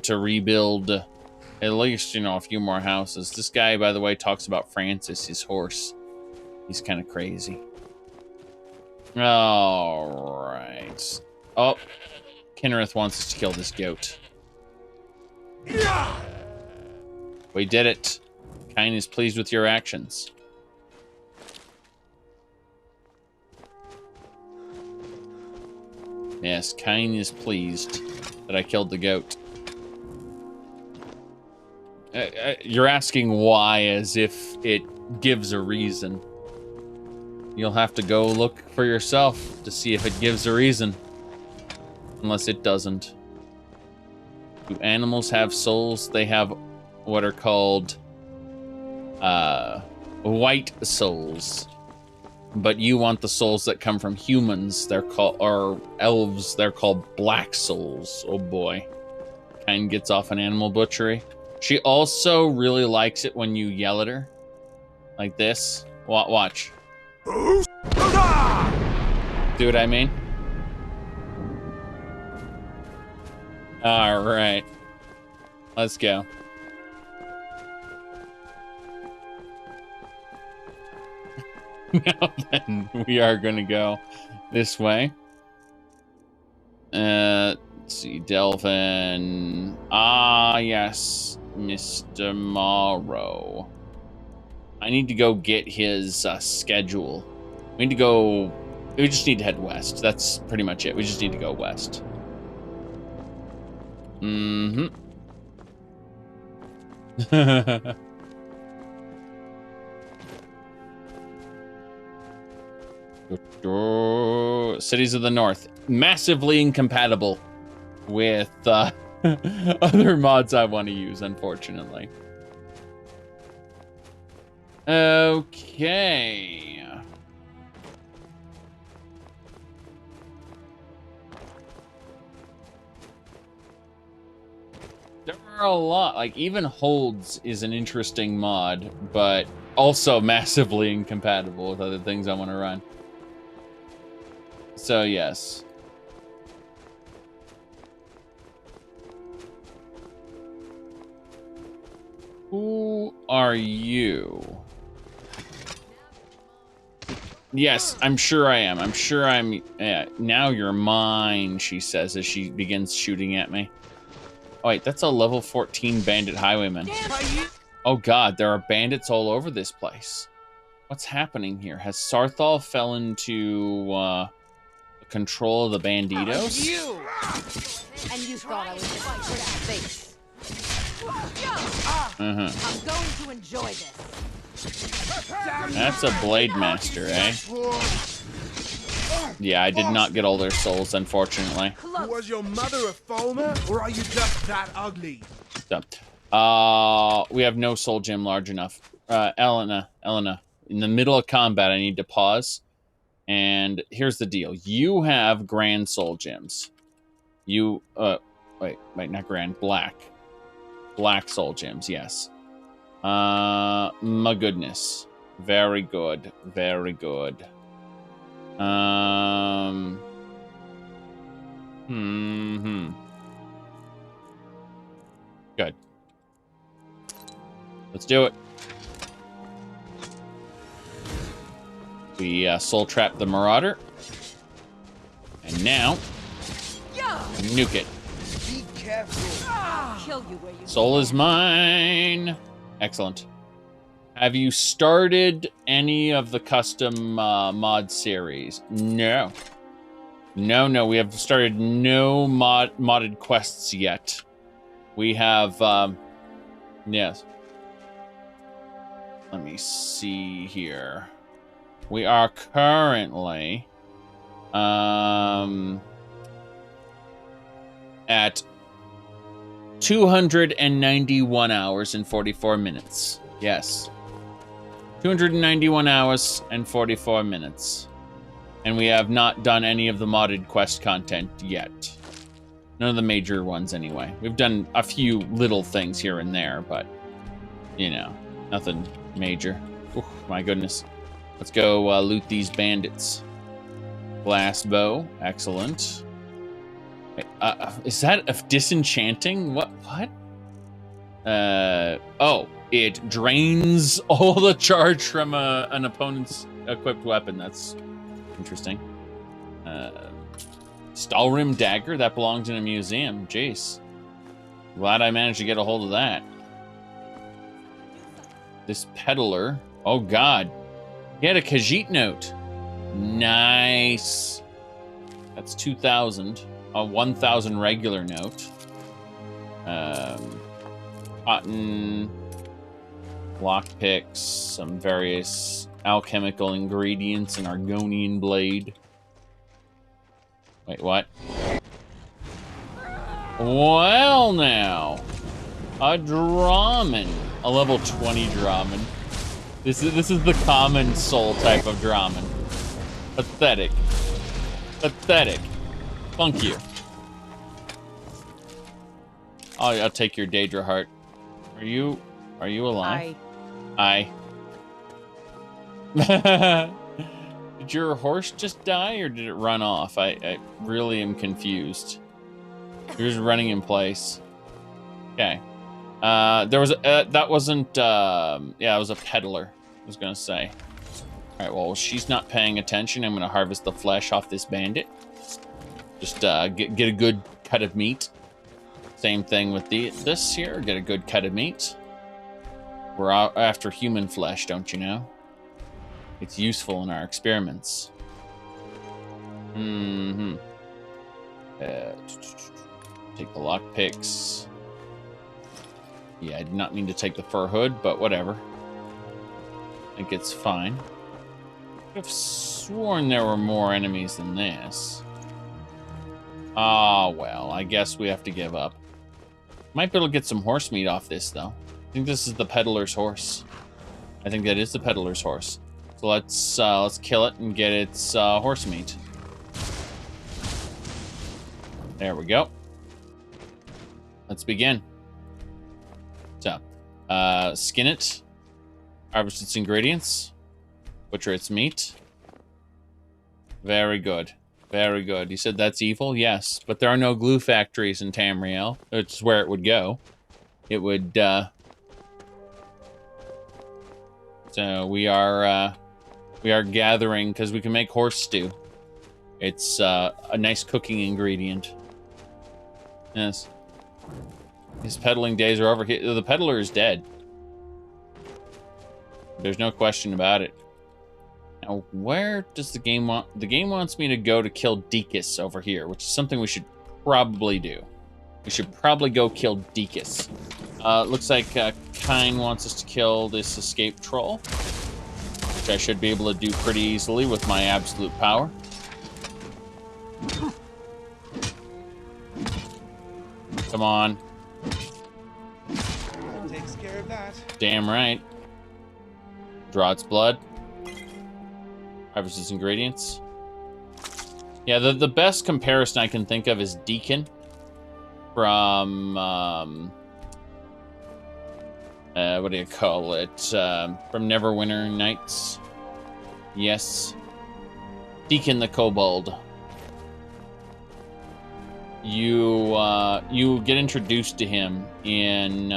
rebuild at least, you know, a few more houses. This guy, by the way, talks about Francis, his horse. He's kind of crazy. All right. Oh, Kinnereth wants us to kill this goat. We did it. Kyne is pleased with your actions. Yes, Kyne is pleased that I killed the goat. You're asking why as if it gives a reason. You'll have to go look for yourself to see if it gives a reason. Unless it doesn't. Do animals have souls? They have what are called white souls. But you want the souls that come from humans. They're called, or elves, they're called black souls. Oh boy. Kyne gets off an animal butchery. She also really likes it when you yell at her. Like this. Watch. Do what I mean? Alright. Let's go. Now then, we are going to go this way. Let's see, Delvin. Ah, yes, Mr. Morrow. I need to go get his schedule. We need to go... We just need to head west. That's pretty much it. We just need to go west. Mm-hmm. Cities of the North. Massively incompatible with other mods I want to use, unfortunately. Okay. There are a lot. Like, even Holds is an interesting mod, but also massively incompatible with other things I want to run. So, yes. Who are you? Yes, I'm sure I am. I'm sure I'm... now you're mine, she says as she begins shooting at me. Oh, wait, that's a level 14 bandit highwayman. Oh god, there are bandits all over this place. What's happening here? Has Sarthal fell into the control of the banditos. You! And you thought I was just a pretty face. I'm going to enjoy this. That's a Blade Master, eh? Yeah, I did not get all their souls, unfortunately. Was your mother a foamer, or are you just that ugly? We have no soul gem large enough. Elena, in the middle of combat, I need to pause. And here's the deal. You have grand soul gems. You, wait, not grand, black. Black soul gems, yes. My goodness. Very good, very good. Good. Let's do it. We soul trap the Marauder. And now, nuke it. Be careful. Kill you where you Soul is mine. Excellent. Have you started any of the custom mod series? No. No, we have started no modded quests yet. We have, yes. Let me see here. We are currently at 291 hours and 44 minutes. Yes. 291 hours and 44 minutes. And we have not done any of the modded quest content yet. None of the major ones, anyway. We've done a few little things here and there, but, you know, nothing major. Ooh, my goodness. Let's go loot these bandits. Glass bow. Excellent. Wait, is that disenchanting? What? Oh, it drains all the charge from an opponent's equipped weapon. That's interesting. Stalrim dagger? That belongs in a museum. Jeez. Glad I managed to get a hold of that. This peddler. Oh, God. He had a Khajiit note. Nice. That's 2,000. A 1,000 regular note. Cotton. Lockpicks. Some various alchemical ingredients. An Argonian blade. Wait, what? Well, now. A Draman. A level 20 Draman. This is the common soul type of Draman. Pathetic. Pathetic. Funk you. I'll take your Daedra heart. Are you alive? Aye. Did your horse just die or did it run off? I really am confused. You're just running in place. Okay. There was that wasn't yeah, it was a peddler. I was gonna say. All right, well, she's not paying attention. I'm gonna harvest the flesh off this bandit. Just get a good cut of meat. Same thing with this here. Get a good cut of meat. We're out after human flesh, don't you know? It's useful in our experiments. Take the lockpicks. Yeah, I did not mean to take the fur hood, but whatever. I think it's fine. I could have sworn there were more enemies than this. Ah, well, I guess we have to give up. Might be able to get some horse meat off this, though. I think this is the peddler's horse. I think that is the peddler's horse. So let's kill it and get its horse meat. There we go. Let's begin. So, skin it, harvest its ingredients, butcher its meat. Very good. Very good. You said that's evil? Yes. But there are no glue factories in Tamriel. It's where it would go. It would, So we are gathering, because we can make horse stew. It's a nice cooking ingredient. Yes. His peddling days are over. The peddler is dead. There's no question about it. Now, where does the game want? The game wants me to go to kill Deacus over here, which is something we should probably do. We should probably go kill Deacus. Looks like Kine wants us to kill this escape troll, which I should be able to do pretty easily with my absolute power. Come on. Takes care of that. Damn right. Draw its blood. Harvest its ingredients. Yeah, the best comparison I can think of is Deacon from what do you call it? From Neverwinter Nights. Yes. Deacon the Kobold. You get introduced to him in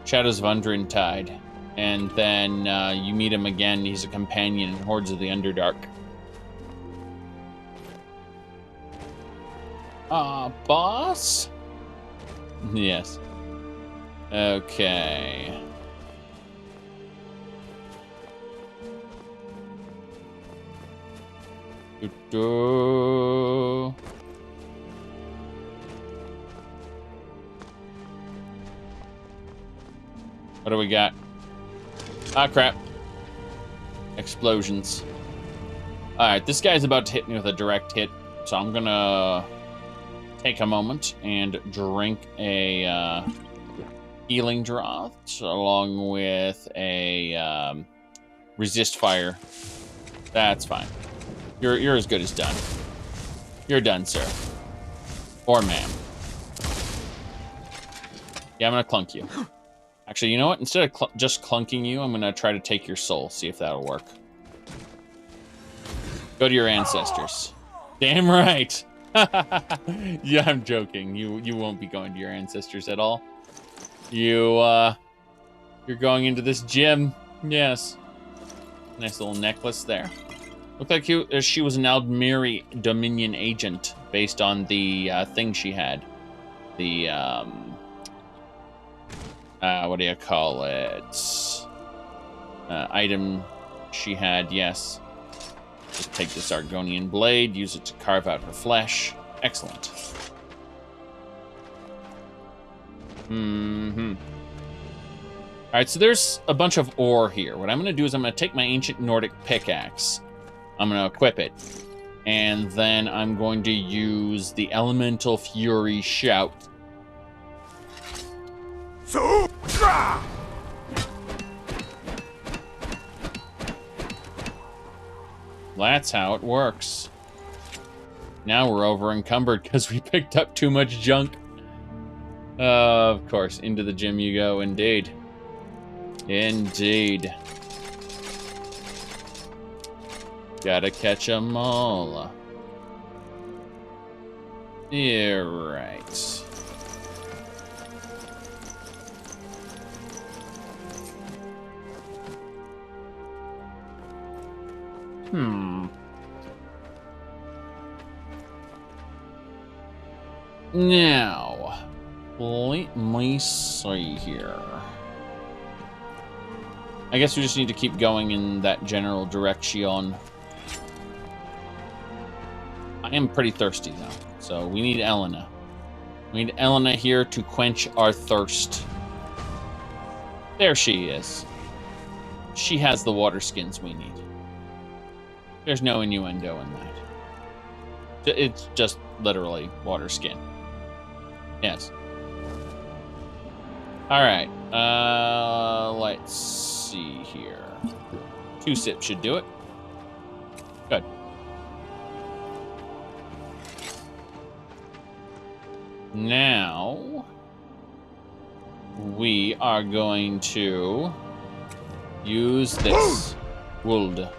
Shadows of Undrintide, and then you meet him again. He's a companion in Hordes of the Underdark. Boss? Yes. Okay. What do we got? Ah, crap. Explosions. Alright, this guy's about to hit me with a direct hit, so I'm gonna take a moment and drink a healing draught along with a resist fire. That's fine. You're as good as done. You're done, sir. Or ma'am. Yeah, I'm gonna clunk you. Actually, you know what? Instead of just clunking you, I'm gonna try to take your soul. See if that'll work. Go to your ancestors. Damn right. Yeah, I'm joking. You won't be going to your ancestors at all. You're going into this gym. Yes. Nice little necklace there. Looked like she was an Altmer Dominion agent based on the thing she had. The what do you call it? Item she had, yes. Just take this Argonian blade, use it to carve out her flesh. Excellent. Alright, so there's a bunch of ore here. What I'm going to do is I'm going to take my ancient Nordic pickaxe. I'm going to equip it. And then I'm going to use the Elemental Fury Shout. That's how it works. Now we're over encumbered because we picked up too much junk. Of course, into the gym you go, indeed. Indeed. Gotta catch 'em all. Yeah, right. Now, let me see here. I guess we just need to keep going in that general direction. I am pretty thirsty, though, so we need Elena. We need Elena here to quench our thirst. There she is. She has the water skins we need. There's no innuendo in that. It's just literally water skin. Yes. Alright, let's see here. 2 sips should do it. Good. Now, we are going to use this wood.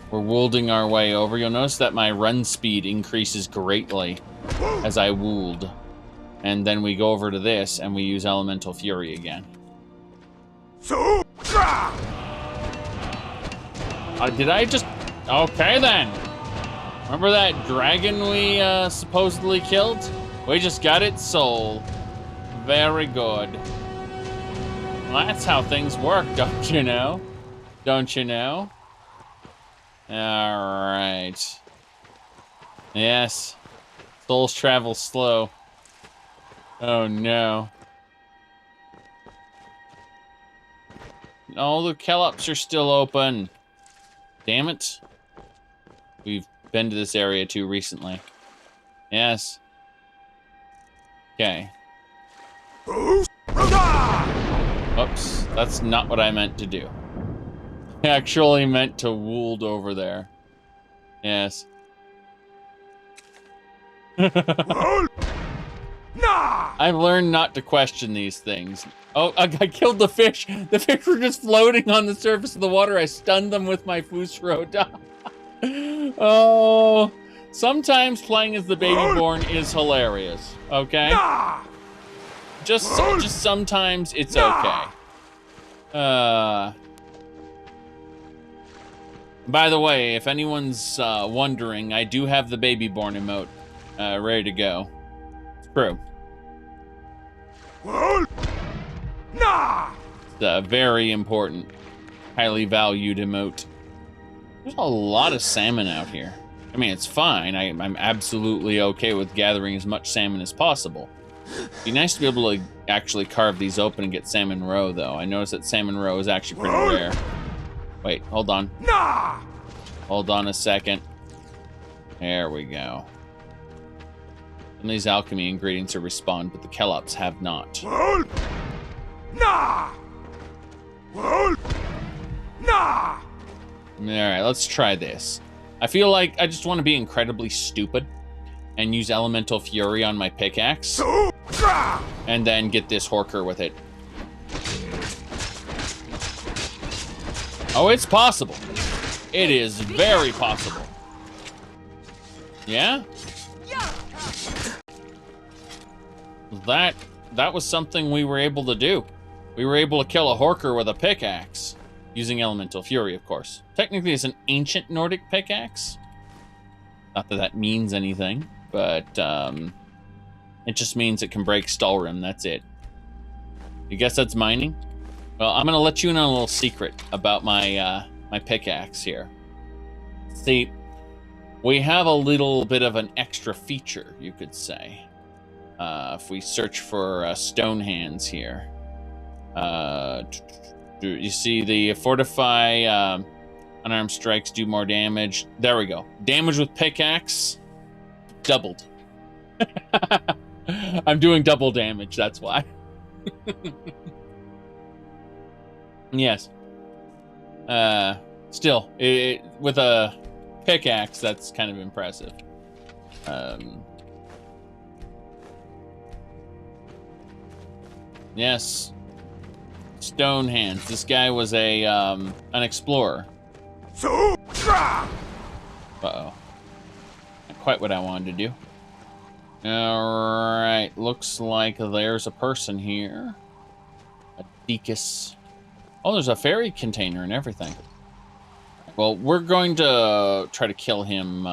We're woolding our way over. You'll notice that my run speed increases greatly as I would. And then we go over to this and we use Elemental Fury again. Did I just... Okay then. Remember that dragon we supposedly killed? We just got its soul. Very good. Well, that's how things work, don't you know? Don't you know? Alright. Yes. Souls travel slow. Oh no. No, the Kellops are still open. Damn it. We've been to this area too recently. Yes. Okay. Oops, that's not what I meant to do. I actually meant to wold over there. Yes. I've learned not to question these things. Oh, I killed the fish. The fish were just floating on the surface of the water. I stunned them with my Fusro. Oh, sometimes playing as the Babyborn is hilarious. Okay, just sometimes it's okay. By the way, if anyone's wondering, I do have the Babyborn emote ready to go. It's true. It's a very important, highly valued emote. There's a lot of salmon out here. I mean, it's fine. I'm absolutely okay with gathering as much salmon as possible. It'd be nice to be able to actually carve these open and get salmon roe, though. I noticed that salmon roe is actually pretty rare. Wait, hold on. Hold on a second. There we go. Some of these alchemy ingredients are respawned, but the Kellops have not. Alright, let's try this. I feel like I just want to be incredibly stupid and use Elemental Fury on my pickaxe. And then get this Horker with it. Oh, it's possible. It is very possible. Yeah? That was something we were able to do. We were able to kill a Horker with a pickaxe. Using Elemental Fury, of course. Technically, it's an ancient Nordic pickaxe. Not that that means anything, but it just means it can break Stalrim, that's it. You guess that's mining? Well, I'm gonna let you in on a little secret about my my pickaxe here. See, we have a little bit of an extra feature, you could say. If we search for stone hands here. You see the fortify, unarmed strikes do more damage. There we go. Damage with pickaxe, doubled. I'm doing double damage, that's why. Yes. Still, with a pickaxe, that's kind of impressive. Yes. Stone hands. This guy was a an explorer. Uh-oh. Not quite what I wanted to do. Alright, looks like there's a person here. A Deacus. Oh, there's a fairy container and everything. Well, we're going to try to kill him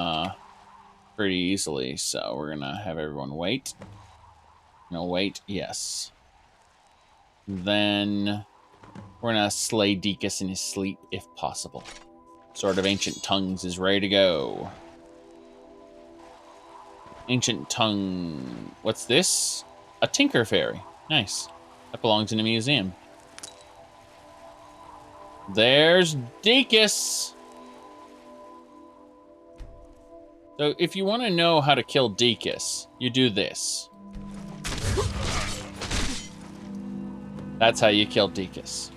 pretty easily, so we're gonna have everyone wait. No, wait, yes. Then we're gonna slay Deacus in his sleep, if possible. Sword of Ancient Tongues is ready to go. Ancient Tongue... What's this? A Tinker Fairy. Nice. That belongs in a museum. There's Deacus! So if you want to know how to kill Deacus, you do this. That's how you kill Deacus.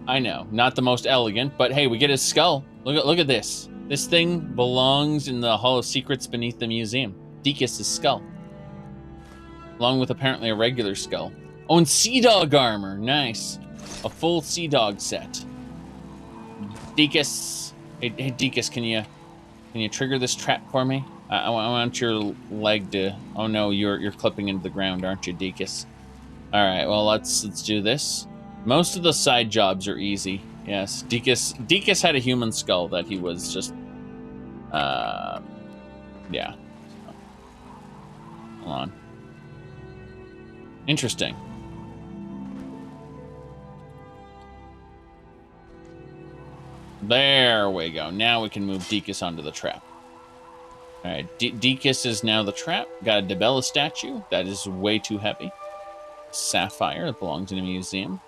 I know, not the most elegant, but hey, we get his skull. Look at this. This thing belongs in the Hall of Secrets beneath the museum. Deacus' skull. Along with apparently a regular skull. Oh, and Sea Dog armor. Nice. A full Sea Dog set. Deacus. Hey Deacus, can you trigger this trap for me? I want your leg to... Oh no, you're clipping into the ground, aren't you, Deacus? Alright, well, let's do this. Most of the side jobs are easy. Yes, Deacus had a human skull that he was just... yeah. So, hold on. Interesting. There we go. Now we can move Dekus onto the trap. All right, Dekus is now the trap. Got a Dibella statue. That is way too heavy. Sapphire that belongs in a museum.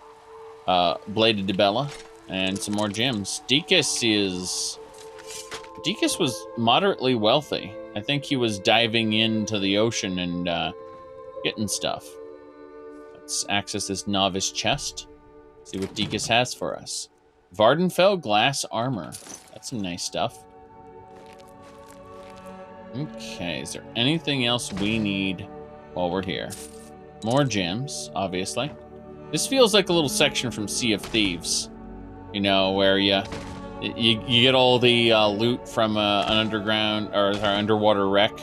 Bladed Dibella. And some more gems. Dekus was moderately wealthy. I think he was diving into the ocean and getting stuff. Let's access this novice chest. See what Dekus has for us. Vardenfell glass armor. That's some nice stuff. Okay, is there anything else we need while we're here? More gems, obviously. This feels like a little section from Sea of Thieves. You know, where you get all the loot from an underground or underwater wreck.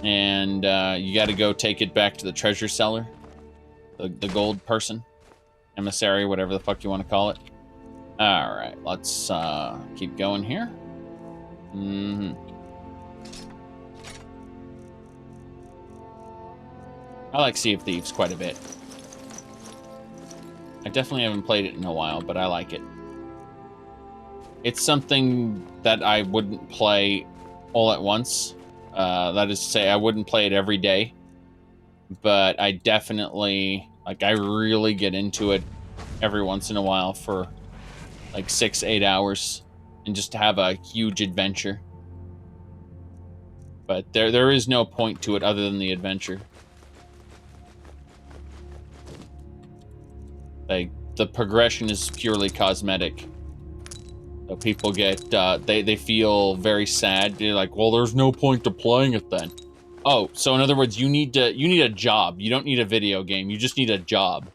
And you got to go take it back to the treasure seller. The gold person. Emissary, whatever the fuck you want to call it. Alright, let's keep going here. I like Sea of Thieves quite a bit. I definitely haven't played it in a while, but I like it. It's something that I wouldn't play all at once. That is to say, I wouldn't play it every day. But I definitely, like, I really get into it every once in a while for like 6-8 hours and just to have a huge adventure. But there is no point to it other than the adventure. Like, the progression is purely cosmetic. So people get, they feel very sad. They're like, well, there's no point to playing it then. Oh, so in other words, you need a job. You don't need a video game. You just need a job.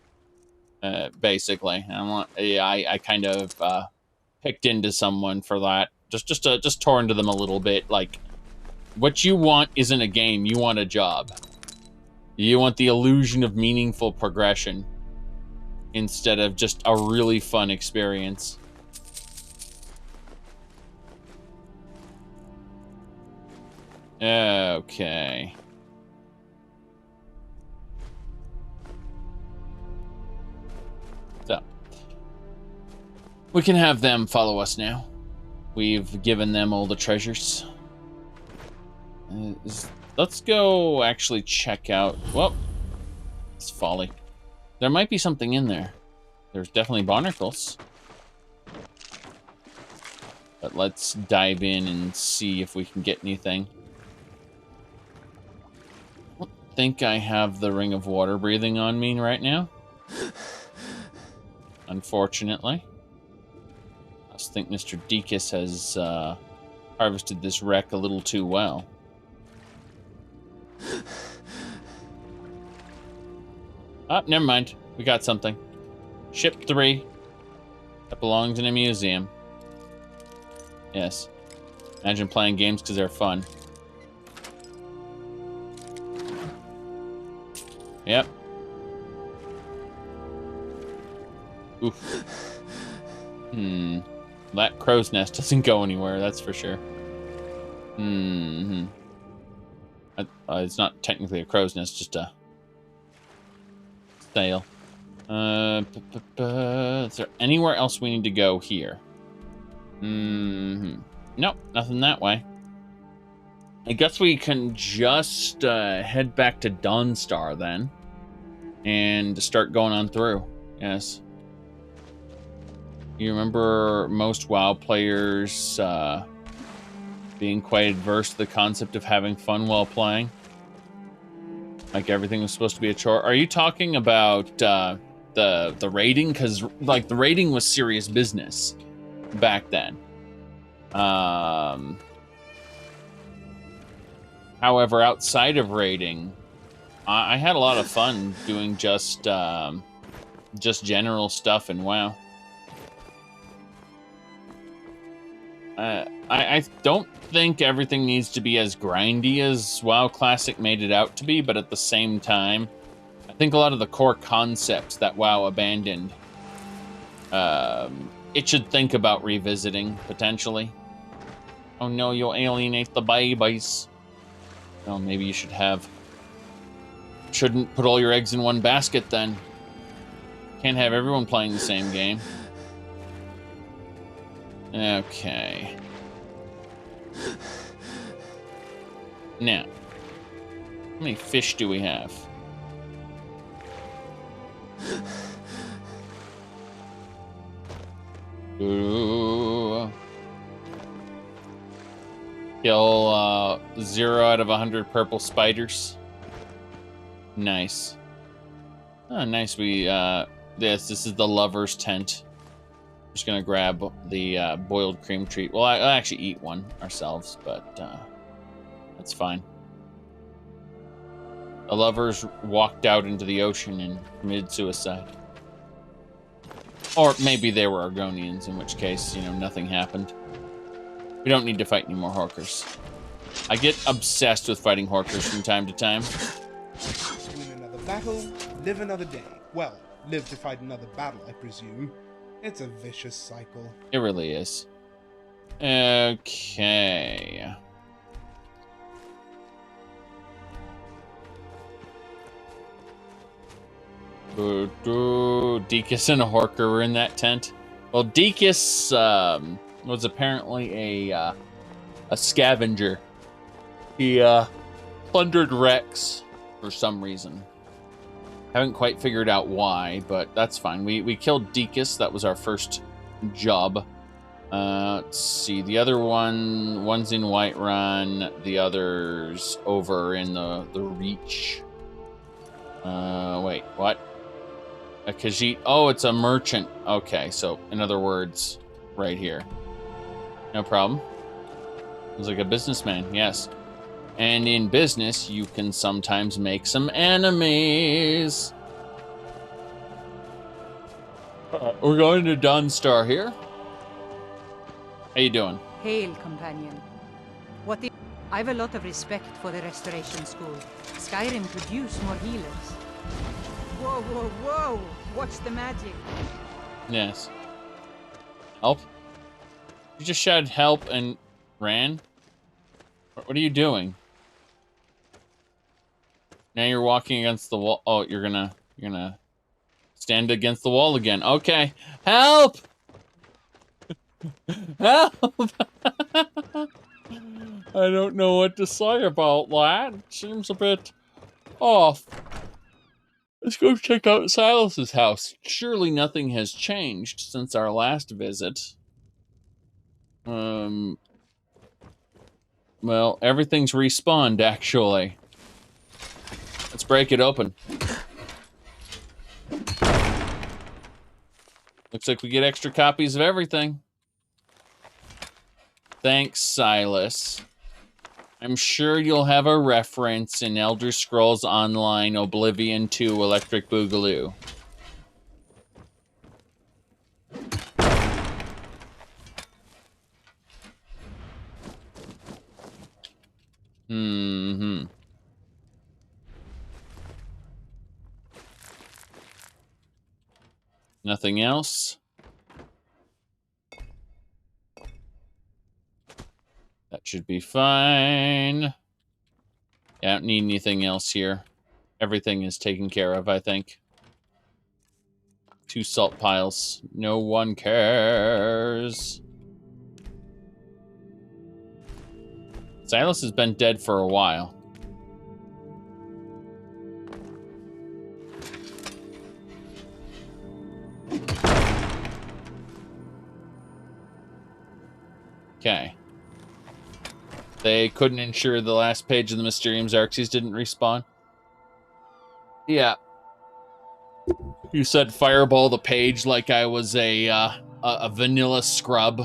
Basically. I kind of picked into someone for that. Just tore into them a little bit. Like, what you want isn't a game. You want a job. You want the illusion of meaningful progression instead of just a really fun experience. Okay. So, we can have them follow us now. We've given them all the treasures. Let's go actually check out... Well, it's folly. There might be something in there. There's definitely barnacles. But let's dive in and see if we can get anything. I don't think I have the Ring of Water breathing on me right now. Unfortunately. I just think Mr. Dekus has harvested this wreck a little too well. Oh, never mind. We got something. Ship 3. That belongs in a museum. Yes. Imagine playing games because they're fun. Yep. Oof. That crow's nest doesn't go anywhere, that's for sure. It's not technically a crow's nest, just a sail. Is there anywhere else we need to go here? Nope, nothing that way. I guess we can just head back to Dawnstar then. And start going on through. Yes. You remember most WoW players being quite adverse to the concept of having fun while playing? Like everything was supposed to be a chore. Are you talking about the raiding? Because like the raiding was serious business back then. However, outside of raiding, I had a lot of fun doing just general stuff in WoW. I don't think everything needs to be as grindy as WoW Classic made it out to be, but at the same time, I think a lot of the core concepts that WoW abandoned, it should think about revisiting, potentially. Oh no, you'll alienate the babies. Well, maybe you shouldn't put all your eggs in one basket then. Can't have everyone playing the same game. Okay. Now, how many fish do we have? Ooh. Kill 0 out of 100 purple spiders. Nice. Oh, nice. We this is the lover's tent. Just gonna grab the boiled cream treat. Well, I'll actually eat one ourselves, but that's fine. The lovers walked out into the ocean and committed suicide. Or maybe they were Argonians, in which case, you know, nothing happened. We don't need to fight any more Horkers. I get obsessed with fighting Horkers from time to time. Win another battle, live another day. Well, live to fight another battle, I presume. It's a vicious cycle. It really is. Okay. Deakus and a Horker were in that tent. Well, Deakus was apparently a scavenger. He plundered wrecks for some reason. Haven't quite figured out why, but that's fine. We killed Deakus. That was our first job. Let's see. The other one's in Whiterun. The other's over in the Reach. Wait, what? A Khajiit. Oh, it's a merchant. Okay, so in other words, right here. No problem. He's like a businessman, yes. And in business, you can sometimes make some enemies. We're going to Dunstar here. How you doing? Hail, companion. I've a lot of respect for the Restoration School. Skyrim could use more healers. Whoa, whoa, whoa! What's the magic? Yes. Help? You just shouted help and ran? What are you doing? Now you're walking against the wall. Oh, you're gonna stand against the wall again. Okay. Help! Help! I don't know what to say about that. It seems a bit off. Let's go check out Silas's house. Surely nothing has changed since our last visit. Well, everything's respawned, actually. Let's break it open. Looks like we get extra copies of everything. Thanks, Silas. I'm sure you'll have a reference in Elder Scrolls Online Oblivion 2 Electric Boogaloo. Mm-hmm. Nothing else? That should be fine. Yeah, I don't need anything else here. Everything is taken care of, I think. 2 salt piles. No one cares. Silas has been dead for a while. Okay. They couldn't ensure the last page of the Mysterium Xerxes didn't respawn. Yeah. You said fireball the page like I was a vanilla scrub.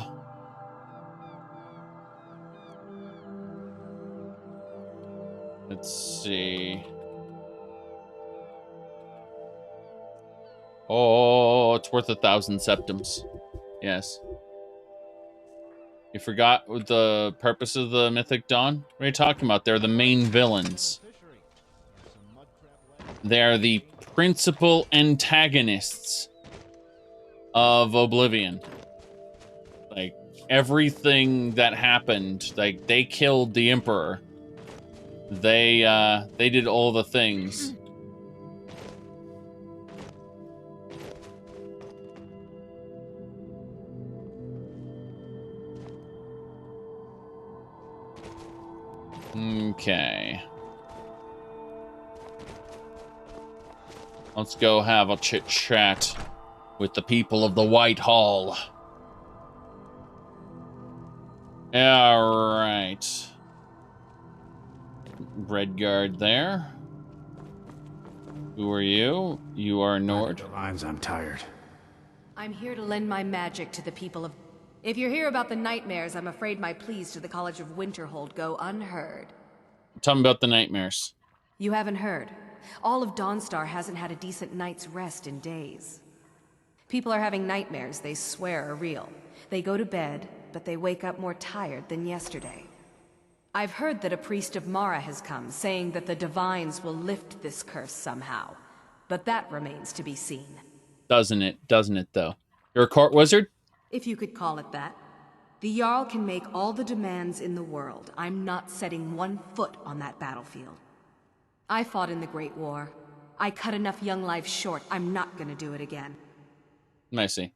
Let's see. Oh, it's worth 1,000 septims. Yes. You forgot what the purpose of the Mythic Dawn? What are you talking about? They're the main villains. They are the principal antagonists of Oblivion. Like, everything that happened, like, they killed the Emperor. They did all the things. Okay. Let's go have a chit-chat with the people of the White Hall. Alright. Red guard there. Who are you? You are Nord. I'm tired. I'm here to lend my magic to the people of... If you hear about the nightmares, I'm afraid my pleas to the College of Winterhold go unheard. Tell me about the nightmares. You haven't heard. All of Dawnstar hasn't had a decent night's rest in days. People are having nightmares they swear are real. They go to bed, but they wake up more tired than yesterday. I've heard that a priest of Mara has come, saying that the Divines will lift this curse somehow. But that remains to be seen. Doesn't it? Doesn't it, though? You're a court wizard? If you could call it that. The Jarl can make all the demands in the world. I'm not setting one foot on that battlefield. I fought in the Great War. I cut enough young lives short. I'm not gonna do it again. I see.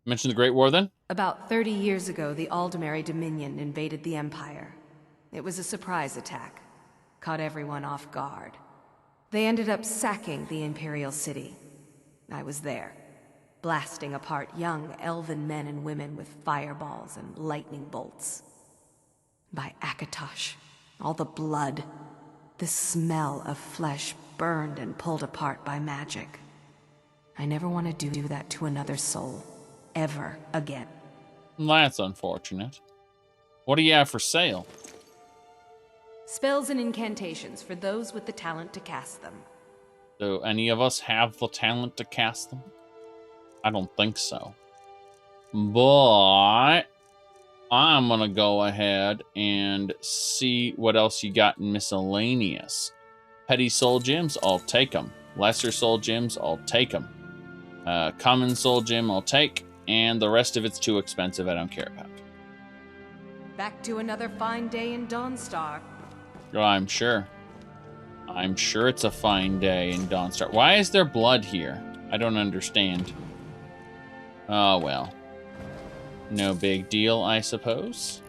Mention the Great War, then? About 30 years ago, the Aldmer Dominion invaded the Empire. It was a surprise attack. Caught everyone off guard. They ended up sacking the Imperial City. I was there, blasting apart young elven men and women with fireballs and lightning bolts. By Akatosh, all the blood, the smell of flesh burned and pulled apart by magic. I never want to do that to another soul, ever again. That's unfortunate. What do you have for sale? Spells and incantations for those with the talent to cast them. Do any of us have the talent to cast them? I don't think so. But I'm going to go ahead and see what else you got in miscellaneous. Petty soul gems, I'll take them. Lesser soul gems, I'll take them. Common soul gem, I'll take. And the rest of it's too expensive, I don't care about. Back to another fine day in Dawnstar. Oh, I'm sure. I'm sure it's a fine day in Dawnstar. Why is there blood here? I don't understand. Oh, well. No big deal, I suppose.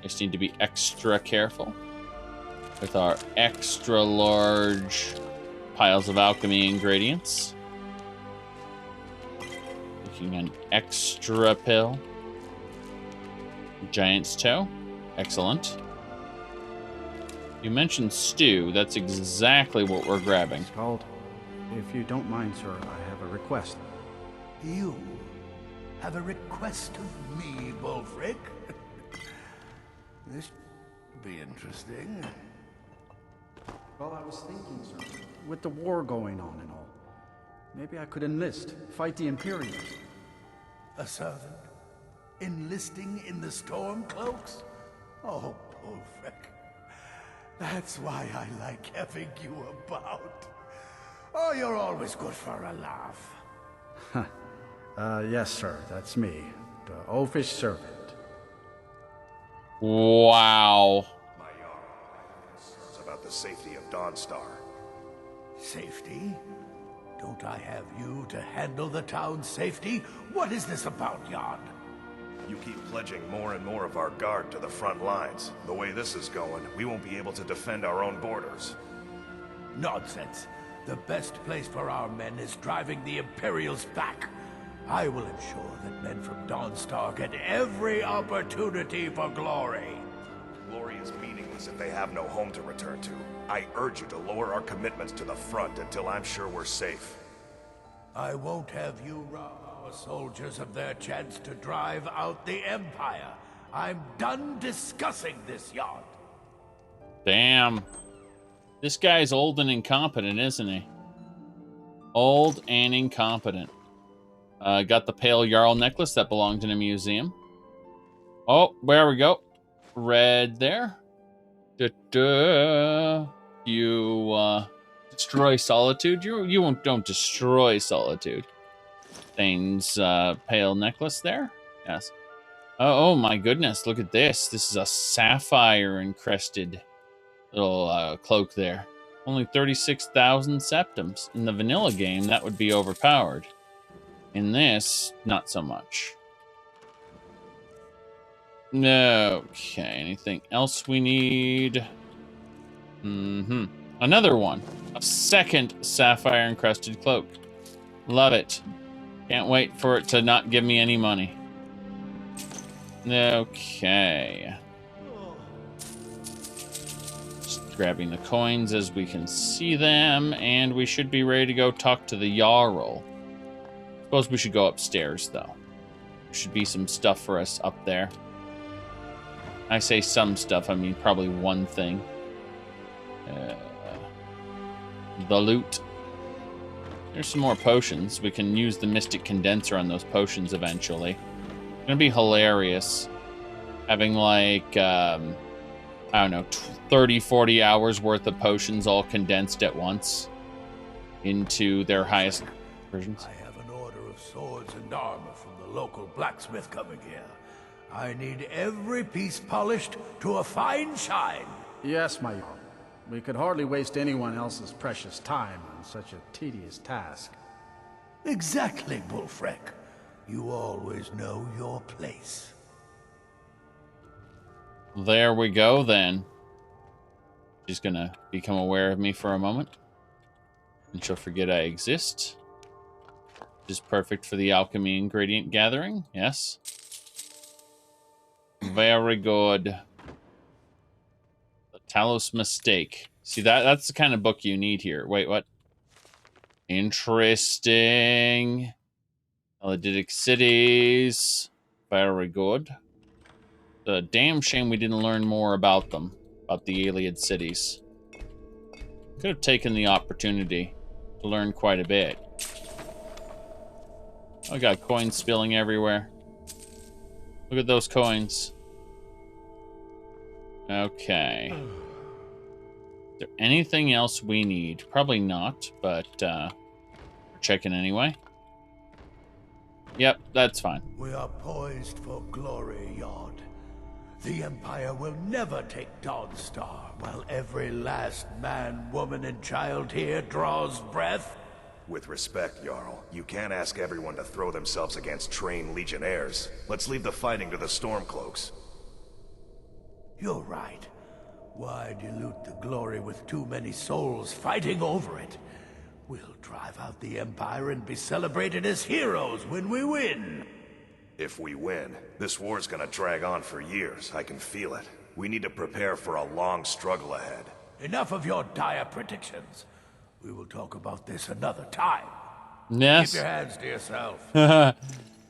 Just need to be extra careful with our extra large piles of alchemy ingredients. Taking an extra pill. Giant's toe. Excellent. You mentioned stew. That's exactly what we're grabbing. Scald, if you don't mind, sir, I have a request. You have a request of me, Wolfric? This would be interesting. Well, I was thinking, sir, with the war going on and all, maybe I could enlist, fight the Imperials. A servant? Enlisting in the Stormcloaks? Oh, Wolfric. That's why I like having you about. Oh, you're always good for a laugh. Yes, sir, that's me, the oafish servant. Wow. My Jarl, I have concerns about the safety of Dawnstar. Safety? Don't I have you to handle the town's safety? What is this about, Jan? You keep pledging more and more of our guard to the front lines. The way this is going, we won't be able to defend our own borders. Nonsense. The best place for our men is driving the Imperials back. I will ensure that men from Dawnstar get every opportunity for glory. Glory is meaningless if they have no home to return to. I urge you to lower our commitments to the front until I'm sure we're safe. I won't have you rob our soldiers of their chance to drive out the Empire. I'm done discussing this, Jan. Damn. This guy's old and incompetent, isn't he? Old and incompetent. Got the Pale Jarl necklace that belonged in a museum. Oh, there we go. Red there. You destroy Solitude. You don't destroy Solitude. Things pale necklace there. Yes. Oh my goodness! Look at this. This is a sapphire encrusted little cloak there. Only 36,000 septims. In the vanilla game, that would be overpowered. In this, not so much. Okay, anything else we need? Mm-hmm. Another one. A second sapphire-encrusted cloak. Love it. Can't wait for it to not give me any money. Okay. Just grabbing the coins as we can see them, and we should be ready to go talk to the Jarl. Suppose we should go upstairs, though. There should be some stuff for us up there. I say some stuff, I mean probably one thing. The loot. There's some more potions. We can use the Mystic Condenser on those potions eventually. It's gonna be hilarious. Having like, I don't know, 30, 40 hours worth of potions all condensed at once into their highest versions. I have an order of swords and armor from the local blacksmith coming here. I need every piece polished to a fine shine. Yes, my Jarl. We could hardly waste anyone else's precious time on such a tedious task. Exactly, Bullfrek. You always know your place. There we go, then. She's gonna become aware of me for a moment. And she'll forget I exist. Which is perfect for the alchemy ingredient gathering, yes. Very good. The Talos Mistake. See, that's the kind of book you need here. Wait, what? Interesting. Eladidic cities. Very good. The damn shame we didn't learn more about them. About the Iliad cities. Could have taken the opportunity to learn quite a bit. I got coins spilling everywhere. Look at those coins. Okay. Is there anything else we need? Probably not, but we're checking anyway. Yep, that's fine. We are poised for glory, Yod. The Empire will never take Dawnstar while every last man, woman, and child here draws breath. With respect, Jarl, you can't ask everyone to throw themselves against trained legionnaires. Let's leave the fighting to the Stormcloaks. You're right. Why dilute the glory with too many souls fighting over it? We'll drive out the Empire and be celebrated as heroes when we win. If we win, this war's gonna drag on for years. I can feel it. We need to prepare for a long struggle ahead. Enough of your dire predictions. We will talk about this another time. Yes. Keep your hands to yourself.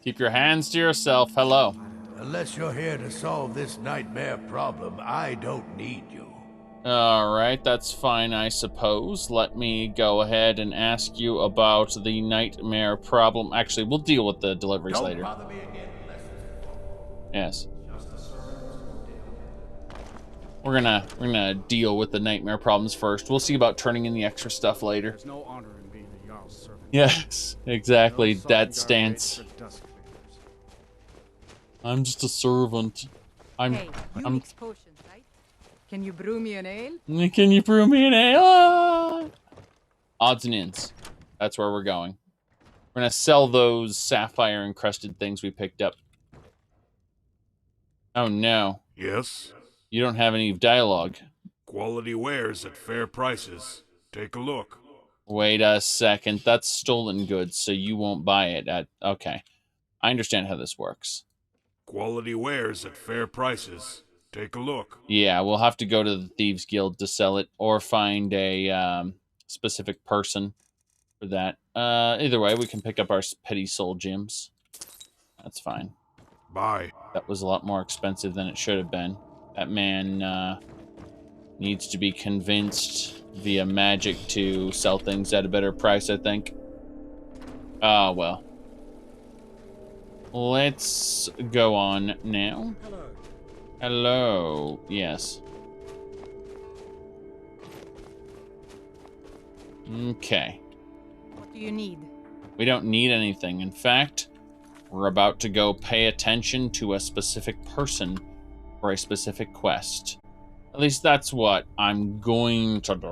Keep your hands to yourself. Hello. Unless you're here to solve this nightmare problem, I don't need you. Alright, that's fine, I suppose. Let me go ahead and ask you about the nightmare problem. Actually, we'll deal with the deliveries later. Don't bother me again unless it's Yes. We're gonna deal with the nightmare problems first. We'll see about turning in the extra stuff later. There's no honor in being a Jarl's servant. Yes, exactly. That stance. I'm just a servant. Hey, you mix potions, right? Can you brew me an ale? Can you brew me an ale? Ah! Odds and ends. That's where we're going. We're gonna sell those sapphire encrusted things we picked up. Oh no. Yes? You don't have any dialogue. Quality wares at fair prices. Take a look. Wait a second. That's stolen goods, so you won't buy it at... Okay. I understand how this works. Quality wares at fair prices. Take a look. Yeah, we'll have to go to the Thieves Guild to sell it, or find a specific person for that. Either way, we can pick up our petty soul gems. That's fine. Bye. That was a lot more expensive than it should have been. That man needs to be convinced via magic to sell things at a better price, I think. Ah, well. Let's go on now. Hello. Hello. Yes. Okay. What do you need? We don't need anything. In fact, we're about to go pay attention to a specific person for a specific quest. At least that's what I'm going to do.